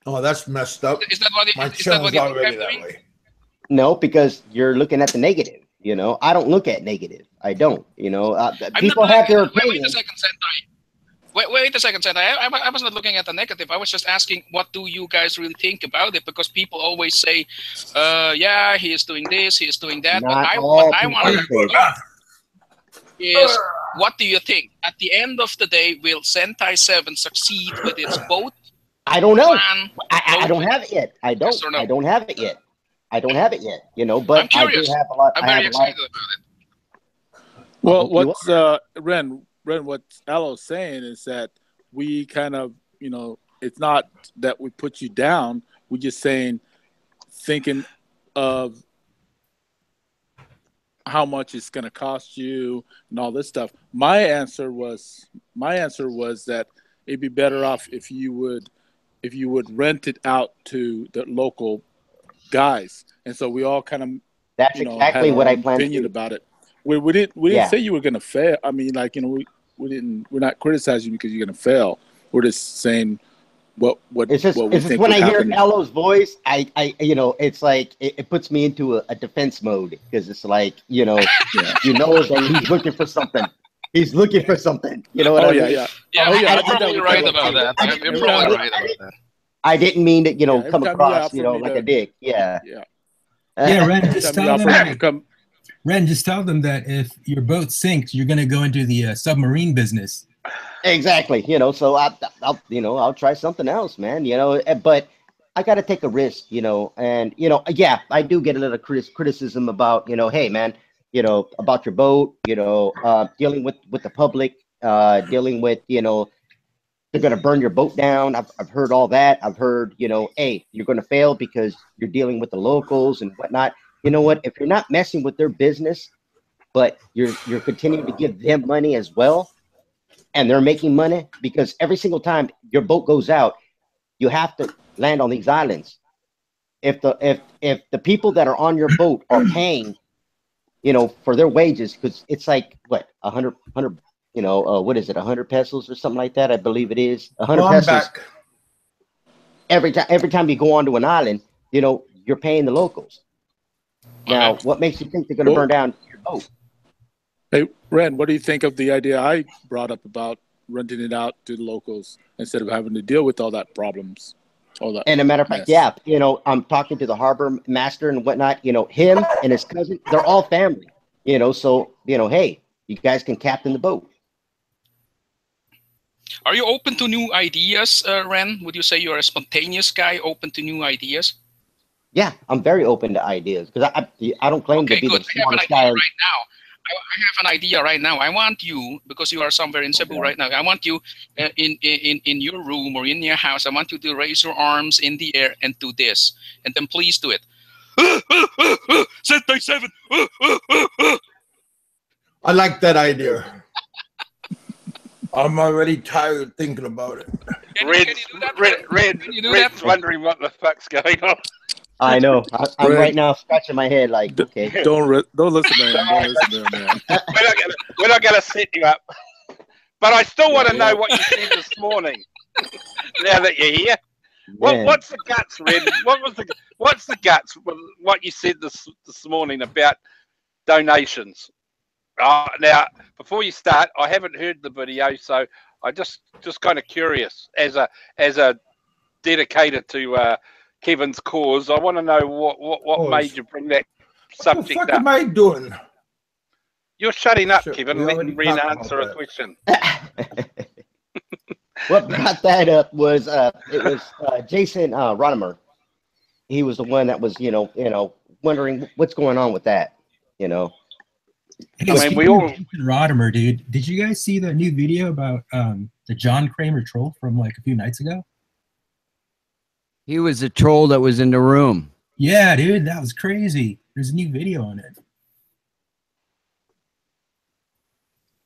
Oh, that's messed up. Is that what my channel's already that way? No, because you're looking at the negative. I don't look at negative. I don't. People have their opinion. Wait a second, Sentai. Wait a second, Seth. I was not looking at the negative. I was just asking, what do you guys really think about it? Because people always say, yeah, he is doing this, he is doing that. Not But all what I want to people know is, what do you think? At the end of the day, will Sentai 7 succeed with its boat? I don't know. Plan, I don't have it yet. I don't. Yes or no? I don't have it yet. I don't have it yet. You know, but I'm curious. I do have a lot. I'm I very have a lot. excited about it. Well, what's Ren, what Alo's saying is that we kind of, you know, it's not that we put you down. We're just saying, thinking of how much it's going to cost you and all this stuff. My answer was that it'd be better off if you would rent it out to the local guys. And so we all kind of, that's exactly had what our I planned to opinion do. about it. We didn't say you were going to fail. I mean, like, you know, we're not criticizing you because you're going to fail. We're just saying what it's just, what we it's think just when would I hear happen. Elo's voice, I you know, it's like it puts me into a defense mode, because it's like, you know, you know that he's looking for something. He's looking for something. You know what I mean? Yeah, you're probably right about that. You're probably right about that. I didn't mean to, you know, every come time you across, offer you know, me like to- a dick. Yeah. Yeah, Ren, just tell them. Come, Ren, just tell them that if your boat sinks, you're going to go into the submarine business. Exactly. You know, so I'll try something else, man. You know, but I got to take a risk, you know, and, you know, yeah, I do get a little criticism about, you know, hey, man, you know, about your boat, you know, dealing with the public, dealing with, you know, they're going to burn your boat down. I've heard all that. I've heard, you know, hey, you're going to fail because you're dealing with the locals and whatnot. You know what? If you're not messing with their business, but you're continuing to give them money as well, and they're making money, because every single time your boat goes out, you have to land on these islands. If the people that are on your boat are paying, you know, for their wages, because it's like what, 100, you know, what is it, 100 pesos or something like that? I believe it is 100 pesos. Back. Every time you go onto an island, you know, you're paying the locals. Now, what makes you think they're going to burn down your boat? Hey, Ren, what do you think of the idea I brought up about renting it out to the locals instead of having to deal with all that problems? All that. And a matter of fact, yeah, you know, I'm talking to the harbor master and whatnot, you know, him and his cousin, they're all family, you know, so, you know, hey, you guys can captain the boat. Are you open to new ideas, Ren? Would you say you're a spontaneous guy, open to new ideas? Yeah, I'm very open to ideas, because I don't claim to be the smartest guy. Right now. I have an idea right now. I want you, because you are somewhere in Cebu right now, I want you in your room or in your house, I want you to raise your arms in the air and do this. And then please do it. Sentai 7. I like that idea. I'm already tired thinking about it. Red's wondering what the fuck's going on. I know. I'm right now scratching my head like, okay. Don't listen to him. Don't listen to him, man. We're not going to set you up. But I still want to know what you said this morning. Now that you're here. What's the guts, Red? What's the guts? What you said this morning about donations. Now, before you start, I haven't heard the video, so I just kind of curious as a dedicated to Kevin's cause. I want to know what made you bring that subject what the fuck up. am I doing? You're shutting up, Sure, Kevin. Let me answer a question. What brought that up was it was Jason Ronimer. He was the one that was, you know, wondering what's going on with that, you know. Hey, I mean, we all Rodimer, dude. Did you guys see that new video about the John Kramer troll from like a few nights ago? He was a troll that was in the room. Yeah, dude, that was crazy. There's a new video on it.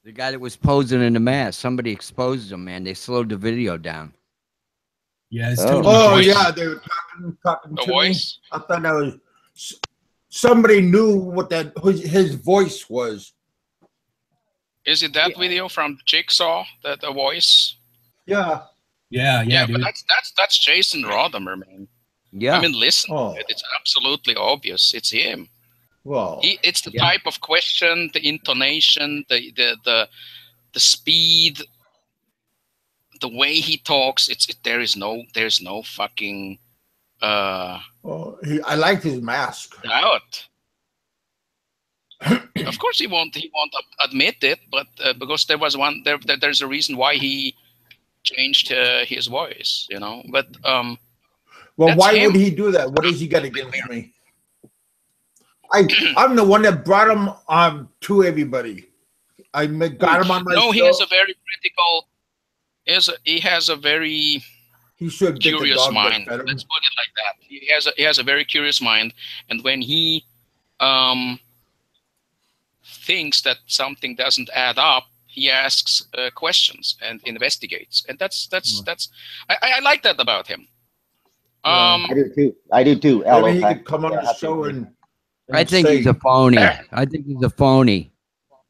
The guy that was posing in the mask, somebody exposed him, man. They slowed the video down. Yeah, it's totally yeah, they were talking to me. I thought that was somebody knew what his voice was. Is it that video from Jigsaw, the voice? Yeah. Yeah, but that's Jason Rodimer, man. Yeah. I mean, listen, it's absolutely obvious. It's him. Well, it's the type of question, the intonation, the speed. the way he talks, there's no fucking I liked his mask. doubt. Of course, he won't admit it, but because there's a reason why he changed his voice, you know. But well, why would he do that? What has he got against me? I'm the one that brought him to everybody. I got him on my show. He has a very critical. He has a very curious mind. Let's put it like that. He has a very curious mind, and when he thinks that something doesn't add up, he asks questions and investigates, and that's I like that about him. I do too. Maybe he could come on the show and I think he's a phony. I think he's a phony.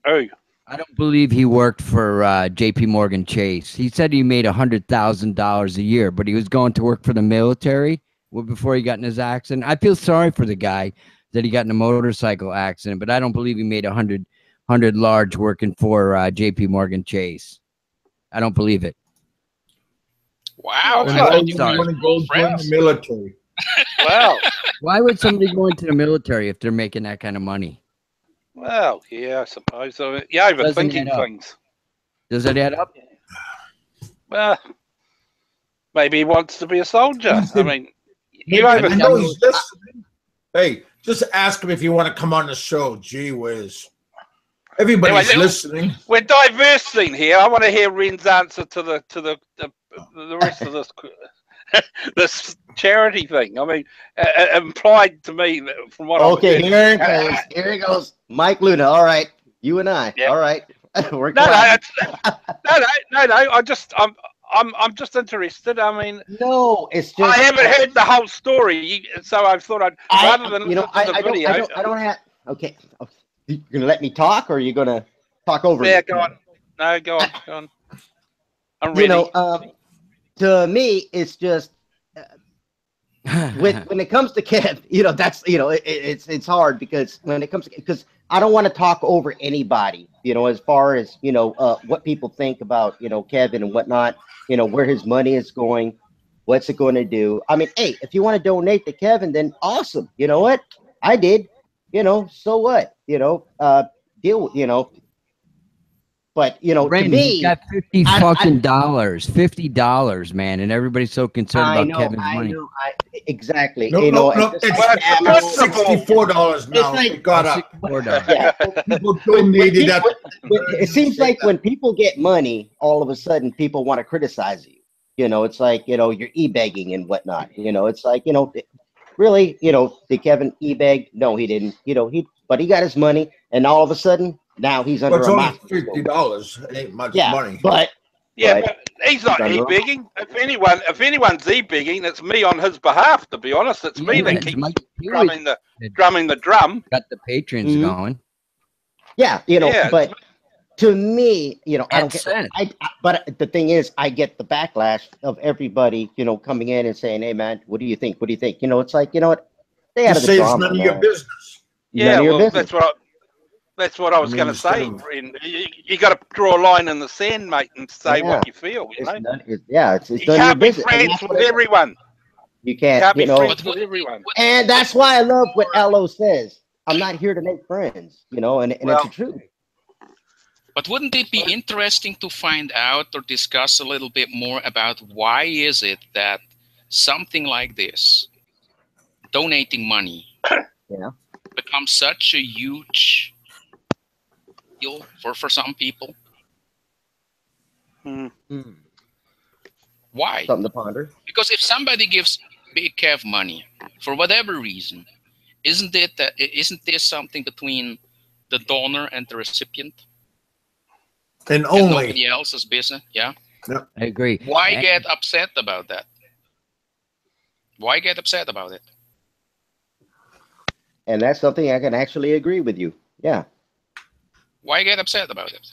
Hey. I don't believe he worked for J.P. Morgan Chase. He said he made $100,000 a year, but he was going to work for the military before he got in his accident. I feel sorry for the guy that he got in a motorcycle accident, but I don't believe he made $100 large working for J.P. Morgan Chase. I don't believe it. Wow. Why would you want to go join the military? Wow. Why would somebody go into the military if they're making that kind of money? Well, yeah, I suppose. Yeah, overthinking things. Does it add up? Well, maybe he wants to be a soldier. I mean, I know he's listening. Hey, just ask him if you want to come on the show. Gee whiz. Everybody's listening. We're diversing here. I want to hear Rin's answer to the rest of this this charity thing. I mean, implied to me from what. Okay, here it goes. Here it goes. Mike Luna. All right, you and I. Yeah. All right. We're no. I'm just interested. I mean, no, it's just I haven't heard the whole story, so I thought rather than listen to the video. I don't have. Okay, you gonna let me talk, or are you gonna talk over me? Yeah, go on. No, go on. I'm ready. You know, to me, it's just when it comes to Kev, you know, that's it's hard because when it comes to, because I don't want to talk over anybody, you know, as far as what people think about Kevin and whatnot, where his money is going, what's it going to do. I mean, hey, if you want to donate to Kevin, then awesome. You know what? I did. So what? Deal with. But Randy, to me, he got $50, man, and everybody's so concerned about Kevin's money. Exactly. No, it's $64 now. It got up. Yeah. People donated that. It seems like when people get money, all of a sudden people want to criticize you. It's like you're e-begging and whatnot. It's like really, did Kevin e-beg? No, he didn't. But he got his money, and all of a sudden. Now he's under it's a only $50. It ain't much money. But he's not e-bigging. If anyone's e-bigging, it's me on his behalf. To be honest, it's me that keeps drumming the drum. Got the patrons going. Yeah, but to me, I don't get. But the thing is, I get the backlash of everybody, coming in and saying, "Hey, man, what do you think? What do you think?" It's like, what? Stay out of the drama. It's none of your business. Yeah, well, that's what I was going to say. You got to draw a line in the sand, mate, and say what you feel. It's none of your business. You can't be friends with everyone. You can't be friends with everyone. And that's why I love what Allo says. I'm not here to make friends, and it's the truth. But wouldn't it be interesting to find out or discuss a little bit more about why is it that something like this, donating money, becomes such a huge deal for some people? Why? Something to ponder. Because if somebody gives Big Kev money for whatever reason, isn't this something between the donor and the recipient? And only nobody else's business. Yeah. Yep. I agree. Why get upset about that? Why get upset about it? And that's something I can actually agree with you. Yeah. Why get upset about it?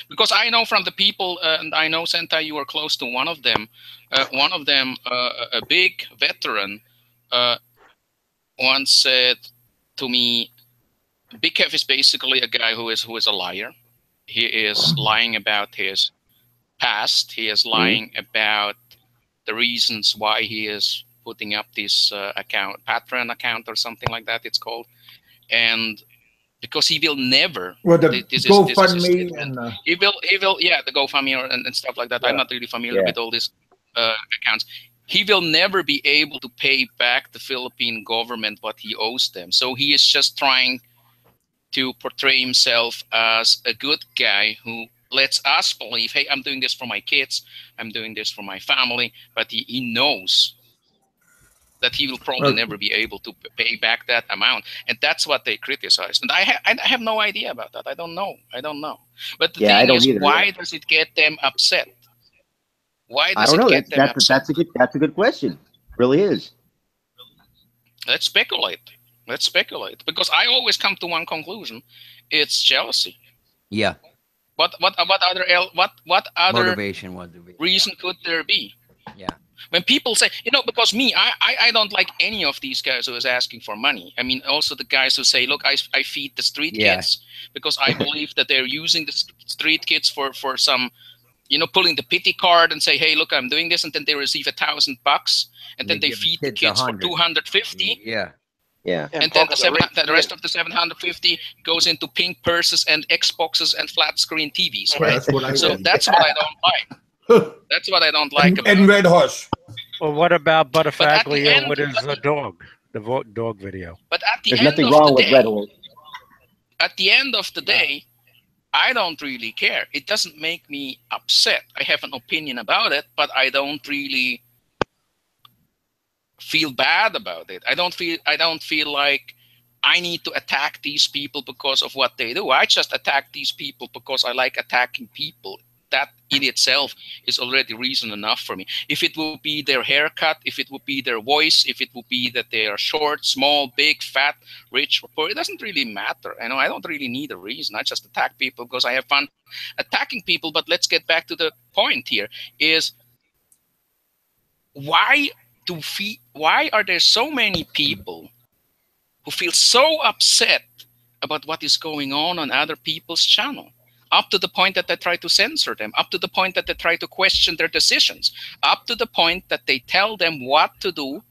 Because I know from the people, and I know, Sentai, you are close to one of them. A big veteran, once said to me, Big Kev is basically a guy who is a liar. He is lying about his past, he is lying about the reasons why he is putting up this account, Patreon account or something like that it's called. And because he will never, Well, the this is his GoFundMe statement. and He will, yeah, the GoFundMe and stuff like that. Yeah. I'm not really familiar with all these accounts. He will never be able to pay back the Philippine government what he owes them. So he is just trying to portray himself as a good guy who lets us believe, hey, I'm doing this for my kids, I'm doing this for my family, but he knows that he will probably never be able to pay back that amount, and that's what they criticized. And I have no idea about that. I don't know. But the thing is, why does it get them upset? Why does it get them upset? That's a good question. Really is. Let's speculate. Because I always come to one conclusion: it's jealousy. Yeah. What other motivation would there be? Reason could there be? Yeah. When people say, because me, I don't like any of these guys who is asking for money. I mean, also the guys who say, look, I feed the street kids because I believe that they're using the street kids for some, pulling the pity card and say, hey, look, I'm doing this. And then they receive $1,000 and then they feed the kids for 250. Yeah. Yeah. And then the rest of the 750 goes into pink purses and Xboxes and flat screen TVs, right? That's what I that's what I don't like. That's what I don't like about and Red Horse. Well, what about Butterfaglia with his dog? The dog video. But at the There's end nothing of wrong the with day, Red Horse. At the end of the day, I don't really care. It doesn't make me upset. I have an opinion about it, but I don't really feel bad about it. I don't feel like I need to attack these people because of what they do. I just attack these people because I like attacking people. That in itself is already reason enough for me. If it would be their haircut, if it would be their voice, if it would be that they are short, small, big, fat, rich, or poor, it doesn't really matter. I don't really need a reason. I just attack people because I have fun attacking people. But let's get back to the point here: is why are there so many people who feel so upset about what is going on other people's channel? Up to the point that they try to censor them, up to the point that they try to question their decisions, up to the point that they tell them what to do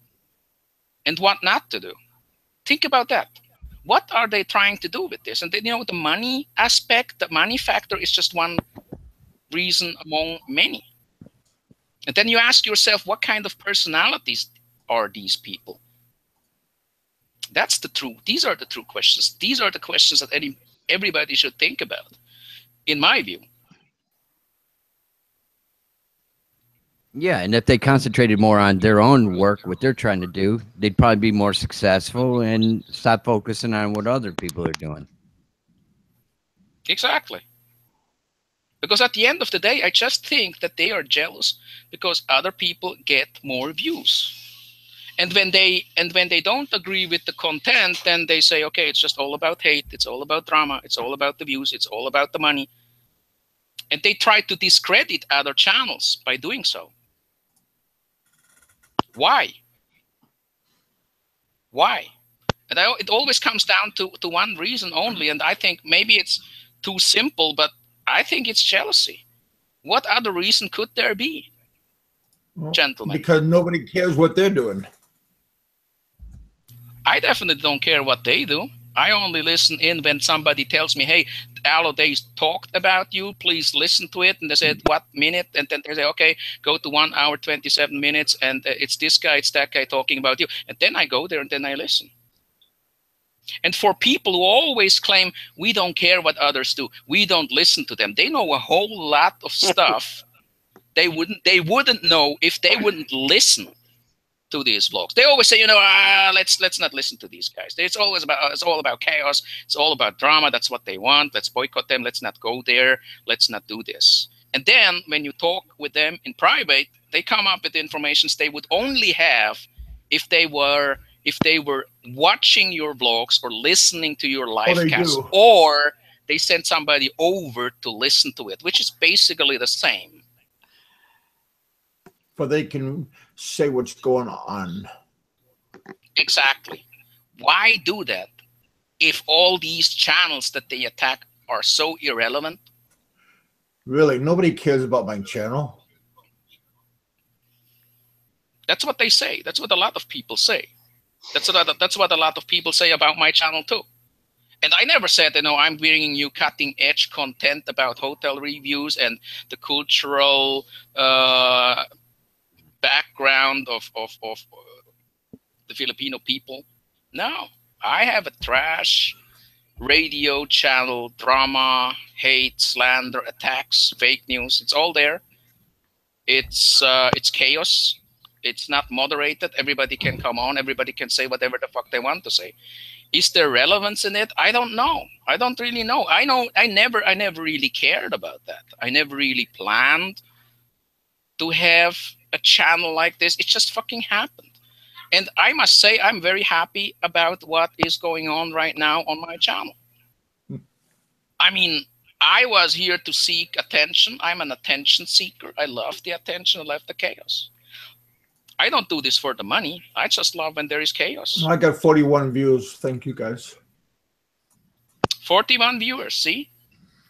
and what not to do. Think about that. What are they trying to do with this? And then, the money aspect, the money factor is just one reason among many. And then you ask yourself, what kind of personalities are these people? That's the truth. These are the true questions. These are the questions that everybody should think about, in my view. Yeah, and if they concentrated more on their own work, what they're trying to do, they'd probably be more successful and stop focusing on what other people are doing. Exactly. Because at the end of the day, I just think that they are jealous because other people get more views. And when they don't agree with the content, then they say, okay, it's just all about hate, it's all about drama, it's all about the views, it's all about the money. And they try to discredit other channels by doing so. Why? And it always comes down to one reason only, and I think maybe it's too simple, but I think it's jealousy. What other reason could there be, gentlemen? Because nobody cares what they're doing. I definitely don't care what they do. I only listen in when somebody tells me, hey, Aloe, they talked about you, please listen to it. And they said, what minute? And then they say, okay, go to 1 hour, 27 minutes. And it's this guy, it's that guy talking about you. And then I go there and then I listen. And for people who always claim, we don't care what others do, we don't listen to them, they know a whole lot of stuff they wouldn't know if they wouldn't listen to these vlogs. They always say, let's not listen to these guys. It's all about chaos. It's all about drama. That's what they want. Let's boycott them. Let's not go there. Let's not do this. And then when you talk with them in private, they come up with information they would only have if they were watching your vlogs or listening to your live cast, or they sent somebody over to listen to it, which is basically the same. For they can say what's going on. Exactly. Why do that if all these channels that they attack are so irrelevant? Really, nobody cares about my channel. That's what they say. That's what a lot of people say. That's what a lot of people say about my channel too. And I never said, you know, I'm bringing you cutting edge content about hotel reviews and the cultural background of the Filipino people. No, I have a trash radio channel, drama, hate, slander, attacks, fake news. It's all there. It's chaos. It's not moderated. Everybody can come on. Everybody can say whatever the fuck they want to say. Is there relevance in it? I don't know. I don't really know. I never really cared about that. I never really planned to have a channel like this. It just fucking happened. And I must say, I'm very happy about what is going on right now on my channel. I mean, I was here to seek attention. I'm an attention seeker. I love the attention. I love the chaos. I don't do this for the money. I just love when there is chaos. I got 41 views. Thank you, guys. 41 viewers, see?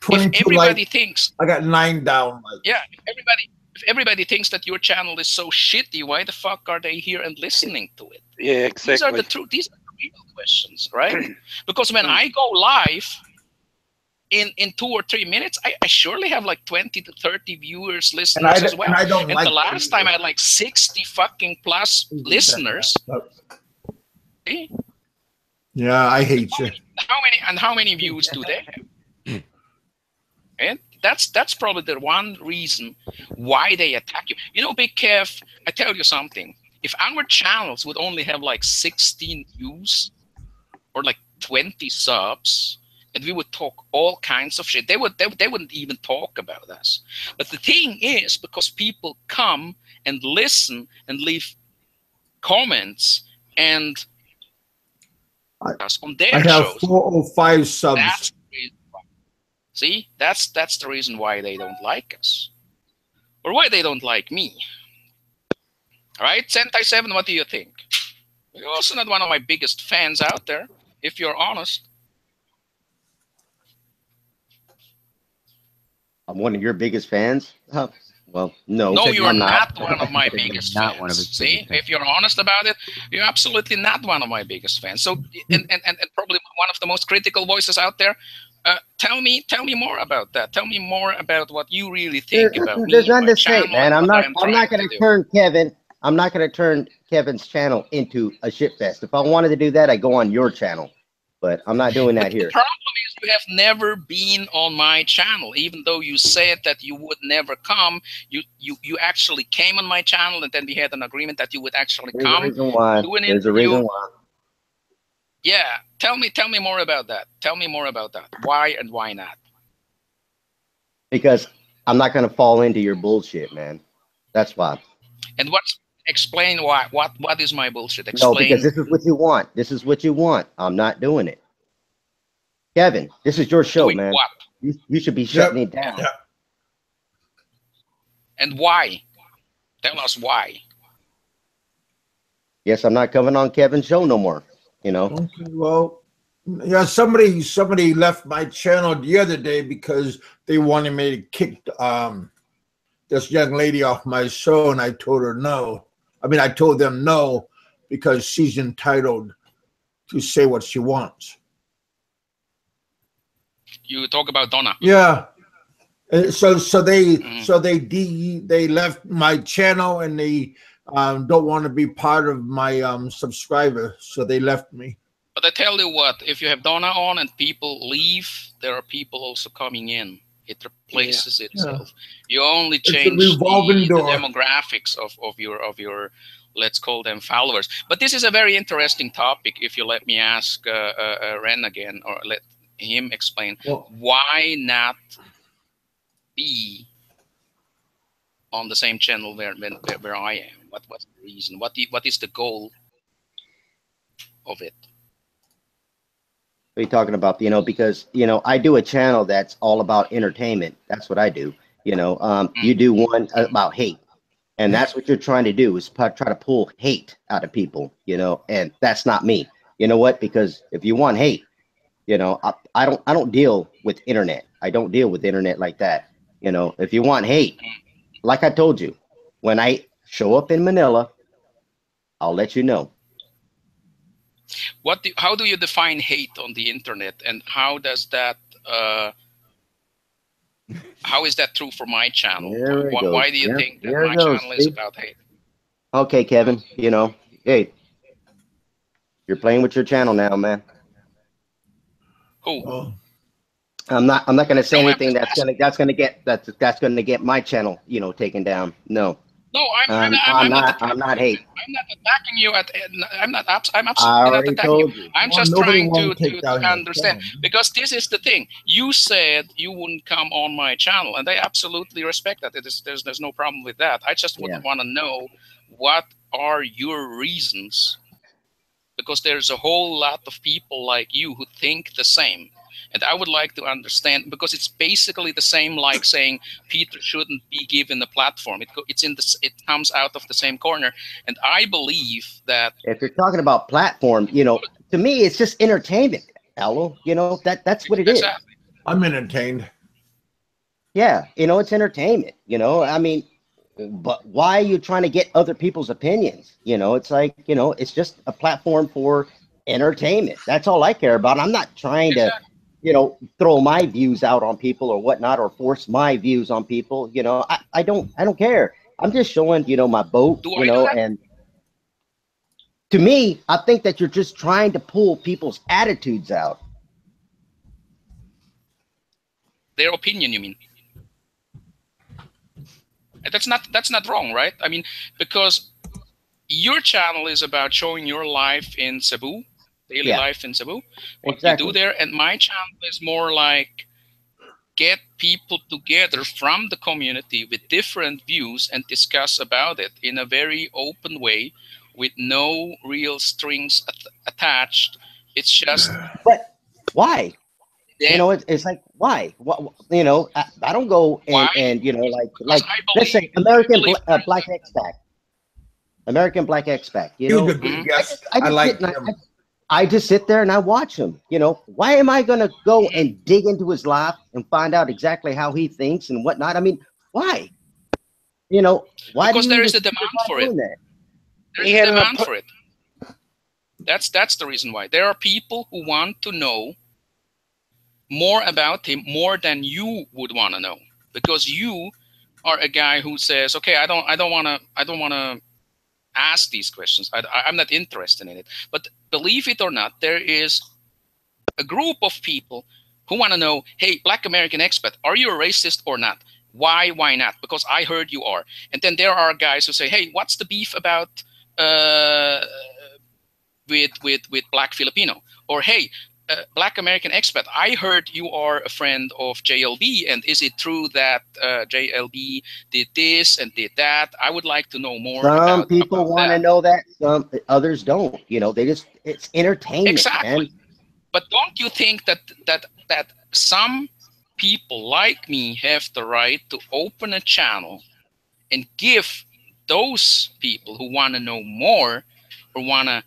22 if everybody thinks... I got 9 down. Yeah, if everybody thinks that your channel is so shitty, why the fuck are they here and listening to it? Yeah, exactly. These are the truth. These are the real questions, right? Because when I go live... In 2 or 3 minutes, I surely have like 20 to 30 viewers, listeners as well. And the last time I had like 60 fucking plus listeners. See? Yeah, I hate you. How many views do they have? And that's probably the one reason why they attack you. You know, Big Kev, I tell you something. If our channels would only have like 16 views or like 20 subs, and we would talk all kinds of shit. They wouldn't even talk about us. But the thing is, because people come and listen and leave comments and on their shows. I have 405 subs. See, that's the reason why they don't like us, or why they don't like me. All right, Sentai7, what do you think? You're also not one of my biggest fans out there, if you're honest. I'm one of your biggest fans. Well, no. No, you're not one of my biggest fans. One of his See, if you're honest about it, you're absolutely not one of my biggest fans. So, and probably one of the most critical voices out there. Tell me more about that. Tell me more about what you really think about me. There's nothing to say, man. I'm not going to turn Kevin. I'm not going to turn Kevin's channel into a shitfest. If I wanted to do that, I go on your channel. But I'm not doing that here. The problem is you have never been on my channel, even though you said that you would never come. You actually came on my channel, and then we had an agreement that you would actually come. There's a reason why. Yeah, tell me more about that. Tell me more about that. Why and why not? Because I'm not going to fall into your bullshit, man. That's why. And explain why. What is my bullshit? Explain. No, because this is what you want. This is what you want. I'm not doing it. Kevin, this is your show, man. What? You should be shutting it down. Yep. And why? Tell us why. Yes, I'm not coming on Kevin's show no more. You know. Okay, well, yeah, somebody left my channel the other day because they wanted me to kick this young lady off my show, and I told her no. I mean, I told them no because she's entitled to say what she wants. You talk about Donna. Yeah. So they left my channel, and they don't want to be part of my subscriber, so they left me. But I tell you what, if you have Donna on and people leave, there are people also coming in. It replaces itself. You only change the demographics of your let's call them followers. But this is a very interesting topic. If you let me ask Ren again, or let him explain, why not be on the same channel where I am? What's the reason? What is the goal of it? What are you talking about? You know, because, you know, I do a channel that's all about entertainment. That's what I do. You know, you do one about hate. And that's what you're trying to do, is try to pull hate out of people, you know, and that's not me. You know what? Because if you want hate, you know, I don't deal with internet. I don't deal with internet like that. You know, if you want hate, like I told you, when I show up in Manila, I'll let you know. How do you define hate on the internet, and how does that? How is that true for my channel? Why do you think that my channel is about hate? Okay, Kevin. You know, hey, you're playing with your channel now, man. Who? I'm not going to say anything that's going to get my channel, you know, taken down. No. No, I'm not hate. I'm not attacking you. I'm absolutely I not already attacking told you. you. I'm just trying to understand, because this is the thing. You said you wouldn't come on my channel, and I absolutely respect that. There's no problem with that. I just would want to know, what are your reasons? Because there's a whole lot of people like you who think the same. And I would like to understand, because it's basically the same like saying Peter shouldn't be given a platform. It comes out of the same corner. And I believe that if you're talking about platform, you know, to me it's just entertainment, Aloe. You know, that's what it is. I'm entertained. Yeah, you know, it's entertainment, you know. I mean, but why are you trying to get other people's opinions? You know, it's like, you know, it's just a platform for entertainment. That's all I care about. I'm not trying to, you know, throw my views out on people or whatnot, or force my views on people. You know, I don't care. I'm just showing, you know, my boat, you know, and to me, I think that you're just trying to pull people's attitudes out. Their opinion, you mean? That's not wrong, right? I mean, because your channel is about showing your life in Cebu, daily life in Cebu, what you do there, and my channel is more like get people together from the community with different views and discuss about it in a very open way, with no real strings attached. It's just. But why? You know, it's like, why? What, you know, I don't go and you know, like let's say American Black Expat. American Black Expat. You know, I just sit there and I watch him. You know, why am I going to go and dig into his life and find out exactly how he thinks and whatnot? I mean, why? You know, why? Because there is a demand for it. There's a demand for it. That's the reason why. There are people who want to know more about him, more than you would want to know, because you are a guy who says, okay, I don't want to ask these questions. I'm not interested in it. But believe it or not, there is a group of people who want to know, hey, Black American Expat, are you a racist or not? Why not? Because I heard you are. And then there are guys who say, hey, what's the beef about with Black Filipino? Or hey, Black American Expat, I heard you are a friend of JLB, and is it true that JLB did this and did that? I would like to know more. Some people want to know that, some others don't. You know, it's entertainment. Exactly. Man. But don't you think that some people like me have the right to open a channel and give those people who want to know more or want to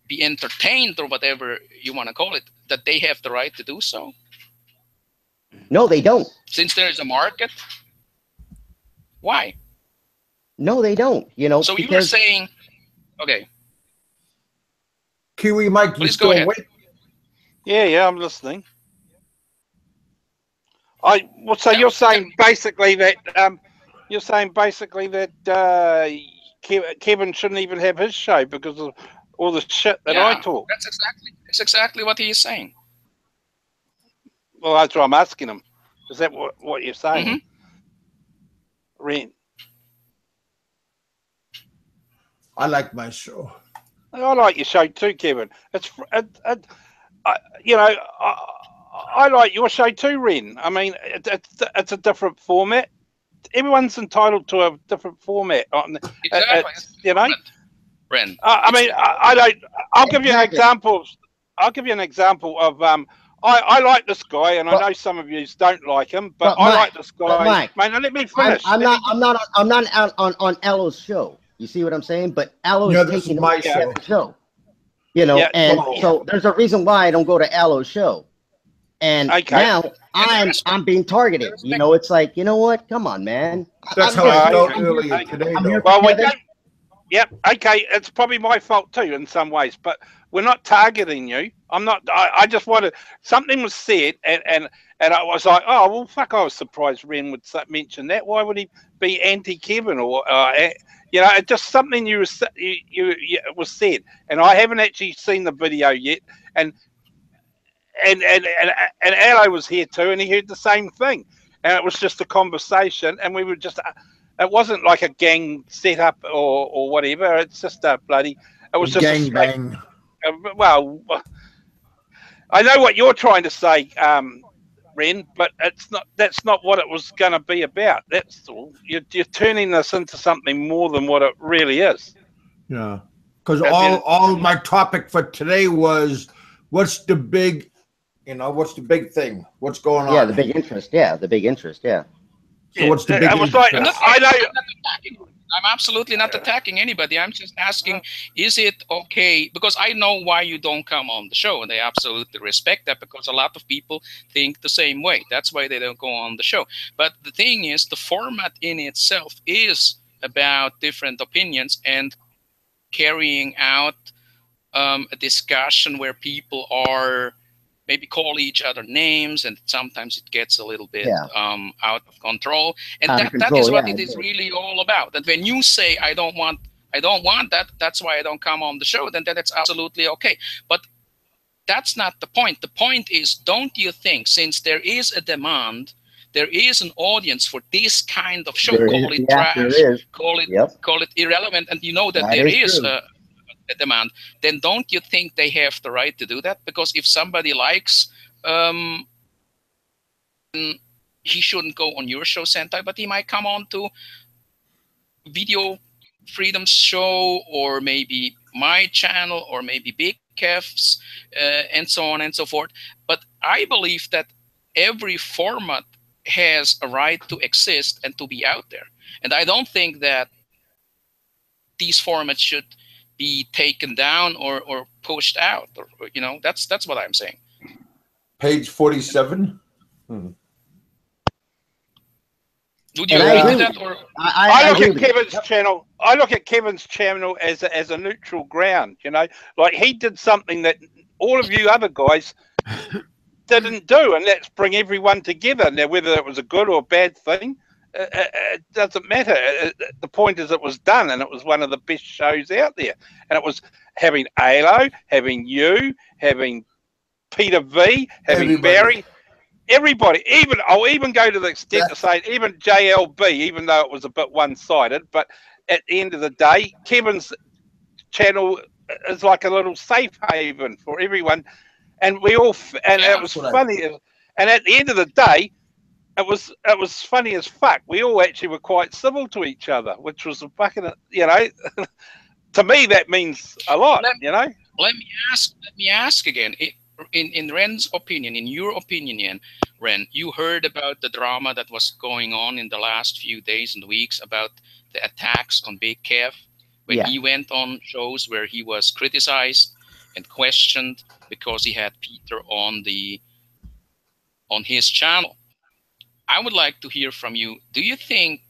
be entertained or whatever you want to call it, that they have the right to do so? No, they don't. Since there is a market? Why? No, they don't. You know, so you're saying, okay. Kiwi Mike, you still awake? Yeah, I'm listening. So you're saying basically that Kevin shouldn't even have his show because of all the shit that I talk. That's exactly what he is saying. Well, that's what I'm asking him. Is that what you're saying? Ren? I like my show. I like your show too, Kevin. You know, I like your show too, Ren. I mean, it's a different format. Everyone's entitled to a different format. Exactly. You know, Ren. I mean, I don't. I'll give you an example. I'll give you an example of I like this guy, and I know some of you don't like him, but I like this guy. Mike, man, let me finish. I'm not on Aloe's show. You see what I'm saying? But Aloe is taking my show. You know, and so there's a reason why I don't go to Aloe's show. And now I'm being targeted. You know, it's like, you know what? Come on, man. That's how I felt earlier today, though. Well, we don't. Yep. Okay. It's probably my fault too in some ways, but we're not targeting you. I'm not. I just wanted something was said, and I was like, oh well, fuck. I was surprised Ren would mention that. Why would he be anti-Kevin or you know, just something you was said, and I haven't actually seen the video yet, and Allo was here too, and he heard the same thing, and it was just a conversation, and we were just. It wasn't like a gang setup or whatever. It's just a bloody. It was just gang bang. Well, I know what you're trying to say, Ren, but it's not. That's not what it was going to be about. That's all. You're turning this into something more than what it really is. Yeah, because all my topic for today was what's the big, what's the big thing? What's going on? Yeah, the big interest. Yeah, the big interest. Yeah. So what's the big interest? Like, I know. I'm absolutely not attacking anybody. I'm just asking, is it okay? Because I know why you don't come on the show, and I absolutely respect that because a lot of people think the same way. That's why they don't go on the show. But the thing is, the format in itself is about different opinions and carrying out a discussion where people are maybe call each other names, and sometimes it gets a little bit out of control. And that is what it is really all about. And when you say I don't want that, that's why I don't come on the show, then that's absolutely okay. But that's not the point. The point is, don't you think, since there is a demand, there is an audience for this kind of show, call it trash, call it irrelevant, and you know that there is a demand, then don't you think they have the right to do that? Because if somebody likes, he shouldn't go on your show, Sentai, but he might come on to Video Freedom's show, or maybe my channel, or maybe Big Kev's, and so on and so forth. But I believe that every format has a right to exist and to be out there. And I don't think that these formats should be taken down or pushed out, or that's what I'm saying. Page 47. Would you agree with that? Or I look at Kevin's channel. I look at Kevin's channel as a neutral ground. Like he did something that all of you other guys didn't do, and that's bring everyone together. Now, whether it was a good or bad thing, it doesn't matter. The point is, it was done, and it was one of the best shows out there. And it was having Alo, having you, having Peter V, having Barry, everybody. I'll even go to the extent to say even JLB, even though it was a bit one-sided. But at the end of the day, Kevin's channel is like a little safe haven for everyone, and we all. And it was funny. And at the end of the day, it was funny as fuck. We all actually were quite civil to each other, which was a fucking, to me that means a lot. Let me ask again. In Ren's opinion, in your opinion, Ren, you heard about the drama that was going on in the last few days and weeks about the attacks on Big Kev, when he went on shows where he was criticized and questioned because he had Peter on his channel. I would like to hear from you. Do you think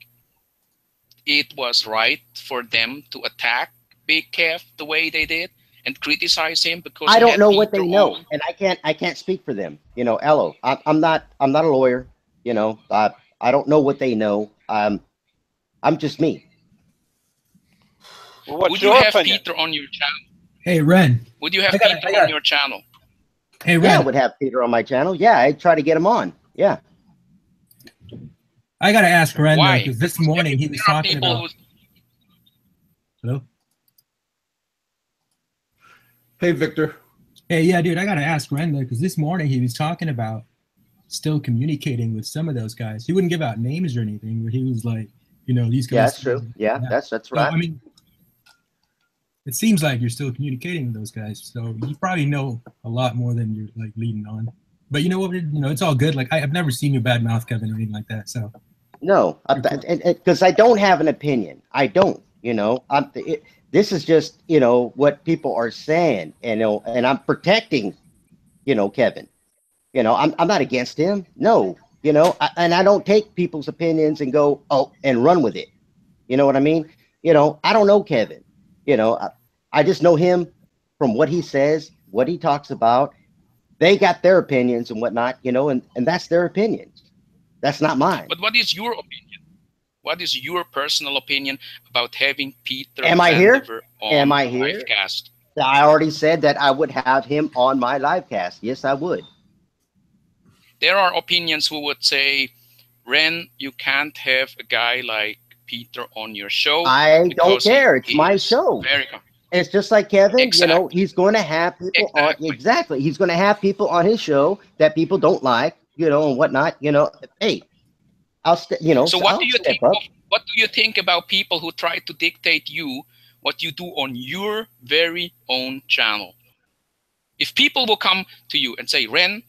it was right for them to attack Big Kev the way they did and criticize him? Because I don't know what they know, and I can't speak for them. Elo, I'm not a lawyer. I don't know what they know. I'm just me. Well, would you have Peter on your channel? Hey, Ren. Would you have Peter on your channel? Hey, Ren. Yeah, I would have Peter on my channel. Yeah, I'd try to get him on. Yeah. I got to ask Ren, because this morning he was talking about... Hello? Hey, Victor. Hey, yeah, dude, I got to ask Ren, because this morning he was talking about still communicating with some of those guys. He wouldn't give out names or anything, but he was like, these guys... Yeah, that's true. Yeah, that's right. So, I mean, it seems like you're still communicating with those guys, so you probably know a lot more than you're, like, leading on. But you know what? It's all good. Like, I've never seen you badmouth Kevin or anything like that, so... No, because I don't have an opinion. I don't, this is just, what people are saying, and I'm protecting, Kevin, You know, I'm not against him. No, you know, and I don't take people's opinions and go, oh, and run with it. You know what I mean? You know, I don't know Kevin. You know, I just know him from what he says, what he talks about. They got their opinions and whatnot, you know, and that's their opinions. That's not mine. But what is your opinion? What is your personal opinion about having Peter Am I here? Vandever on Am I here? livecast? I already said that I would have him on my livecast. Yes, I would. There are opinions who would say, Ren, you can't have a guy like Peter on your show. I don't care. It's my show. It's just like Kevin, exactly. You know, he's going to have people on. Exactly. He's going to have people on his show that people don't like, you know, and whatnot. You know, hey, you know. So what do you think? What do you think about people who try to dictate you what you do on your very own channel? If people will come to you and say, Ren,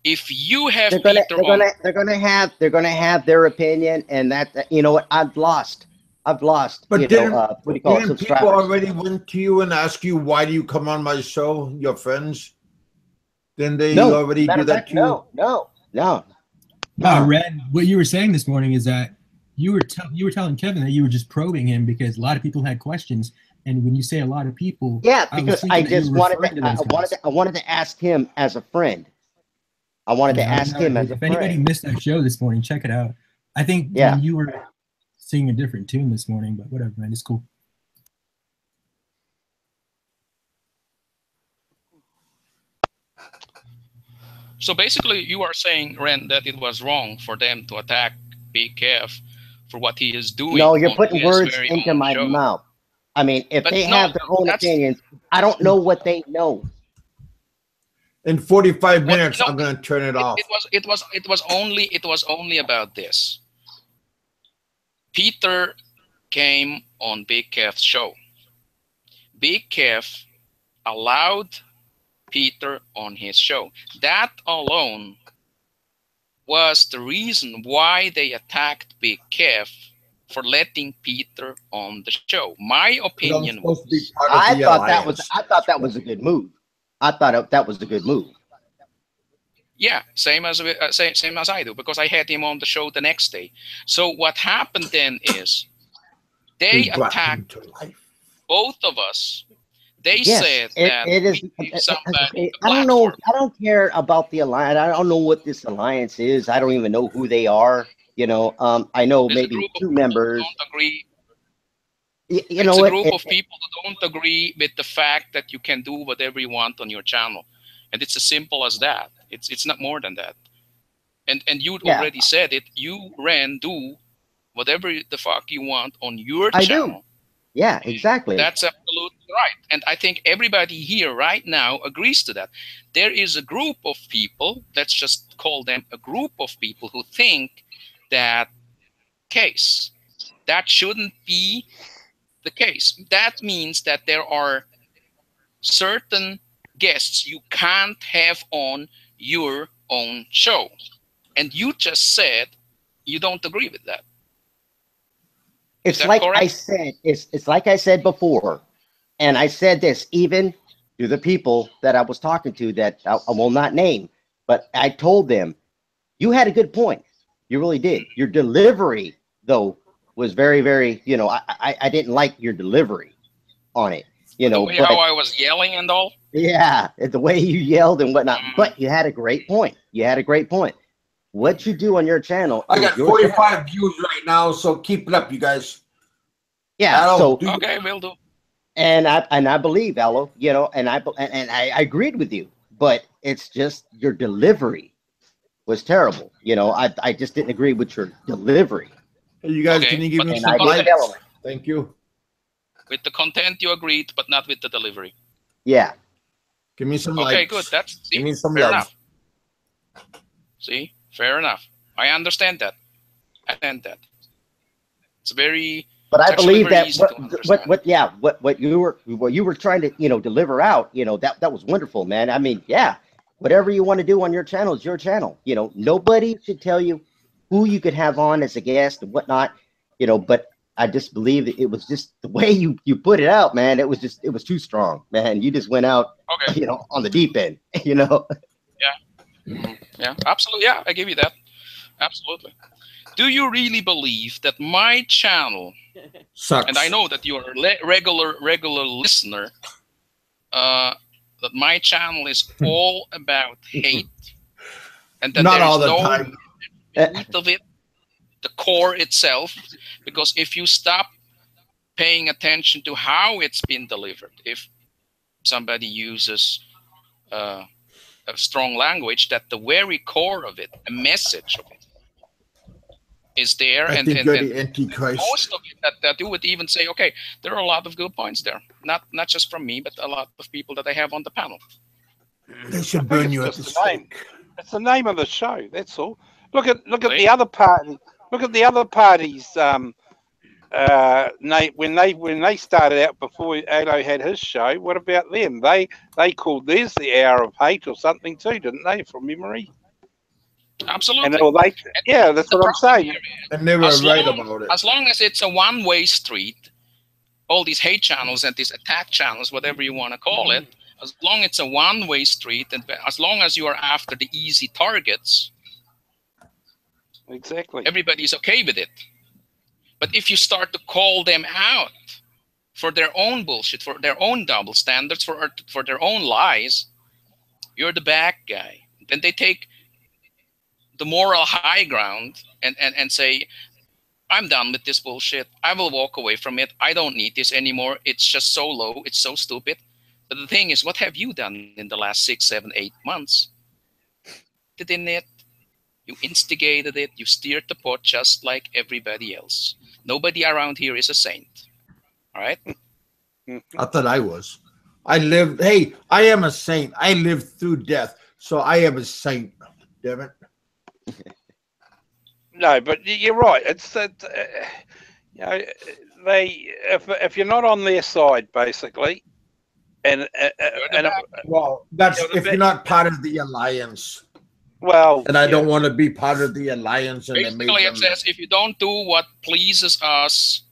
if you have they're gonna have their opinion, and that, you know what, I've lost. But you didn't, know, what do you call it, people already went to you and ask you, why do you come on my show? Your friends? Didn't they already do that to you? No. Ren, what you were saying this morning is that you were telling Kevin that you were just probing him because a lot of people had questions, and when you say a lot of people, yeah, because I just wanted to ask him as a friend. I wanted to ask him as a friend. If anybody missed that show this morning, check it out. I think you were singing a different tune this morning, but whatever, man, it's cool. So basically, you are saying, Ren, that it was wrong for them to attack Big Kev for what he is doing. No, you're putting words into my mouth. I mean, if they have their own opinions, I don't know what they know. In 45 minutes, I'm going to turn it off. It was only about this. Peter came on Big Kev's show. Big Kev allowed Peter on his show. That alone was the reason why they attacked Big Kev for letting Peter on the show. My opinion was, I thought that was a good move. I thought that was a good move. Yeah, same as I do, because I had him on the show the next day. So what happened then is they attacked both of us. They said that it is. I don't know. I don't care about the alliance. I don't know what this alliance is. I don't even know who they are. You know, I know maybe two members. Don't agree. You know, it's a group of people who don't agree with the fact that you can do whatever you want on your channel, and it's as simple as that. It's not more than that. And you already said it. You, Ren, do whatever the fuck you want on your channel. Yeah, exactly. That's absolutely right. And I think everybody here right now agrees to that. There is a group of people, let's just call them a group of people, who think that that shouldn't be the case. That means that there are certain guests you can't have on your own show. And you just said you don't agree with that. It's like I said, it's like I said before, and I said this even to the people that I was talking to that I will not name, but I told them, you had a good point. You really did. Your delivery, though, was very, very, you know, I didn't like your delivery on it. You know, how I was yelling and all? Yeah, the way you yelled and whatnot. But you had a great point. You had a great point. What you do on your channel. I got 45 views right now, so keep it up, you guys. Yeah. Okay, we'll do. And I believe, Aloe, you know, and I agreed with you, but it's just your delivery was terrible. You know, I just didn't agree with your delivery. Hey, you guys, can you give me some likes? Thank you. With the content you agreed, but not with the delivery. Yeah. Give me some likes. Okay, good. Give me some fair love. enough. See, fair enough. I understand that. It's very. But I believe that what you were trying to, you know, deliver out, you know, that was wonderful, man. I mean, yeah, whatever you want to do on your channel is your channel. You know, nobody should tell you who you could have on as a guest and whatnot, you know, but I just believe it was just the way you put it out, man. It was too strong, man. You just went out, you know, on the deep end, you know. Yeah. Yeah, absolutely. Yeah, I give you that. Absolutely. Do you really believe that my channel sucks? And I know that you're a regular listener. That my channel is all about hate, and that Not there all is the no time. meat of it, the core itself. Because if you stop paying attention to how it's been delivered, if somebody uses a strong language, that the very core of it, a message of it, is there, I and think you're the Antichrist. most of it that you would even say, okay, there are a lot of good points there, not just from me, but a lot of people that I have on the panel. They should burn you at the stake. It's the name of the show. That's all. Look at the other party. Look at the other parties. When they started out before Alo had his show, what about them? They called theirs the Hour of Hate or something too, didn't they? From memory. Absolutely. And yeah, that's what I'm saying. And they were right about it. As long as it's a one-way street, all these hate channels and these attack channels, whatever you want to call it, as long as it's a one-way street, and as long as you are after the easy targets, exactly, everybody's okay with it. But if you start to call them out for their own bullshit, for their own double standards, for their own lies, you're the bad guy. Then they take the moral high ground and say, I'm done with this bullshit. I will walk away from it. I don't need this anymore. It's just so low. It's so stupid. But the thing is, what have you done in the last 6, 7, 8 months? Didn't it? You instigated it. You steered the pot just like everybody else. Nobody around here is a saint. All right? I thought I was. I lived. Hey, I am a saint. I lived through death, so I am a saint. Damn it. No, but you're right. It's that you know, if you're not on their side, basically, and well, that's if you're not part of the alliance. Well, and I don't want to be part of the alliance. And basically, it says if you don't do what pleases us,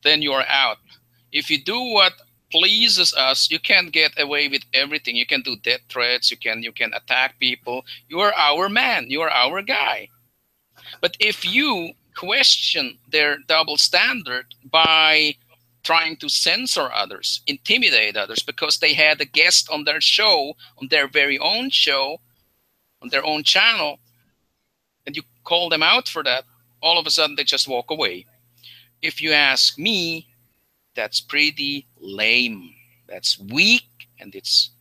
then you're out. If you do what pleases us, you can't get away with everything. You can do death threats. You can attack people. You are our man. You are our guy. But if you question their double standard by trying to censor others, intimidate others because they had a guest on their show, on their very own show, on their own channel, and you call them out for that, all of a sudden they just walk away. If you ask me, that's pretty lame. That's weak, and it's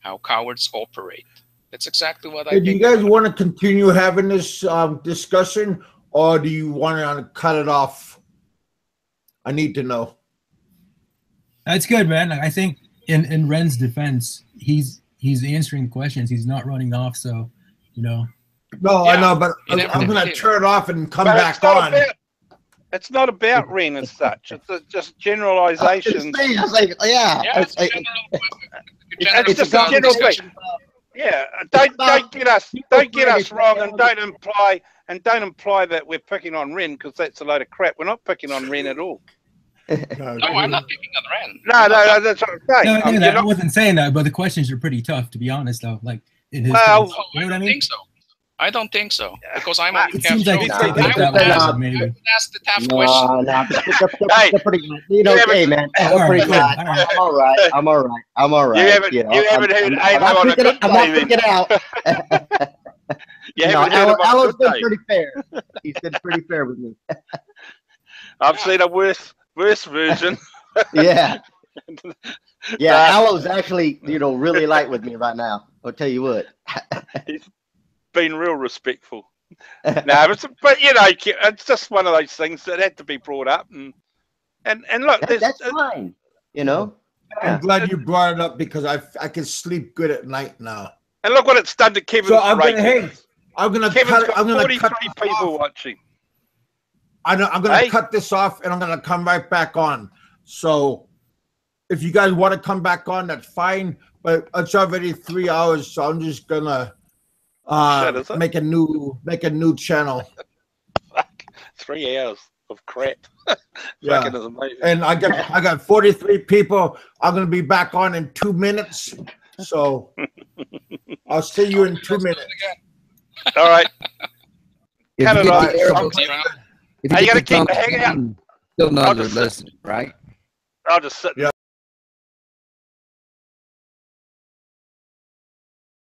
how cowards operate. That's exactly what I think. Do you guys want to continue having this discussion, or do you want to cut it off? I need to know. That's good, man. I think in Ren's defense, he's answering questions. He's not running off, so No, I know, but I'm going to turn it off and come back on. It's not about Ren as such. It's just generalization. It's just a general thing. Yeah, don't get us wrong, and don't imply that we're picking on Ren, because that's a load of crap. We're not picking on Ren at all. No, I'm not picking on Ren. No, that's what I'm saying. I wasn't saying that, but the questions are pretty tough, to be honest, though. Like in his I don't think so. I don't think so, because I'm it seems like it's taken up that way, maybe. Ask the tough question. They're pretty good. Hey, man, they're pretty good. I'm all right. You haven't heard Alo on a good day. I'm not freaking out. Alo's been pretty fair. He's been pretty fair with me. I've seen a worse version. Yeah. Alo's actually, really light with me right now. I'll tell you what. He's been real respectful. But it's just one of those things that had to be brought up, and look, that's fine. I'm glad you brought it up, because I can sleep good at night now. And look what it's done to Kevin's ratings. I'm gonna cut 43 people off. watching. I'm gonna cut this off, and I'm gonna come right back on. So if you guys want to come back on, that's fine. But it's already 3 hours, so I'm just gonna make a new channel. 3 hours of crap. Yeah. Is amazing. And I got 43 people. I'm gonna be back on in 2 minutes. So I'll see you in 2 minutes. All right. If Cut you it get off. the airport, if I you gotta get the keep the thumbs hang out. down, still know I'll they're just- listening, right? I'll just sit. Yeah.